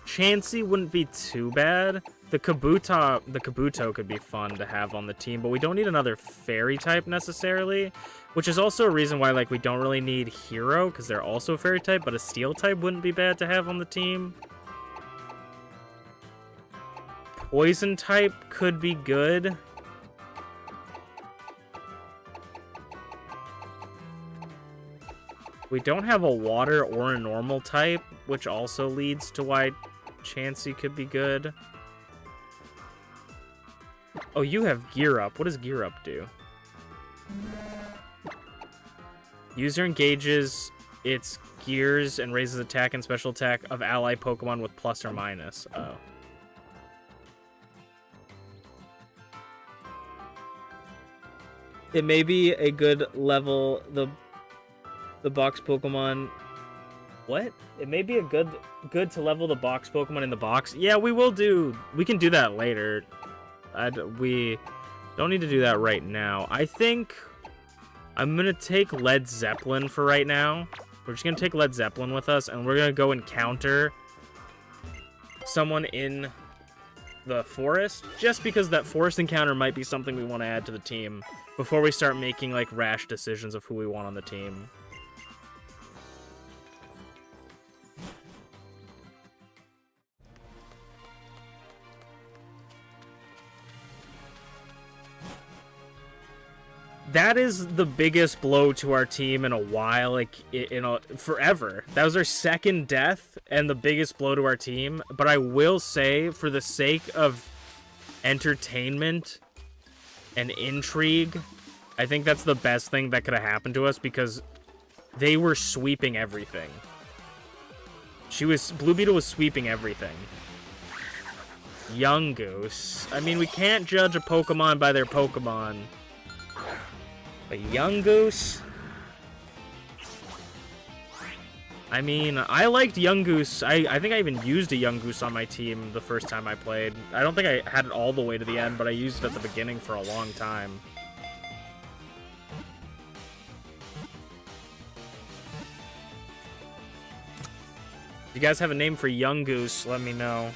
Chansey wouldn't be too bad. The Kabuto could be fun to have on the team, but we don't need another fairy type necessarily, which is also a reason why, like, we don't really need Hero, because they're also fairy type, but a steel type wouldn't be bad to have on the team. Poison type could be good. We don't have a water or a normal type, which also leads to why Chansey could be good. Oh, you have Gear Up. What does Gear Up do? User engages its gears and raises attack and special attack of ally Pokemon with plus or minus. Oh. It may be a good level the box Pokemon. What? It may be a good to level the box Pokemon in the box. Yeah, we can do that later. We don't need to do that right now. I think I'm gonna take Led Zeppelin for right now. We're just gonna take Led Zeppelin with us, and we're gonna go encounter someone in the forest, just because that forest encounter might be something we want to add to the team before we start making, like, rash decisions of who we want on the team. That is the biggest blow to our team in a while, like, forever. That was our second death and the biggest blow to our team. But I will say, for the sake of entertainment and intrigue, I think that's the best thing that could have happened to us, because they were sweeping everything. Blue Beetle was sweeping everything. Young Goose. I mean, we can't judge a Pokemon by their Pokemon. A Young Goose? I mean, I liked Young Goose. I think I even used a Young Goose on my team the first time I played. I don't think I had it all the way to the end, but I used it at the beginning for a long time. If you guys have a name for Young Goose, let me know.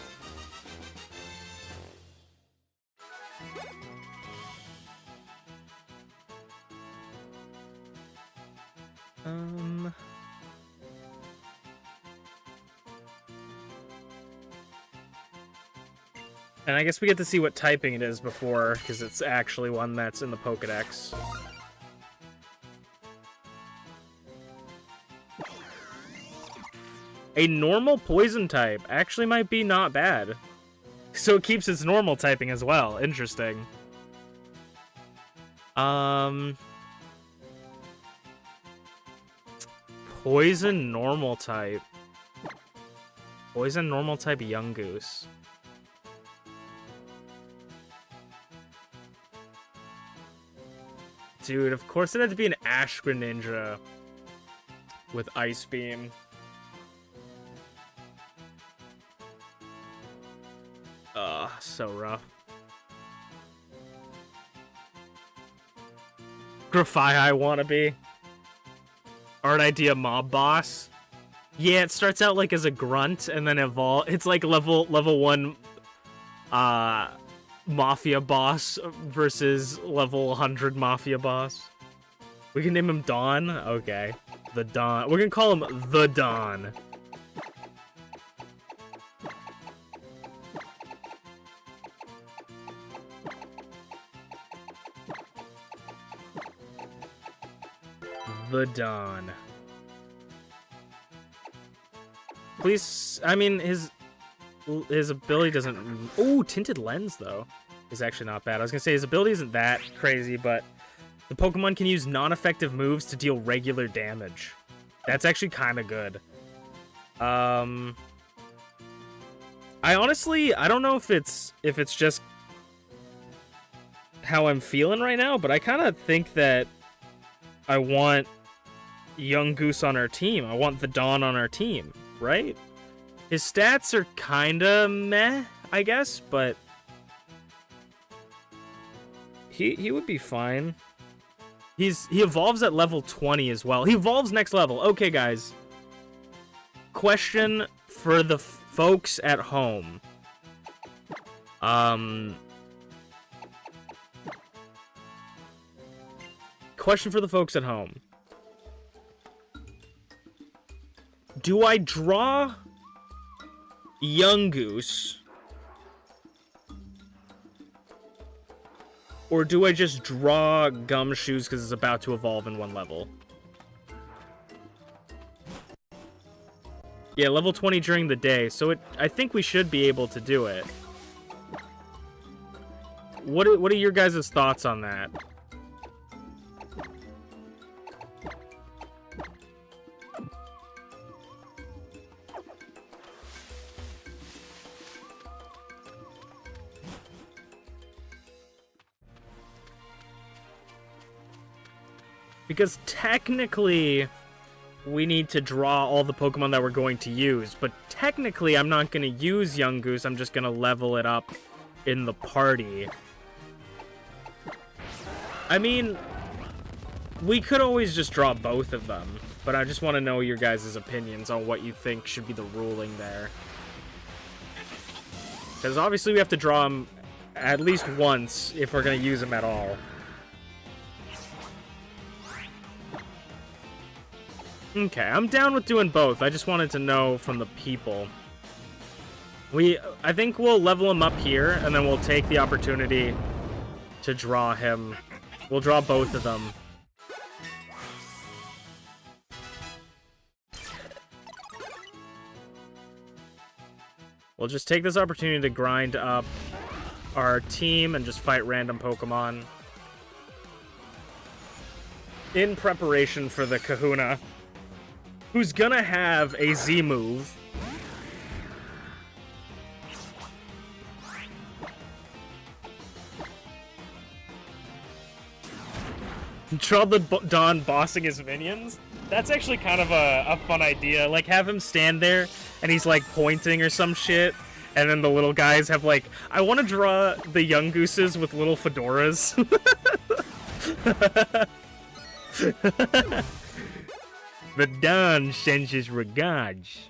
And I guess we get to see what typing it is before, because it's actually one that's in the Pokedex. A normal poison type actually might be not bad. So it keeps its normal typing as well. Interesting. Poison normal type. Poison normal type Yungoos. Dude, of course it had to be an Ash Greninja with Ice Beam. Ugh, so rough. Grafai wannabe. Art idea mob boss. Yeah, it starts out like as a grunt and then evolve. It's like level 1 Mafia boss versus level 100 Mafia boss. We can name him Dawn? Okay. The Dawn. We're gonna call him The Dawn. The Dawn. Please, I mean, his ability doesn't... Oh, Tinted Lens, though, is actually not bad. I was gonna say, his ability isn't that crazy, but the Pokemon can use non-effective moves to deal regular damage. That's actually kind of good. I honestly, I don't know if it's just how I'm feeling right now, but I kind of think that I want Yungoos on our team. I want the Dawn on our team, right? His stats are kinda meh, I guess, but he would be fine. He evolves at level 20 as well. He evolves next level. Okay, guys. Question for the folks at home. Question for the folks at home. Do I draw Yungoos, or do I just draw Gumshoes because it's about to evolve in 1 level? Yeah, level 20 during the day, so I think we should be able to do it. What are your guys' thoughts on that? Because technically, we need to draw all the Pokemon that we're going to use. But technically, I'm not going to use Yungoos. I'm just going to level it up in the party. I mean, we could always just draw both of them. But I just want to know your guys' opinions on what you think should be the ruling there. Because obviously we have to draw them at least once if we're going to use them at all. Okay, I'm down with doing both. I just wanted to know from the people. I think we'll level him up here, and then we'll take the opportunity to draw him. We'll draw both of them. We'll just take this opportunity to grind up our team and just fight random Pokemon in preparation for the Kahuna, who's gonna have a Z move. Draw the Dawn bossing his minions? That's actually kind of a fun idea. Like, have him stand there, and he's, like, pointing or some shit, and then the little guys have, like... I want to draw the Yungooses with little fedoras. The Dawn sends his regards.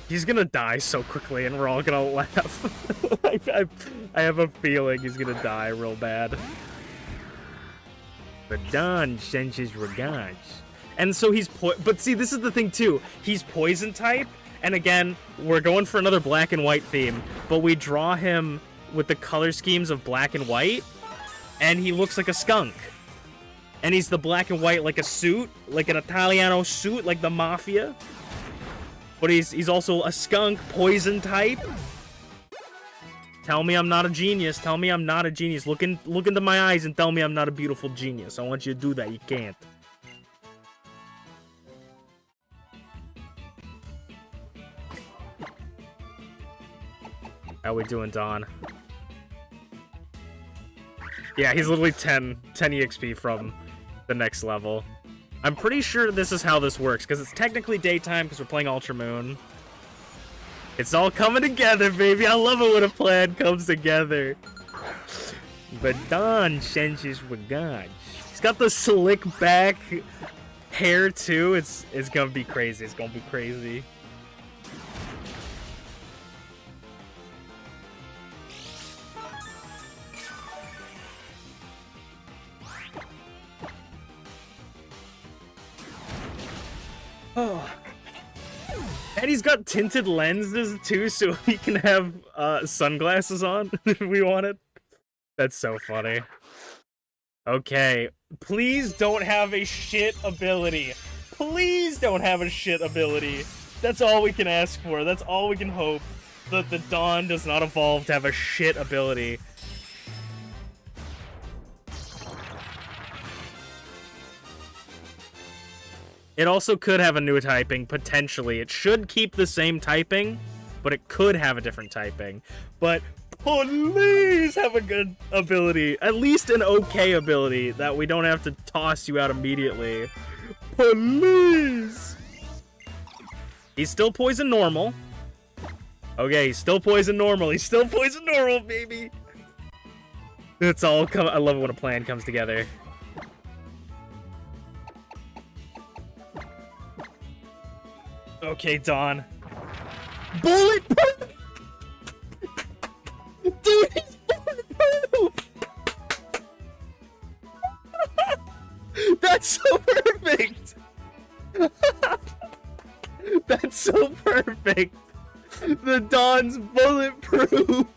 He's gonna die so quickly, and we're all gonna laugh. I have a feeling he's gonna die real bad. The Dawn sends his regards. And so he's but see, this is the thing too. He's poison type, and again, we're going for another black and white theme, but we draw him with the color schemes of black and white, and he looks like a skunk. And he's the black and white like a suit, like an Italiano suit, like the mafia. But he's also a skunk, poison type. Tell me I'm not a genius. Tell me I'm not a genius. Look into my eyes and tell me I'm not a beautiful genius. I want you to do that. You can't. How we doing, Don? Yeah, he's literally 10 EXP from the next level. I'm pretty sure this is how this works, because it's technically daytime because we're playing Ultra Moon. It's all coming together, baby. I love it when a plan comes together. But Don changes with God. He's got the slick back hair too. It's gonna be crazy. It's gonna be crazy. Oh. And he's got tinted lenses too, so he can have sunglasses on if we wanted. That's so funny. Okay, please don't have a shit ability. Please don't have a shit ability. That's all we can ask for. That's all we can hope. That the Dawn does not evolve to have a shit ability. It also could have a new typing, potentially. It should keep the same typing, but it could have a different typing. But please have a good ability. At least an okay ability that we don't have to toss you out immediately. Please! He's still poison normal. Okay, he's still poison normal. He's still poison normal, baby! It's all I love it when a plan comes together. Okay, Dawn. Bulletproof! Dude, he's bulletproof! That's so perfect! That's so perfect! The Dawn's bulletproof!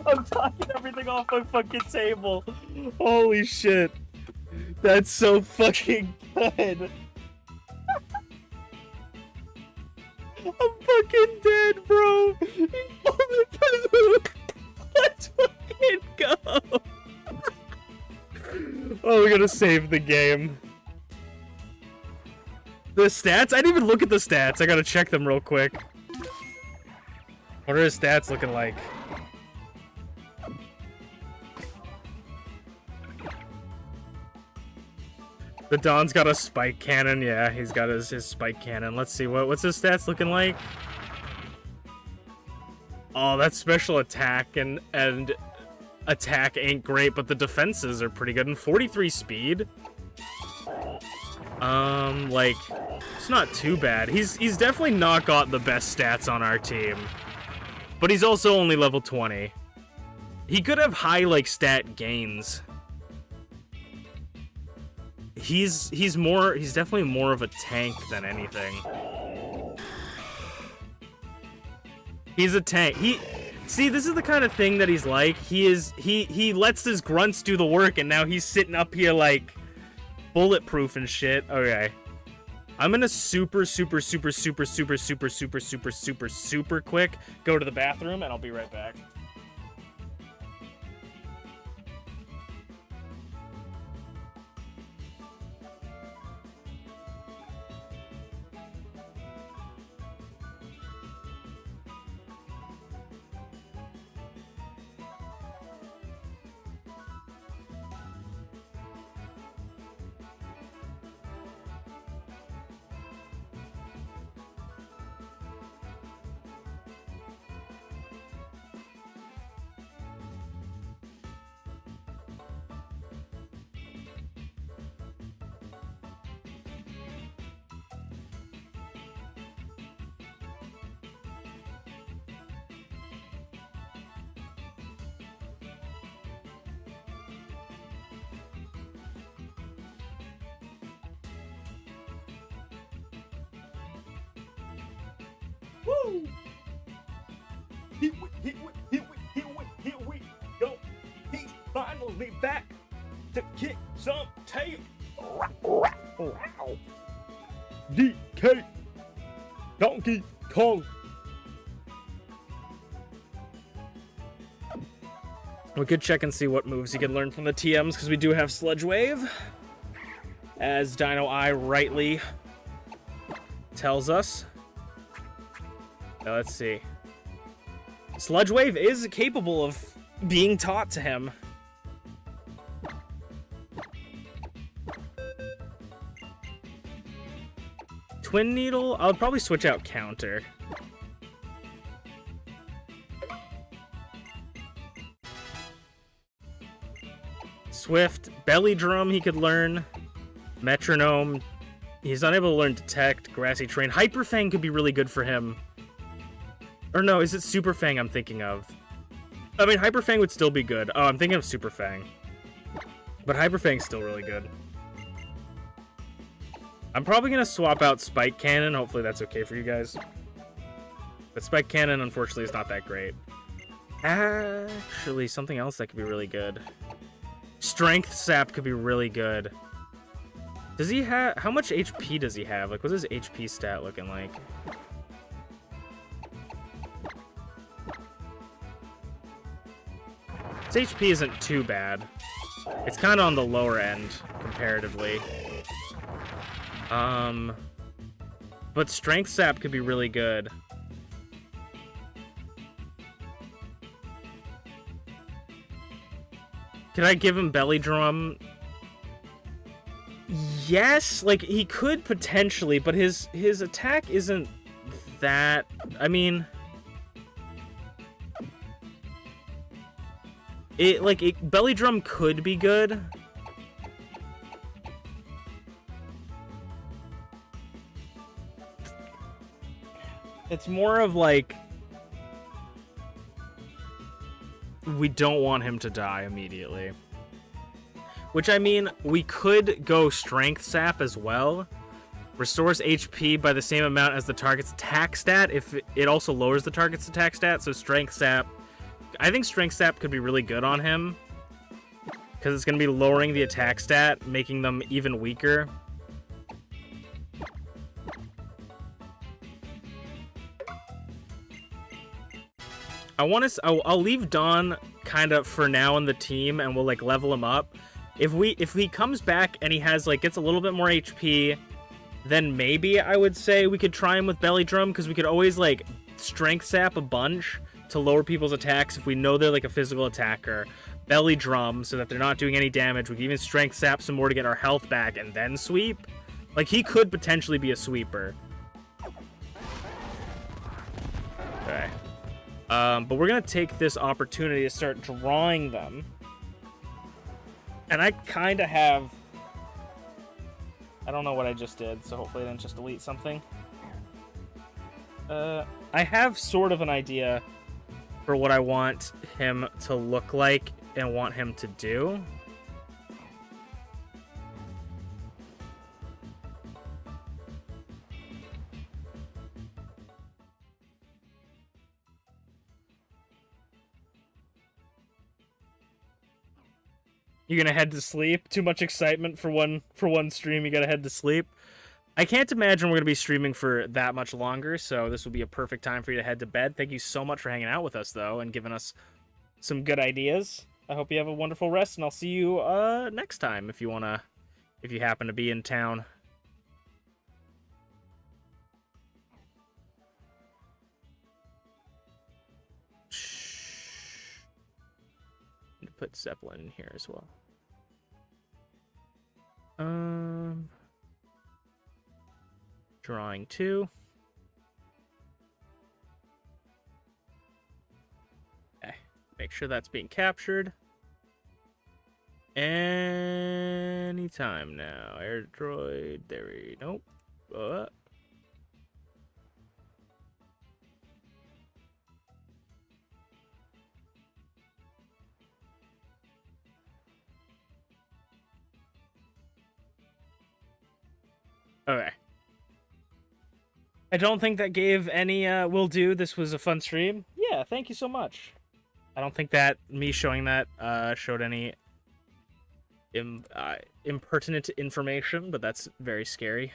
I'm talking everything off my fucking table. Holy shit. That's so fucking good. I'm fucking dead, bro. Let's fucking go. Oh, we gotta save the game. The stats? I didn't even look at the stats. I gotta check them real quick. What are his stats looking like? The Don's got a spike cannon. Yeah, he's got his spike cannon. Let's see, what's his stats looking like? Oh, that's special attack and attack ain't great, but the defenses are pretty good. And 43 speed. Like, it's not too bad. He's definitely not got the best stats on our team. But he's also only level 20. He could have high, like, stat gains. He's definitely more of a tank than anything. He's a tank. See, this is the kind of thing that he's like. He lets his grunts do the work, and now he's sitting up here like bulletproof and shit. Okay. I'm gonna super quick go to the bathroom, and I'll be right back. Woo! Here we go. He's finally back to kick some tail. DK Donkey Kong. We could check and see what moves you can learn from the TMs, because we do have Sludge Wave, as Dino Eye rightly tells us. Now, let's see. Sludge Wave is capable of being taught to him. Twin Needle? I'll probably switch out Counter. Swift, Belly Drum he could learn. Metronome. He's unable to learn Detect, Grassy Terrain. Hyper Fang could be really good for him. Or no, is it Super Fang I'm thinking of? I mean, Hyper Fang would still be good. Oh, I'm thinking of Super Fang. But Hyper Fang's still really good. I'm probably going to swap out Spike Cannon. Hopefully that's okay for you guys. But Spike Cannon, unfortunately, is not that great. Actually, something else that could be really good. Strength Sap could be really good. Does he have... How much HP does he have? Like, what's his HP stat looking like? His HP isn't too bad. It's kind of on the lower end, comparatively. But Strength Sap could be really good. Can I give him Belly Drum? Yes, like, he could potentially, but his attack isn't that... I mean... Belly Drum could be good. It's more of like... we don't want him to die immediately. Which, I mean, we could go Strength Sap as well. Restores HP by the same amount as the target's attack stat if it also lowers the target's attack stat, so Strength Sap... I think Strength Sap could be really good on him. Because it's going to be lowering the attack stat, making them even weaker. I'll leave Dawn kind of for now in the team, and we'll like level him up. If he comes back and he has like gets a little bit more HP, then maybe I would say we could try him with Belly Drum, because we could always like Strength Sap a bunch to lower people's attacks if we know they're like a physical attacker. Belly Drum so that they're not doing any damage. We can even Strength Sap some more to get our health back and then sweep. Like, he could potentially be a sweeper. Okay. But we're going to take this opportunity to start drawing them. And I kind of have... I don't know what I just did, so hopefully I didn't just delete something. I have sort of an idea for what I want him to look like and want him to do. You're gonna head to sleep? Too much excitement for one stream, you gotta head to sleep? I can't imagine we're gonna be streaming for that much longer, so this will be a perfect time for you to head to bed. Thank you so much for hanging out with us, though, and giving us some good ideas. I hope you have a wonderful rest, and I'll see you next time if you happen to be in town. Need to put Zeppelin in here as well. Drawing 2. Okay, make sure that's being captured. Anytime now. Air droid, there we nope. Okay. I don't think that gave any will do. This was a fun stream. Yeah, thank you so much. I don't think that me showing that showed any impertinent information, but that's very scary.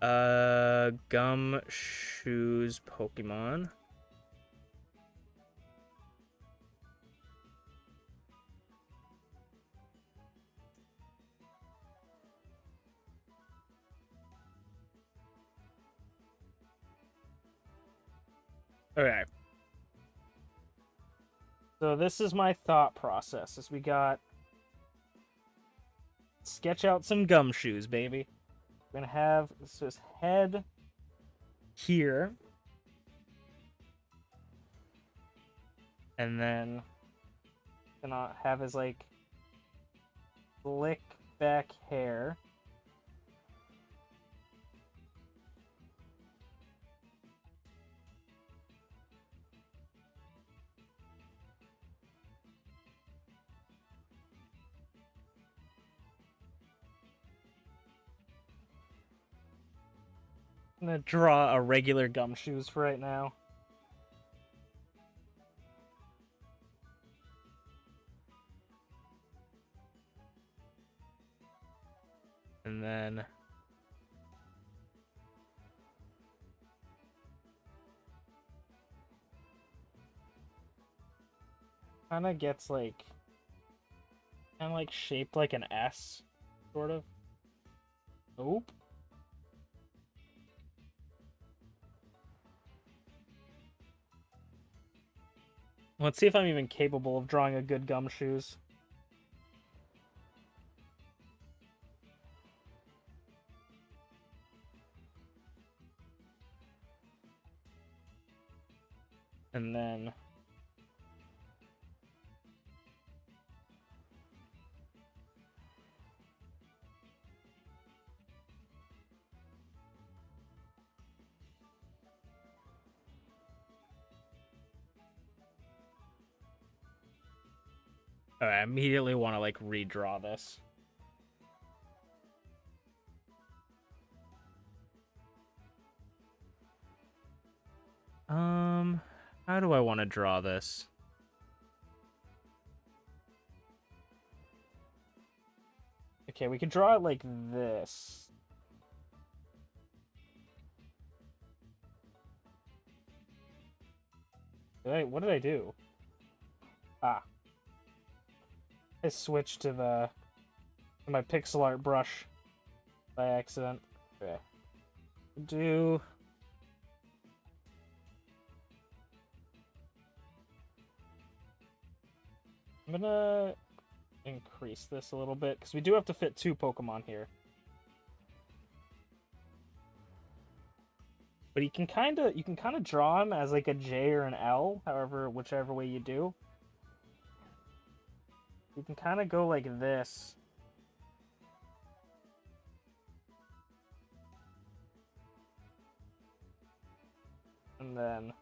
Gum shoes Pokemon. Okay. So this is my thought process as we got sketch out some gumshoes, baby. We're gonna have his head here. And then gonna have his like slick back hair. I'm gonna draw a regular gumshoes for right now. And then kind of gets like shaped like an S, sort of. Nope. Let's see if I'm even capable of drawing a good gumshoes. And then I immediately want to like redraw this. How do I want to draw this? Okay, we could draw it like this. What did I do? Ah. I switched to my pixel art brush by accident. Okay. I'm gonna increase this a little bit because we do have to fit 2 Pokemon here. But you can kind of draw him as like a J or an L, whichever way you do. You can kind of go like this. And then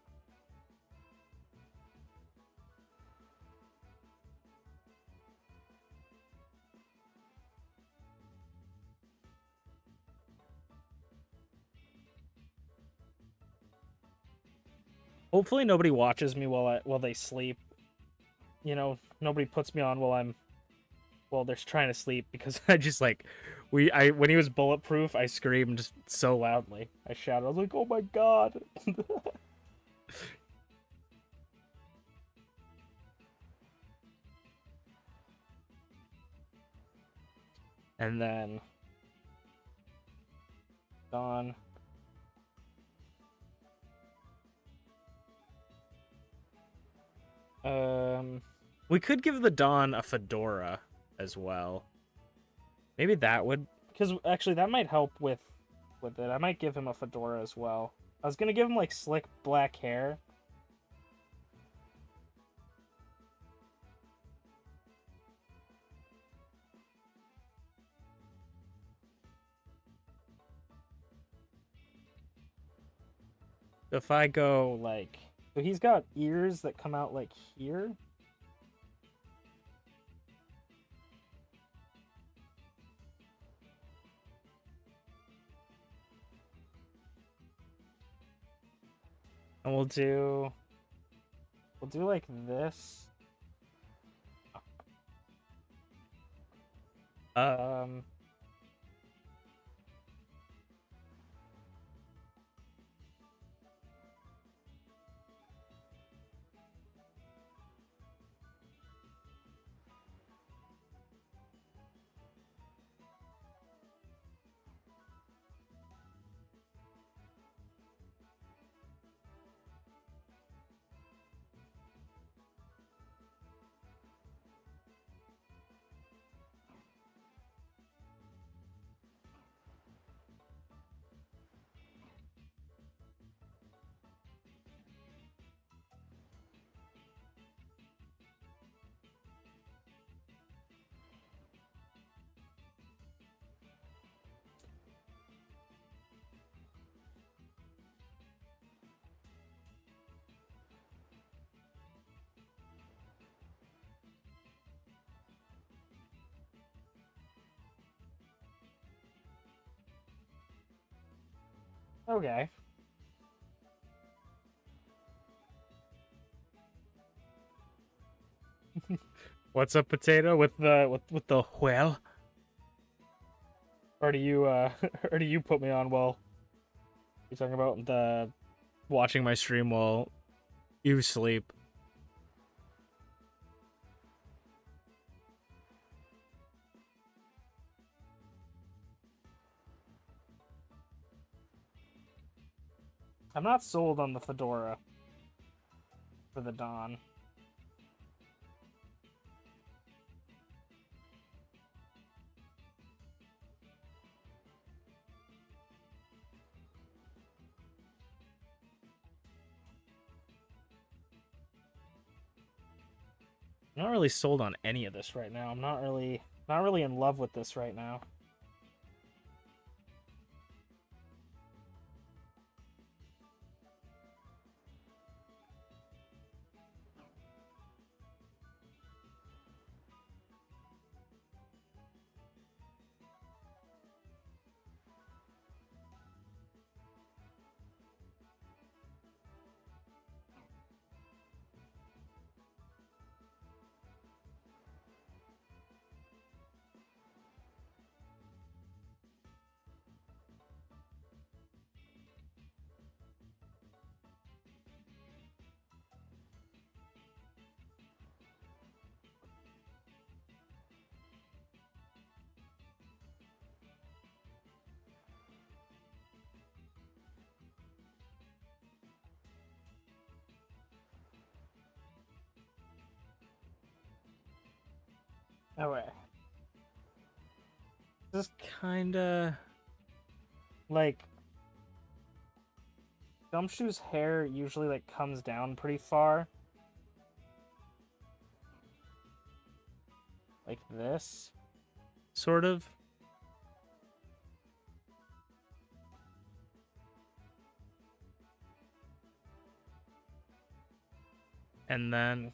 hopefully nobody watches me while they sleep. You know, nobody puts me on while they're trying to sleep, because I just like when he was bulletproof, I screamed so loudly. I shouted. I was like, "Oh my god!" And then Dawn. We could give the Dawn a fedora as well. Maybe that would, because actually that might help with it. I might give him a fedora as well. I was gonna give him like slick black hair. If I go like, so he's got ears that come out like here. And we'll do like this. Um, okay. What's up, potato? With the well? Or do you or do you put me on well? You talking about the watching my stream while you sleep? I'm not sold on the fedora for the Dawn. I'm not really sold on any of this right now. I'm not really in love with this right now. Okay. This is kinda like Gumshoe's hair usually like comes down pretty far. Like this. Sort of. And then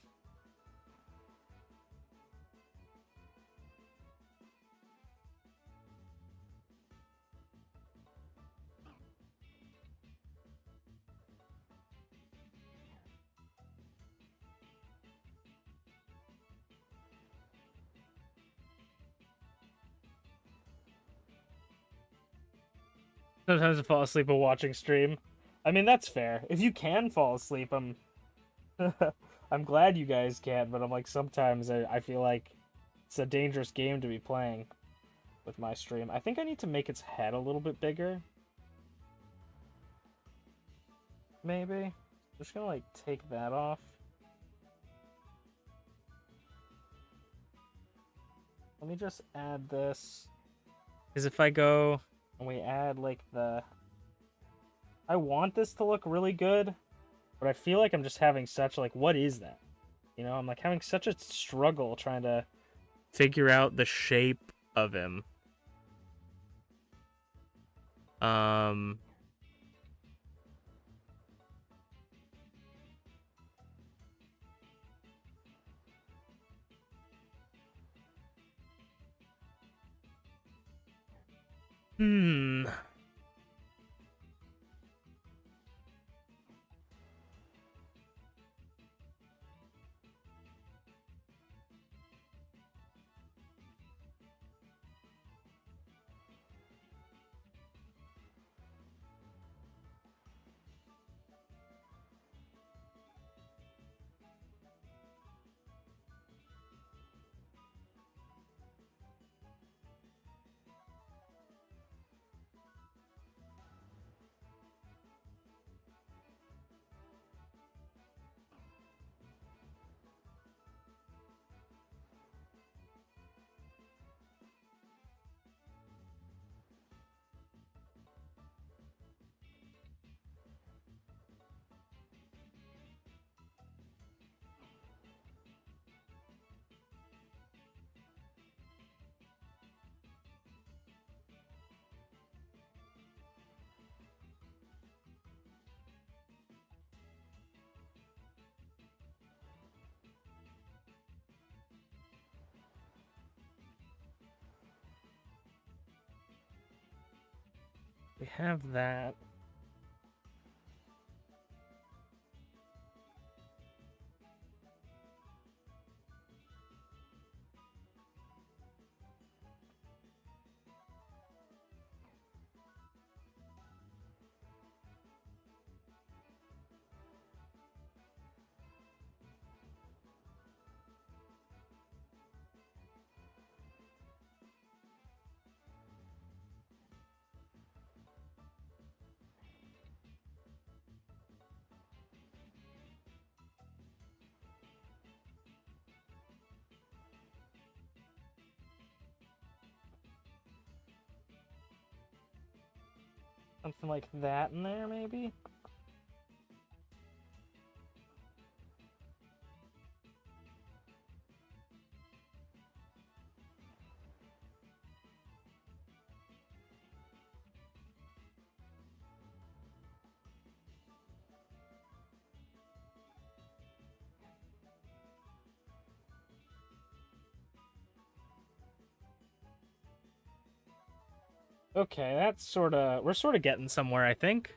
sometimes I fall asleep while watching stream. I mean, that's fair. If you can fall asleep, I'm I'm glad you guys can, but I'm like sometimes I feel like it's a dangerous game to be playing with my stream. I think I need to make its head a little bit bigger. Maybe. I'm just gonna like take that off. Let me just add this. Because if I go and we add like the... I want this to look really good, but I feel like I'm just having such like, what is that? You know, I'm like having such a struggle trying to figure out the shape of him. Hmm. We have that. Something like that in there, maybe? Okay, that's we're sort of getting somewhere, I think.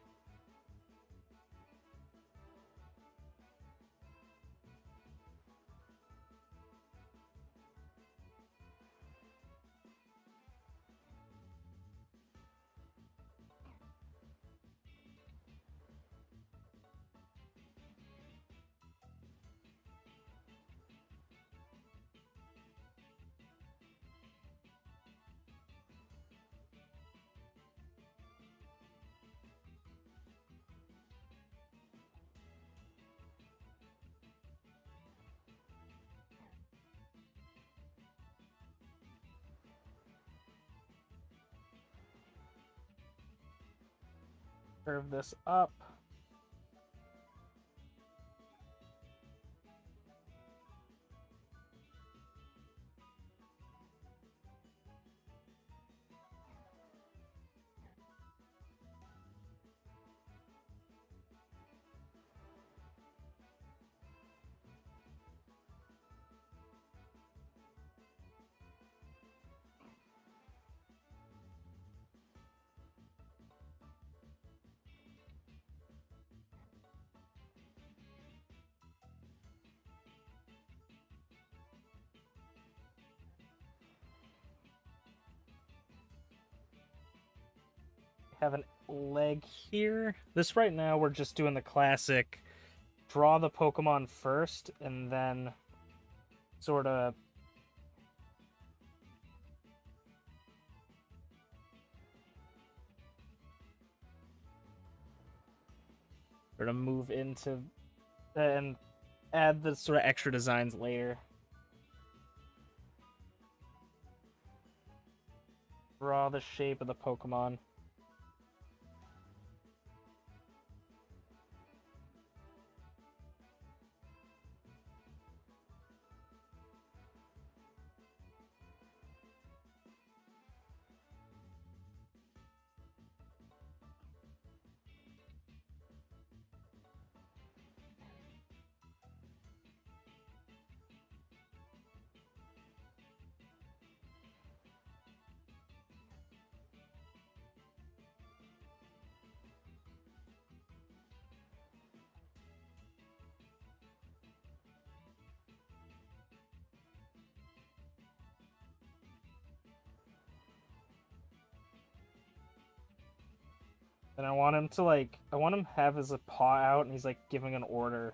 Curve this up. Have a leg here. This right now, we're just doing the classic draw the Pokemon first and then sort of move into and add the sort of extra designs later. Draw the shape of the Pokemon. And I want him to I want him to have his paw out and he's like giving an order.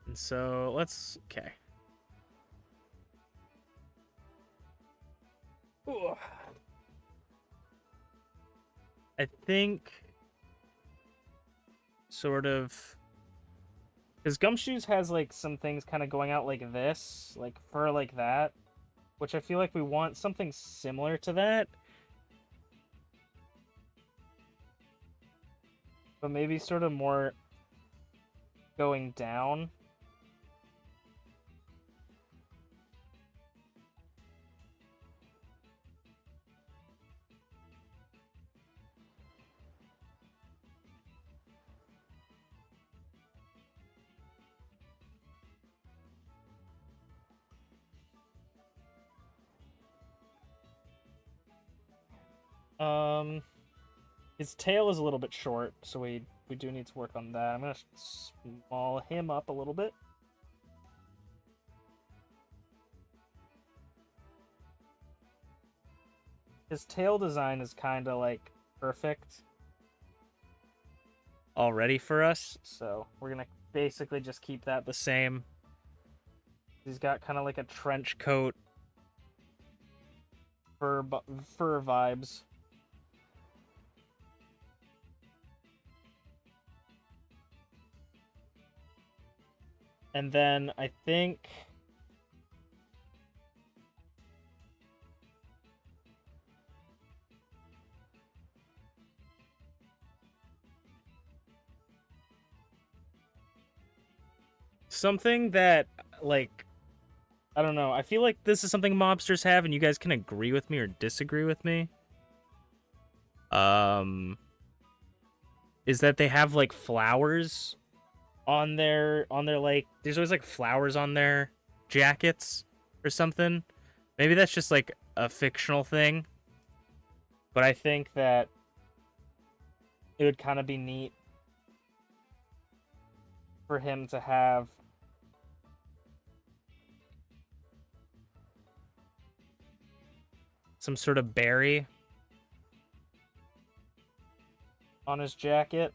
And so okay. Ooh. I think sort of because Gumshoes has like some things kind of going out like this, like fur like that, which I feel like we want something similar to that. But maybe sort of more going down. His tail is a little bit short, so we do need to work on that. I'm gonna small him up a little bit. His tail design is kind of like perfect already for us, so we're gonna basically just keep that the same. He's got kind of like a trench coat fur vibes. And then I think something that, like, I don't know. I feel like this is something mobsters have, and you guys can agree with me or disagree with me. Is that they have like flowers on their like, there's always like flowers on their jackets or something. Maybe that's just like a fictional thing, but I think that it would kind of be neat for him to have some sort of berry on his jacket.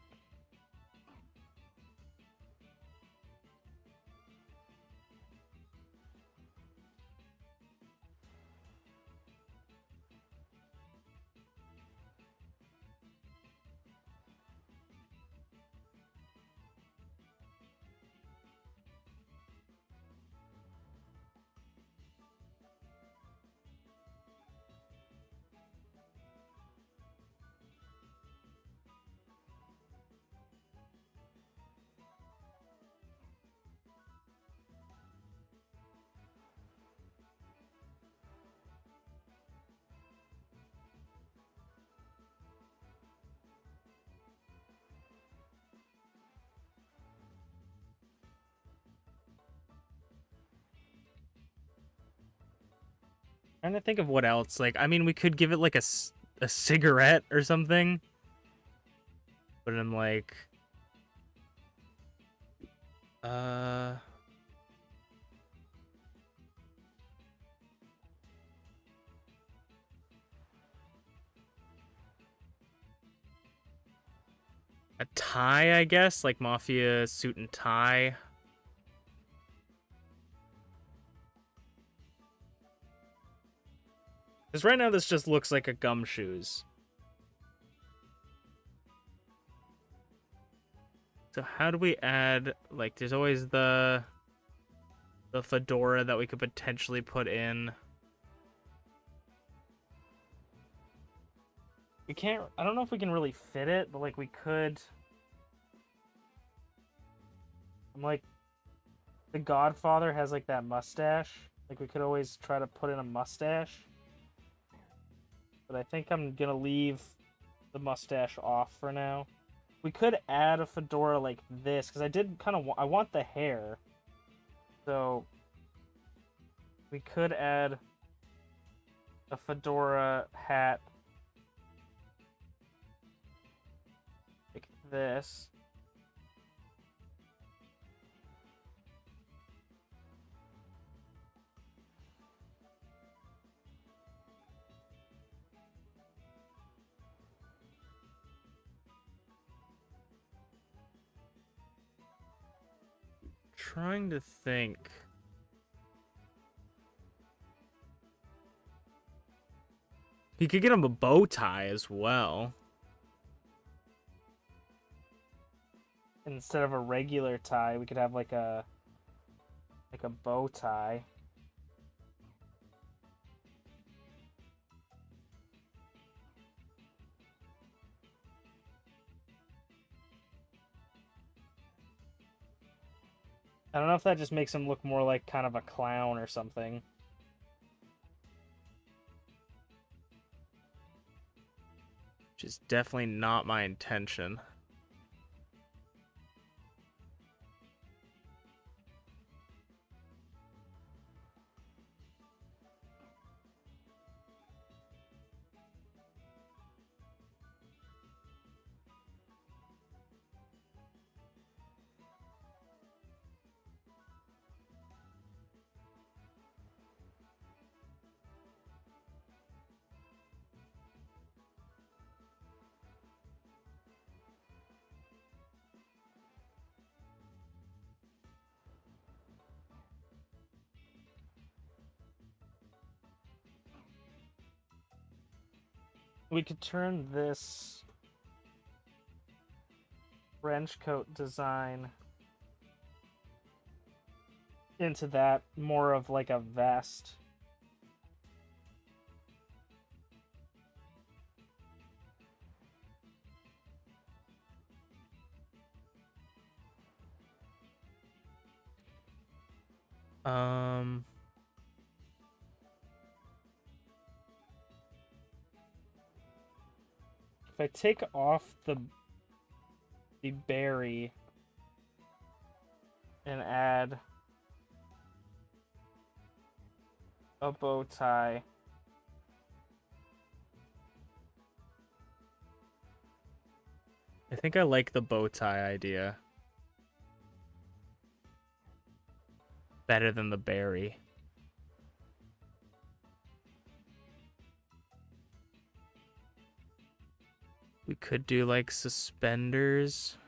Trying to think of what else. Like, I mean, we could give it like a cigarette or something. But I'm like, a tie, I guess, like mafia suit and tie. Because right now this just looks like a gumshoes. So how do we add, like, there's always the fedora that we could potentially put in. We can't, I don't know if we can really fit it, but like we could. I'm like, the Godfather has like that mustache. Like we could always try to put in a mustache. But I think I'm gonna leave the mustache off for now. We could add a fedora like this, because I did kind of I want the hair. So we could add a fedora hat like this. Trying to think. You could get him a bow tie as well. Instead of a regular tie, we could have like a bow tie. I don't know if that just makes him look more like kind of a clown or something. Which is definitely not my intention. We could turn this trench coat design into that more of like a vest. If I take off the berry and add a bow tie. I think I like the bow tie idea better than the berry. We could do like suspenders.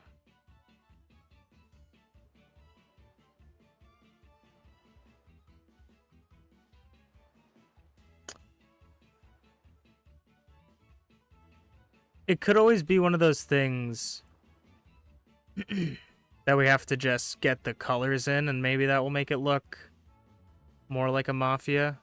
It could always be one of those things that we have to just get the colors in, and maybe that will make it look more like a mafia.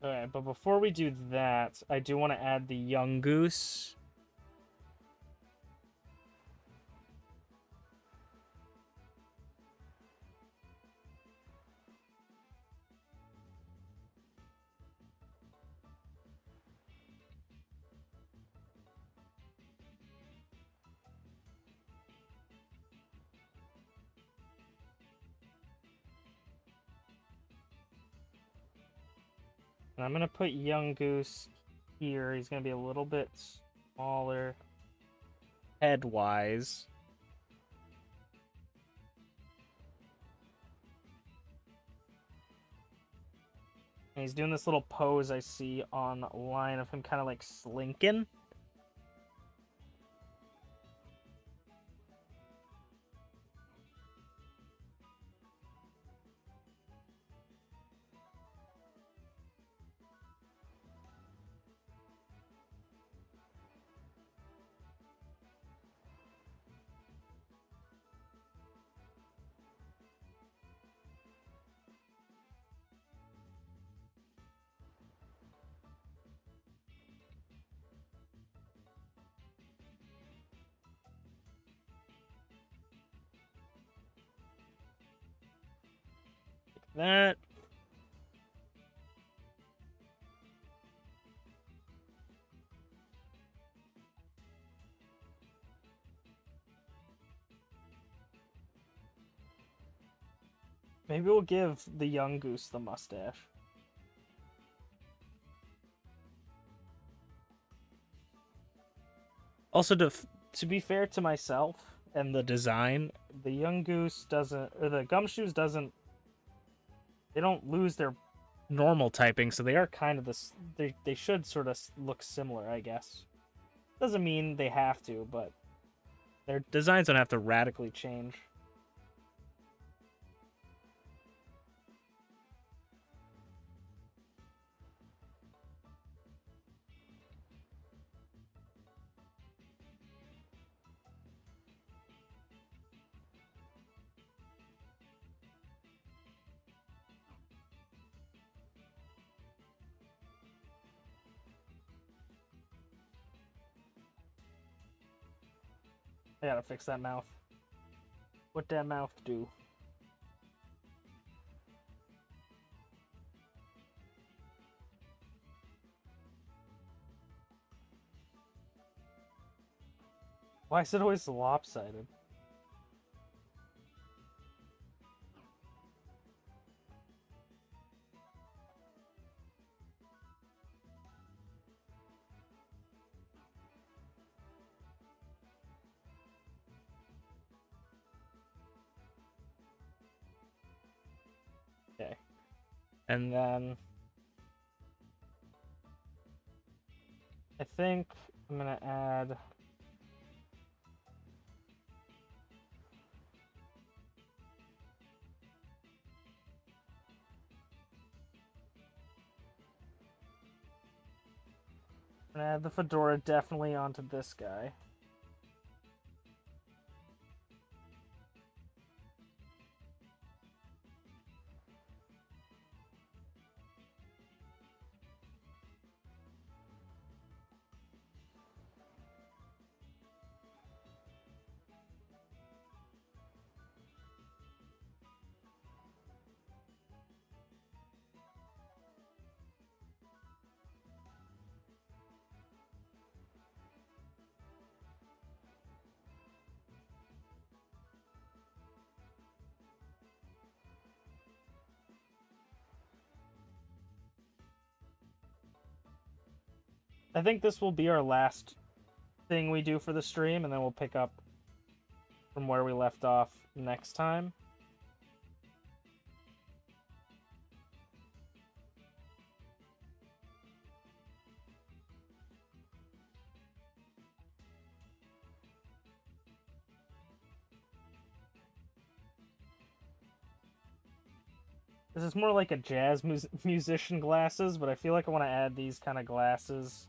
Alright, but before we do that, I do want to add the young goose. And I'm going to put young goose here. He's going to be a little bit smaller head-wise. And he's doing this little pose I see online of him kind of like slinking. That. Maybe we'll give the young goose the mustache. Also, to be fair to myself and the design, the young goose doesn't, or the gumshoes doesn't, they don't lose their normal typing, so they are kind of this, they should sort of look similar, I guess. Doesn't mean they have to, but their designs don't have to radically change. I gotta fix that mouth. What that mouth do? Why is it always lopsided? Okay. And then I think I'm gonna add And add the fedora definitely onto this guy. I think this will be our last thing we do for the stream, and then we'll pick up from where we left off next time. This is more like a jazz musician glasses, but I feel like I want to add these kind of glasses.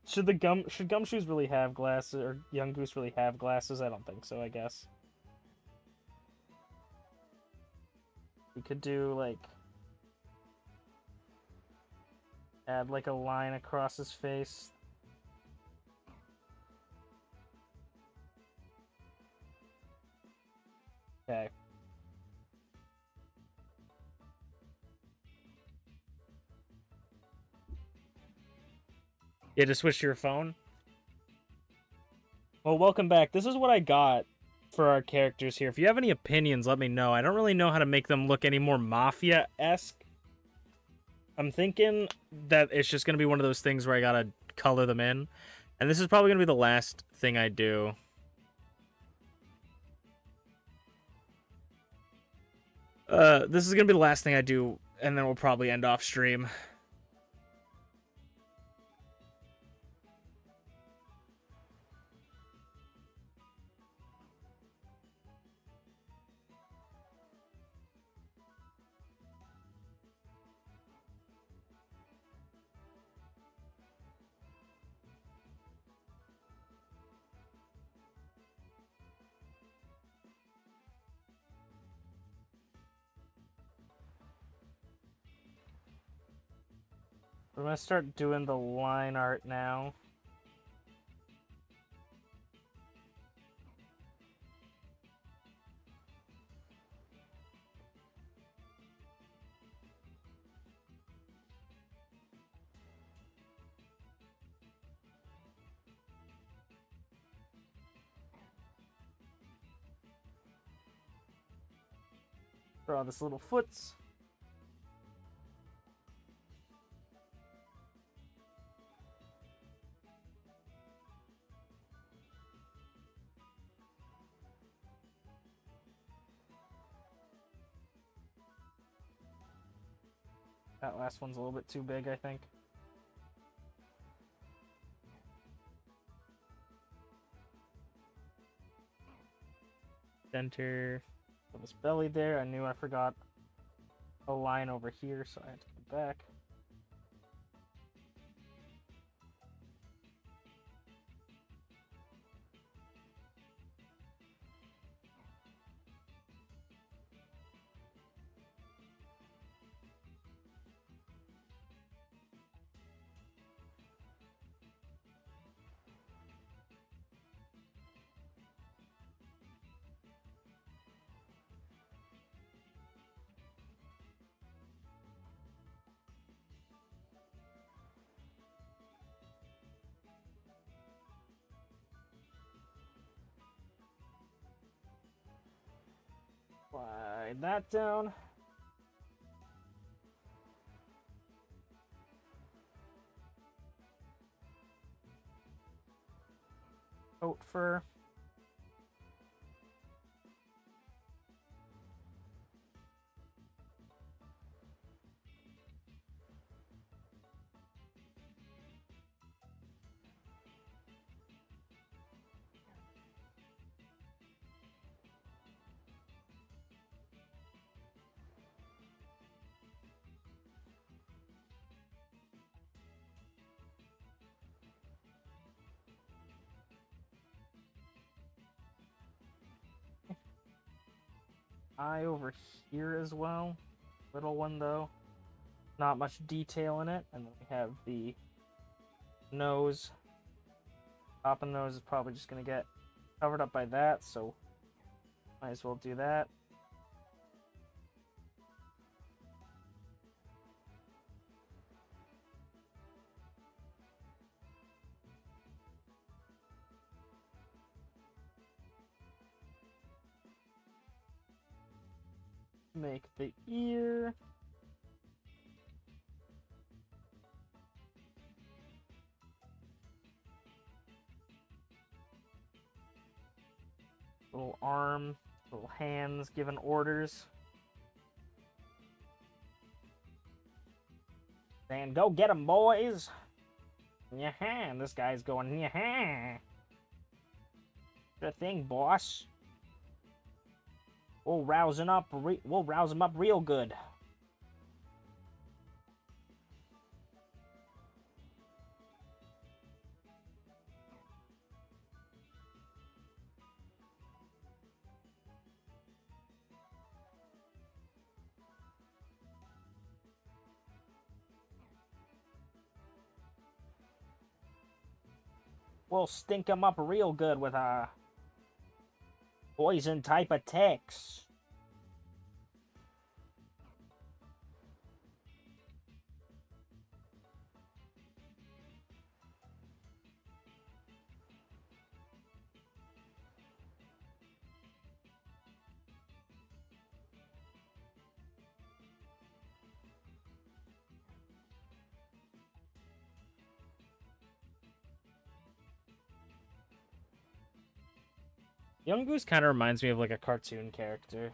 Should Gumshoes really have glasses, or Young Goose really have glasses? I don't think so, I guess. We could do, like, add, like, a line across his face. Okay. Yeah, just switch to your phone. Well, welcome back. This is what I got for our characters here. If you have any opinions, let me know. I don't really know how to make them look any more Mafia-esque. I'm thinking that it's just going to be one of those things where I gotta color them in. And this is probably going to be the last thing I do. This is going to be the last thing I do, and then we'll probably end off stream. I'm going to start doing the line art now. Draw this little foots. That last one's a little bit too big, I think. Center of his belly there. I knew I forgot a line over here, so I had to go back. Slide that down. Coat fur. eye over here as well. Little one, though. Not much detail in it. And then we have the nose. Top of the nose is probably just going to get covered up by that, so might as well do that. Make the ear. Little arm, little hands giving orders. Saying, go get 'em, boys! Yeah, and this guy's going, yeah. Good thing, boss. We'll rouse him up real good. We'll stink him up real good with a poison type attacks. Young Goose kind of reminds me of like a cartoon character.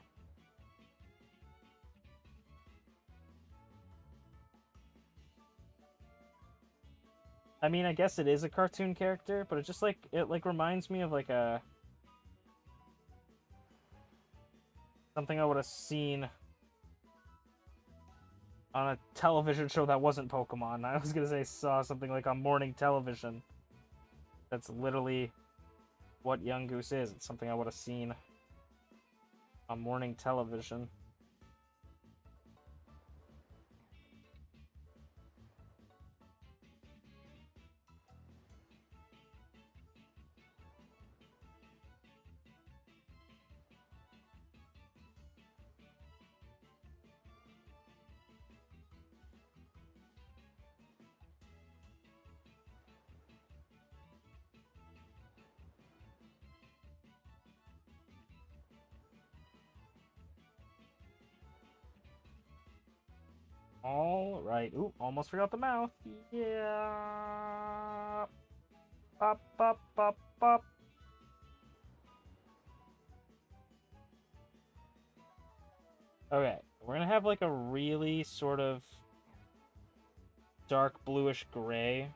I mean, I guess it is a cartoon character, but it just like reminds me of like a something I would have seen on a television show that wasn't Pokemon. I was gonna say saw something like on morning television. That's literally what Young Goose is. It's something I would have seen on morning television. All right. Ooh, almost forgot the mouth. Yeah. Pop, pop, pop, pop. Okay, we're gonna have like a really sort of dark bluish gray.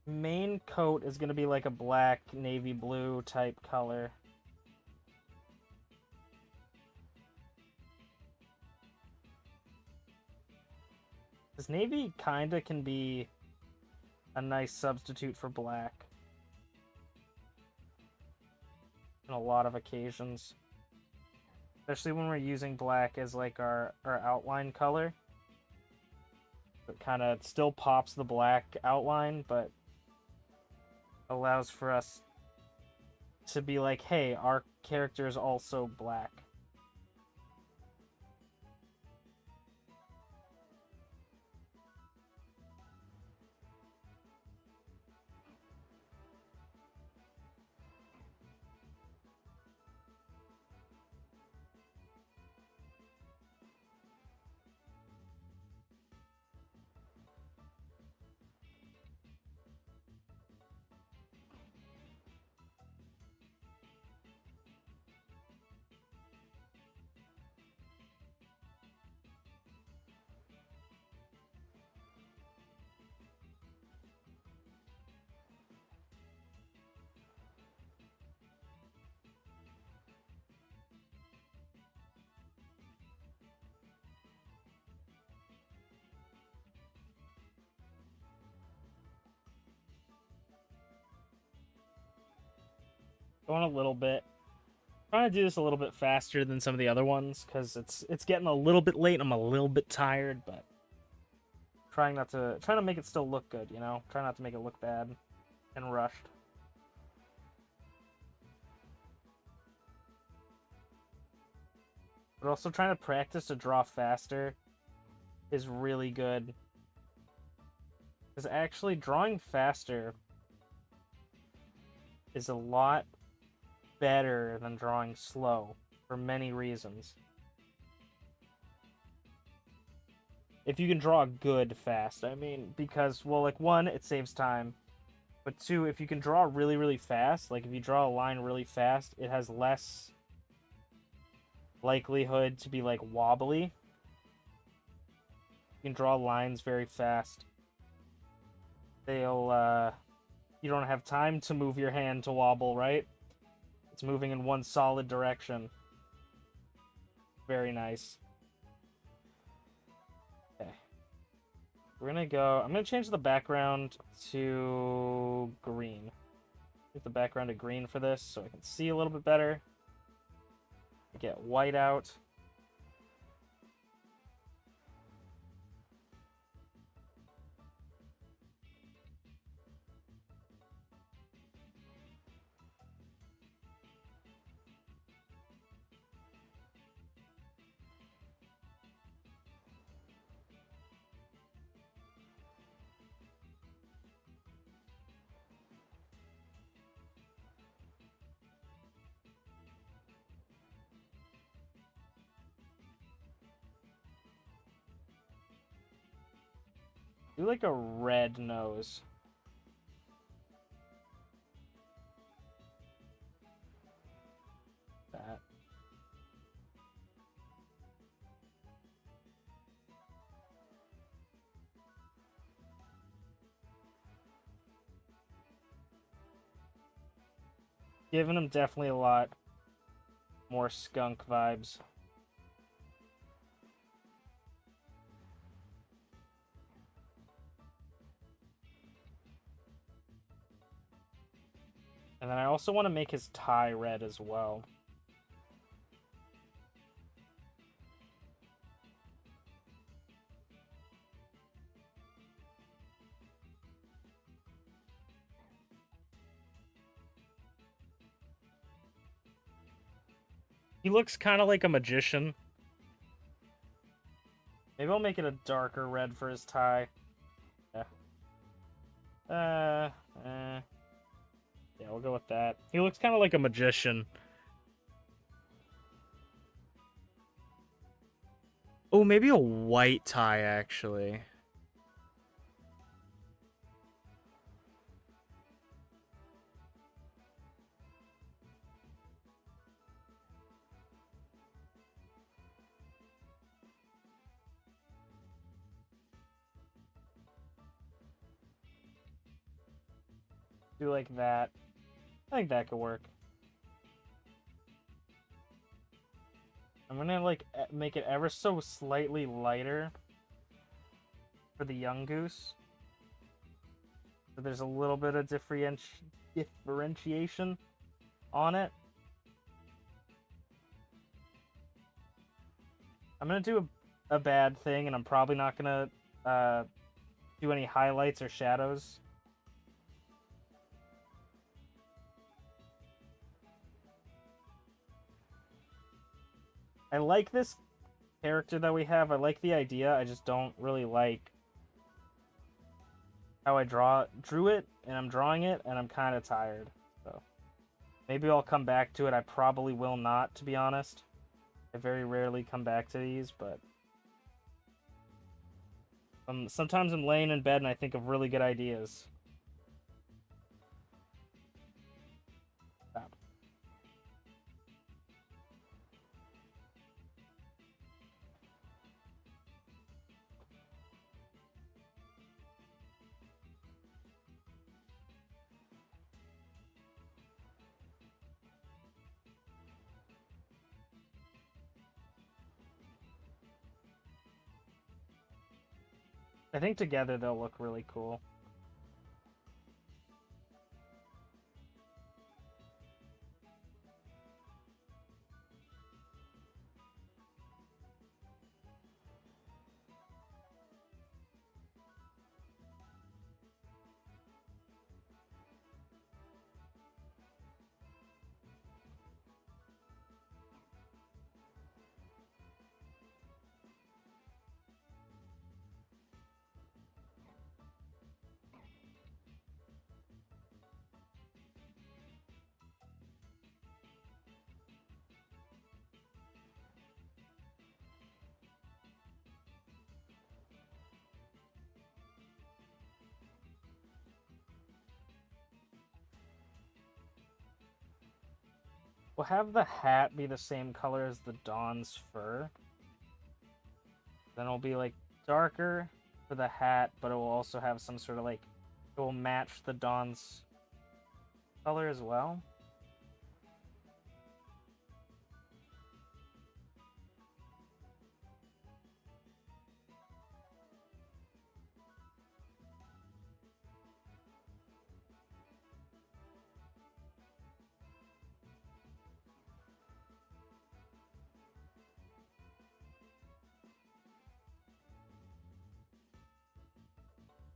Main coat is gonna be like a black navy blue type color. This navy kinda can be a nice substitute for black on a lot of occasions. Especially when we're using black as like our outline color. It kind of still pops the black outline, but allows for us to be like, hey, our character is also black. Going a little bit. Trying to do this a little bit faster than some of the other ones because it's getting a little bit late. I'm a little bit tired, but trying to make it still look good, you know? Try not to make it look bad and rushed. But also trying to practice to draw faster is really good. Because actually drawing faster is a lot better than drawing slow for many reasons. If you can draw good fast, I mean, because, well, like, one, it saves time. But two, if you can draw really, really fast, like if you draw a line really fast, it has less likelihood to be like wobbly. You can draw lines very fast. They'll, you don't have time to move your hand to wobble, right? It's moving in one solid direction. Very nice. Okay. We're gonna go... I'm gonna change the background to green. Get the background to green for this so I can see a little bit better. Get white out. Do like a red nose. That. Giving him definitely a lot more skunk vibes. And then I also want to make his tie red as well. He looks kind of like a magician. Maybe I'll make it a darker red for his tie. Yeah. Yeah, we'll go with that. He looks kind of like a magician. Oh, maybe a white tie, actually. Do like that. I think that could work. I'm gonna like make it ever so slightly lighter for the young goose. So there's a little bit of differentiation on it. I'm gonna do a bad thing, and I'm probably not gonna do any highlights or shadows. I like this character that we have. I like the idea. I just don't really like how I drew it, and I'm drawing it, and I'm kind of tired. So maybe I'll come back to it. I probably will not, to be honest. I very rarely come back to these, but sometimes I'm laying in bed and I think of really good ideas. Stop. I think together they'll look really cool. We'll have the hat be the same color as the Dawn's fur. Then it'll be like darker for the hat, but it will also have some sort of like, it will match the Dawn's color as well.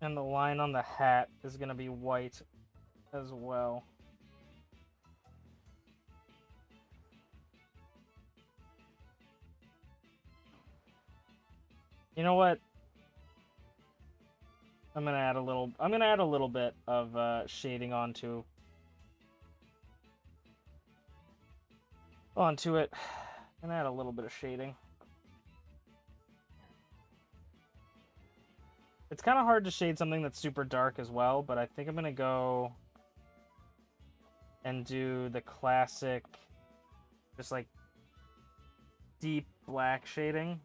And the line on the hat is going to be white as well. You know what? I'm gonna add a little bit of shading onto it. I'm gonna add a little bit of shading. It's kind of hard to shade something that's super dark as well, but I think I'm gonna go and do the classic, just like deep black shading.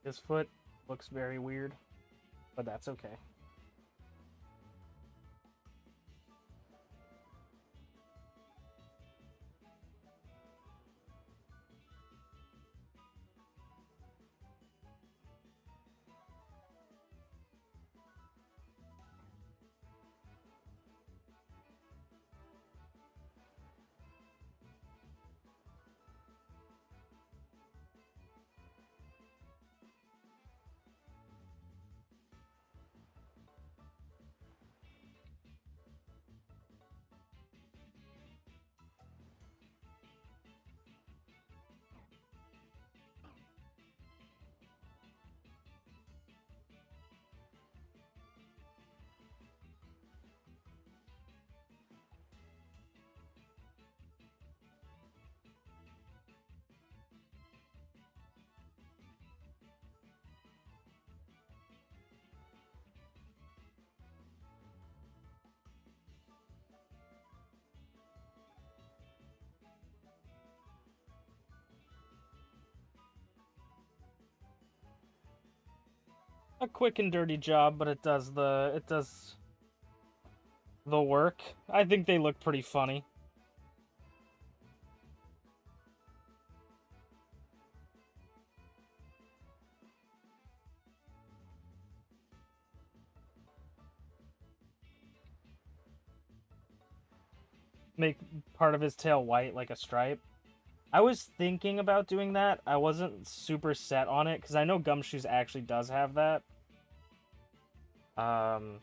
His foot looks very weird, but that's okay. A quick and dirty job, but it does the work. I think they look pretty funny. Make part of his tail white like a stripe. I was thinking about doing that. I wasn't super set on it because I know Gumshoes actually does have that. Oh.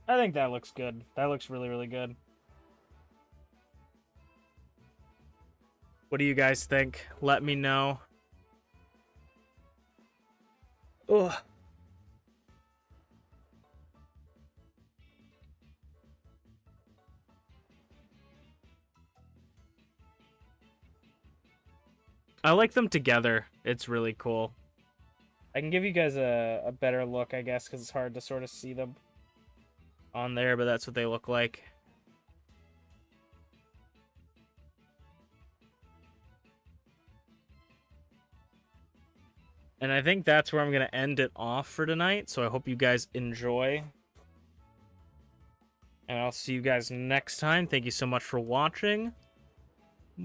I think that looks good. That looks really, really good. What do you guys think? Let me know. Ugh. I like them together. It's really cool. I can give you guys a better look, I guess, because it's hard to sort of see them on there, but that's what they look like. And I think that's where I'm going to end it off for tonight. So I hope you guys enjoy. And I'll see you guys next time. Thank you so much for watching. Bye.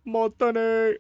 Matane.